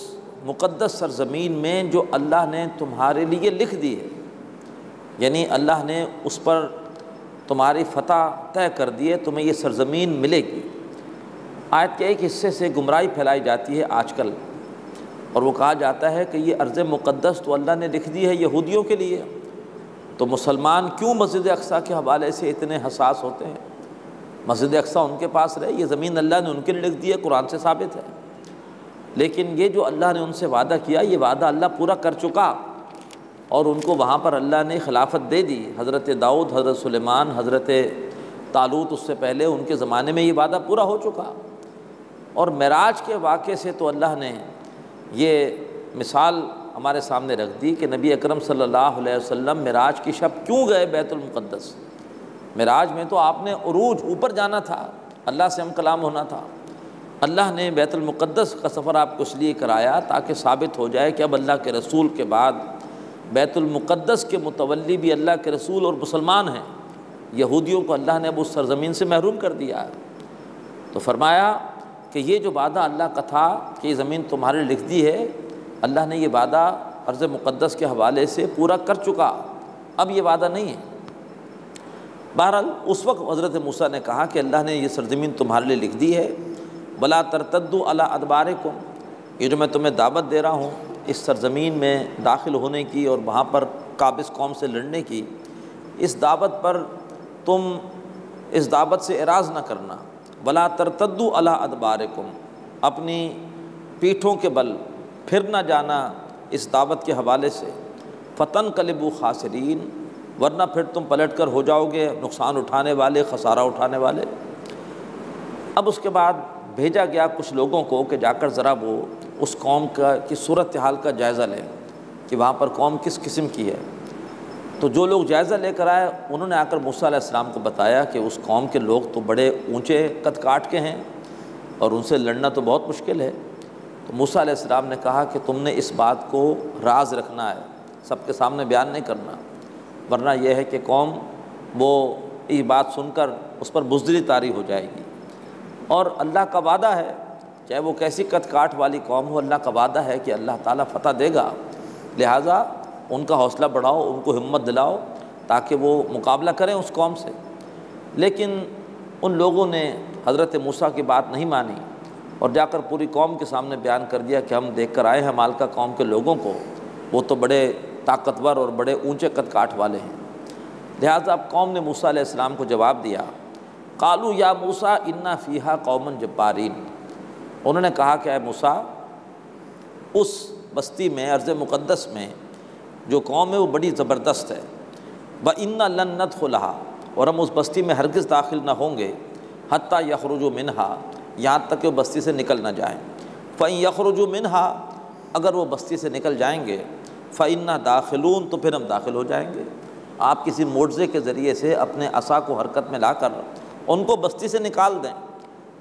مقدس سرزمین میں جو اللہ نے تمہارے لیے لکھ دی ہے، یعنی اللہ نے اس پر تمہاری فتح طے کر دی ہے، تمہیں یہ سرزمین ملے گی۔ آیت کے ایک حصے سے گمراہی پھیلائی جاتی ہے آج کل، اور وہ کہا جاتا ہے کہ یہ ارض مقدس تو اللہ نے لکھ دی ہے یہودیوں کے لیے، تو مسلمان کیوں مسجد اقصیٰ کے حوالے سے اتنے حساس ہوتے ہیں؟ مسجد اقصیٰ ان کے پاس رہے، یہ زمین اللہ نے ان کے لیے لکھ دی ہے، قرآن سے ثابت ہے۔ لیکن یہ جو اللہ نے ان سے وعدہ کیا، یہ وعدہ اللہ پورا کر چکا، اور ان کو وہاں پر اللہ نے خلافت دے دی۔ حضرت داؤد، حضرت سلیمان، حضرت طالوت، اس سے پہلے ان کے زمانے میں یہ وعدہ پورا ہو چکا۔ اور معراج کے واقعے سے تو اللہ نے یہ مثال ہمارے سامنے رکھ دی کہ نبی اکرم صلی اللہ علیہ وسلم معراج کی شب کیوں گئے بیت المقدس۔ معراج میں تو آپ نے عروج، اوپر جانا تھا، اللہ سے ہم کلام ہونا تھا۔ اللہ نے بیت المقدس کا سفر آپ کو اس لیے کرایا تاکہ ثابت ہو جائے کہ اب اللہ کے رسول کے بعد بیت المقدس کے متولی بھی اللہ کے رسول اور مسلمان ہیں۔ یہودیوں کو اللہ نے اب اس سرزمین سے محروم کر دیا ہے۔ تو فرمایا کہ یہ جو وعدہ اللہ کا تھا کہ یہ زمین تمہارے لکھ دی ہے، اللہ نے یہ وعدہ ارض مقدس کے حوالے سے پورا کر چکا، اب یہ وعدہ نہیں ہے۔ بہرحال اس وقت حضرت موسیٰ نے کہا کہ اللہ نے یہ سرزمین تمہارے لیے لکھ دی ہے، وَلَا تَرْتَدُّوا عَلَىٰ أَدْبَارِكُمْ، یہ جو میں تمہیں دعوت دے رہا ہوں اس سرزمین میں داخل ہونے کی اور وہاں پر قابض قوم سے لڑنے کی، اس دعوت پر تم اس دعوت سے اعراض نہ کرنا۔ وَلَا تَرْتَدُّوا عَلَىٰ أَدْبَارِكُمْ، اپنی پیٹھوں کے بل پھر نہ جانا اس دعوت کے حوالے سے، فَتَنْقَلِبُوا خَاسِرِينَ، ورنہ پھر تم پلٹ کر ہو جاؤ گے نقصان اٹھانے والے، خسارہ اٹھانے والے۔ اب اس کے بعد بھیجا گیا کچھ لوگوں کو کہ جا کر ذرا وہ اس قوم کی صورتحال کا جائزہ لیں کہ وہاں پر قوم کس قسم کی ہے۔ تو جو لوگ جائزہ لے کر آئے انہوں نے آ کر موسیٰ علیہ السلام کو بتایا کہ اس قوم کے لوگ تو بڑے اونچے قد کاٹ کے ہیں اور ان سے لڑنا تو بہت مشکل ہے۔ تو موسیٰ علیہ السلام نے کہا کہ تم نے اس بات کو راز رکھنا ہے، سب کے سامنے بیان نہیں کرنا، ورنہ یہ ہے کہ قوم وہ یہ بات سن کر اس پر بزدلی طاری ہو جائے گی۔ اور اللہ کا وعدہ ہے، چاہے وہ کیسی قد کاٹ والی قوم ہو، اللہ کا وعدہ ہے کہ اللہ تعالیٰ فتح دے گا، لہٰذا ان کا حوصلہ بڑھاؤ، ان کو ہمت دلاؤ تاکہ وہ مقابلہ کریں اس قوم سے۔ لیکن ان لوگوں نے حضرت موسیٰ کی بات نہیں مانی اور جا کر پوری قوم کے سامنے بیان کر دیا کہ ہم دیکھ کر آئے ہیں مالکہ قوم کے لوگوں کو، وہ تو بڑے طاقتور اور بڑے اونچے قد کاٹ والے ہیں۔ لہٰذا اب قوم نے موسیٰ علیہ السلام کو جواب دیا، قالوا یا موسیٰ انا فیہا قوما جبارین، انہوں نے کہا کہ اے موسیٰ اس بستی میں، ارض مقدس میں جو قوم ہے وہ بڑی زبردست ہے، وَإِنَّا لَن نَدْخُلَهَا، اور ہم اس بستی میں ہرگز داخل نہ ہوں گے، حَتَّى يَخْرُجُوا مِنْهَا، یہاں تک کہ وہ بستی سے نکل نہ جائیں، فَإِن يَخْرُجُوا مِنْهَا، اگر وہ بستی سے نکل جائیں گے، فَإِنَّا دَاخِلُونَ، تو پھر ہم داخل ہو جائیں گے۔ آپ کسی معجزے کے ذریعے سے اپنے عصا کو حرکت میں لا کر ان کو بستی سے نکال دیں،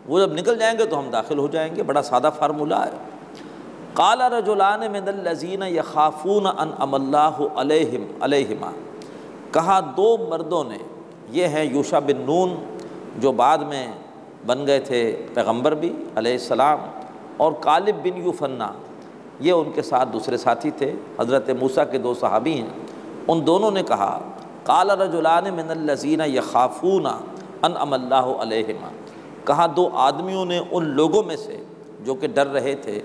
وہ جب نکل جائیں گے تو ہم داخل ہو جائیں گے، بڑا سادہ فارمولہ ہے۔ قال رجلان من الذین یخافون انعم اللہ علیہما، کہا دو مردوں نے، یہ ہیں یوشع بن نون جو بعد میں بن گئے تھے پیغمبر بھی علیہ السلام، اور کالب بن یوفنا، یہ ان کے ساتھ دوسرے ساتھی تھے، حضرت موسیٰ کے دو صحابی ہیں۔ ان دونوں نے کہا قال رجلان من الذین یخافون انعم اللہ علیہما، کہا دو آدمیوں نے ان لوگوں میں سے جو کہ ڈر رہے تھے،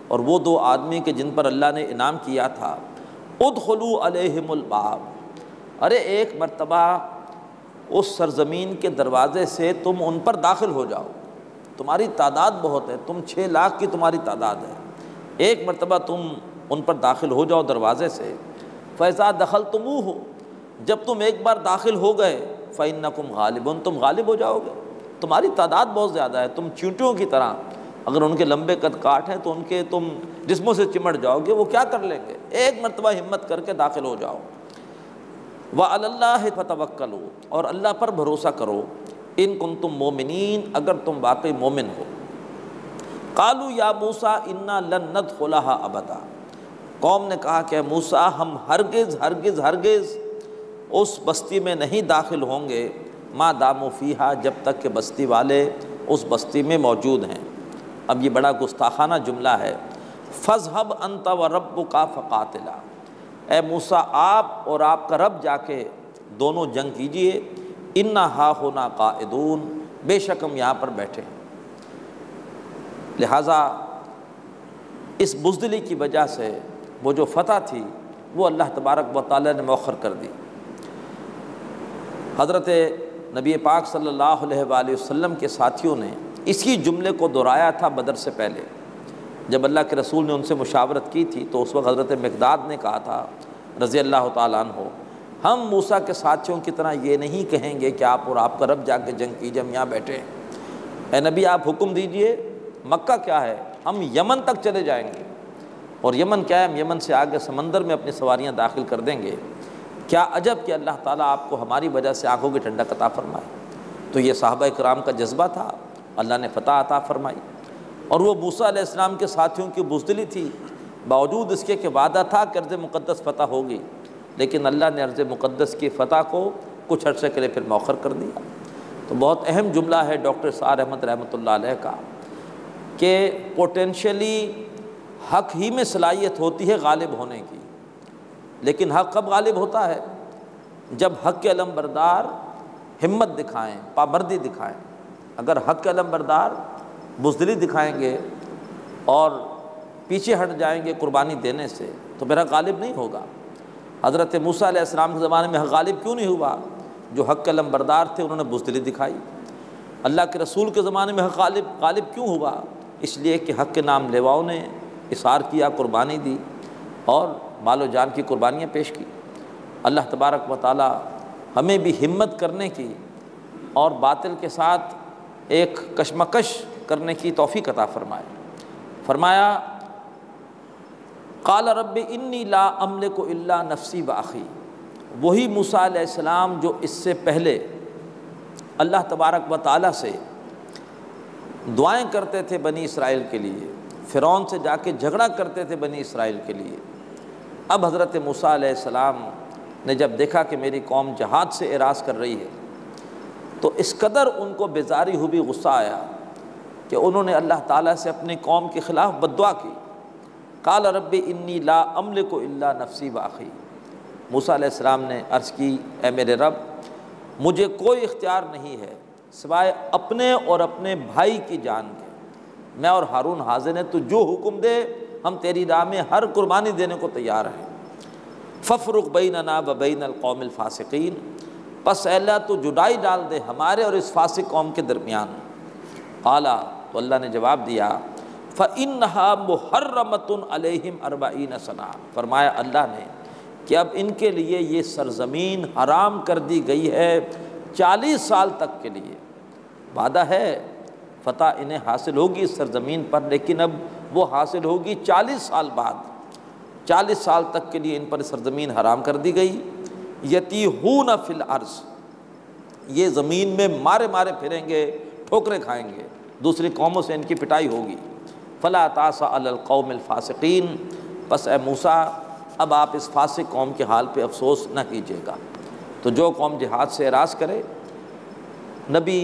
اور وہ دو آدمی کہ جن پر اللہ نے انعام کیا تھا، ادخلوا علیہم الباب، ارے ایک مرتبہ اس سرزمین کے دروازے سے تم ان پر داخل ہو جاؤ، تمہاری تعداد بہت ہے، تم 6 لاکھ کی تمہاری تعداد ہے، ایک مرتبہ تم ان پر داخل ہو جاؤ دروازے سے، فَإِذَا دَخَلْتُمُوهُ، جب تم ایک بار داخل ہو گئے، فَإِنَّكُمْ غَالِبُونَ، تم غالب ہو جاؤ گے، تمہاری تعداد بہت زیادہ ہے، تم چیونٹیوں کی طرح، اگر ان کے لمبے قد کاٹ ہیں تو ان کے تم جسموں سے چمٹ جاؤ گے، وہ کیا کر لیں گے، ایک مرتبہ ہمت کر کے داخل ہو جاؤ۔ وَعَلَى اللَّهِ فَتَوَكَّلُوا، اور اللہ پر بھروسہ کرو، ان کنتم مومنین، اگر تم واقعی مومن ہو۔ قالوا یا موسیٰ انا لن ندخلها ابدا، قوم نے کہا کہ موسیٰ ہم ہرگز ہرگز ہرگز اس بستی میں نہیں داخل ہوں گے، ما داموا فیہا، جب تک کہ بستی والے اس بستی میں موجود ہیں۔ اب یہ بڑا گستاخانہ جملہ ہے، فَاذْهَبْ أَنْتَ وَرَبُّكَ فَقَاتِلَا، اے موسیٰ آپ اور آپ کا رب جا کے دونوں جنگ کیجئے، اِنَّا هَاهُنَا قَاعِدُونَ، بے شک ہم یہاں پر بیٹھے ہیں۔ لہٰذا اس بزدلی کی وجہ سے وہ جو فتح تھی وہ اللہ تبارک و تعالیٰ نے مؤخر کر دی۔ حضرت نبی پاک صلی اللہ علیہ وآلہ وسلم کے ساتھیوں نے اسی جملے کو دہرایا تھا بدر سے پہلے، جب اللہ کے رسول نے ان سے مشاورت کی تھی تو اس وقت حضرت مقداد نے کہا تھا رضی اللہ تعالیٰ عنہ، ہم موسیٰ کے ساتھیوں کی طرح یہ نہیں کہیں گے کہ آپ اور آپ کا رب جا کے جنگ کیجیے، ہم یہاں بیٹھے ہیں، اے نبی آپ حکم دیجئے، مکہ کیا ہے، ہم یمن تک چلے جائیں گے، اور یمن کیا ہے، ہم یمن سے آگے سمندر میں اپنی سواریاں داخل کر دیں گے، کیا عجب کہ اللہ تعالیٰ آپ کو ہماری وجہ سے آنکھوں کی ٹھنڈک عطا فرمائے۔ تو یہ صحابہ کرام کا جذبہ تھا، اللہ نے فتح عطا فرمائی، اور وہ موسیٰ علیہ السلام کے ساتھیوں کی بزدلی تھی، باوجود اس کے کہ وعدہ تھا کہ ارض مقدس فتح ہوگی، لیکن اللہ نے ارض مقدس کی فتح کو کچھ عرصے کے لیے پھر مؤخر کر دیا۔ تو بہت اہم جملہ ہے ڈاکٹر سعد احمد رحمۃ اللہ علیہ کا کہ پوٹینشلی حق ہی میں صلاحیت ہوتی ہے غالب ہونے کی، لیکن حق کب غالب ہوتا ہے؟ جب حق کے علمبردار ہمت دکھائیں، پابندی دکھائیں۔ اگر حق کے علمبردار بزدلی دکھائیں گے اور پیچھے ہٹ جائیں گے قربانی دینے سے تو میرا غالب نہیں ہوگا۔ حضرت موسیٰ علیہ السلام کے زمانے میں حق غالب کیوں نہیں ہوا؟ جو حق کے علمبردار تھے انہوں نے بزدلی دکھائی۔ اللہ کے رسول کے زمانے میں حق غالب کیوں ہوا؟ اس لیے کہ حق کے نام لیواؤں نے اصرار کیا، قربانی دی اور مال و جان کی قربانیاں پیش کی۔ اللہ تبارک و تعالی ہمیں بھی ہمت کرنے کی اور باطل کے ساتھ ایک کشمکش کرنے کی توفیق عطا فرمائے۔ فرمایا قال رب انی لا املک الا نفسی و اخی، وہی موسیٰ علیہ السلام جو اس سے پہلے اللہ تبارک و تعالیٰ سے دعائیں کرتے تھے بنی اسرائیل کے لیے، فرعون سے جا کے جھگڑا کرتے تھے بنی اسرائیل کے لیے، اب حضرت موسیٰ علیہ السلام نے جب دیکھا کہ میری قوم جہاد سے اعراض کر رہی ہے تو اس قدر ان کو بیزاری ہوئی، غصہ آیا کہ انہوں نے اللہ تعالیٰ سے اپنی قوم کے خلاف بد دعا کی۔ قال رب انی لا املک الا نفسی و اخی، موسیٰ علیہ السلام نے عرض کی اے میرے رب مجھے کوئی اختیار نہیں ہے سوائے اپنے اور اپنے بھائی کی جان کے، میں اور ہارون حاضر ہیں، تو جو حکم دے ہم تیری راہ میں ہر قربانی دینے کو تیار ہیں۔ فافرق بیننا و بین القوم الفاسقین، پس اے اللہ تو جدائی ڈال دے ہمارے اور اس فاسق قوم کے درمیان۔ قال، تو اللہ نے جواب دیا فإنها محرمۃ علیہم 40 سنہ، فرمایا اللہ نے کہ اب ان کے لیے یہ سرزمین حرام کر دی گئی ہے 40 سال تک کے لیے۔ وعدہ ہے فتح انہیں حاصل ہوگی اس سرزمین پر، لیکن اب وہ حاصل ہوگی 40 سال بعد۔ 40 سال تک کے لیے ان پر سرزمین حرام کر دی گئی۔ یتیہون فی الارض، یہ زمین میں مارے مارے پھریں گے، ٹھوکریں کھائیں گے، دوسری قوموں سے ان کی پٹائی ہوگی۔ فلا تاسا علی القوم الفاسقین، پس اے موسیٰ اب آپ اس فاسق قوم کے حال پہ افسوس نہ کیجیے گا۔ تو جو قوم جہاد سے اعراض کرے، نبی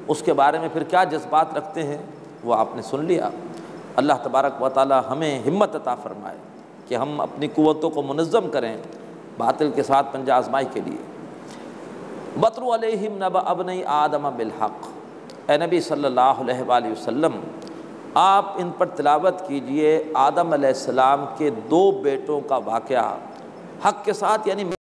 اس کے بارے میں پھر کیا جذبات رکھتے ہیں وہ آپ نے سن لیا۔ اللہ تبارک و تعالی ہمیں ہمت عطا فرمائے کہ ہم اپنی قوتوں کو منظم کریں باطل کے ساتھ پنجہ آزمائی کے لیے۔ وَاتْلُ عَلَيْهِمْ نَبَأَ ابْنَيْ آدَمَ بِالْحَقِّ، اے نبی صلی اللہ علیہ وآلہ وسلم آپ ان پر تلاوت کیجئے آدم علیہ السلام کے 2 بیٹوں کا واقعہ، حق کے ساتھ، یعنی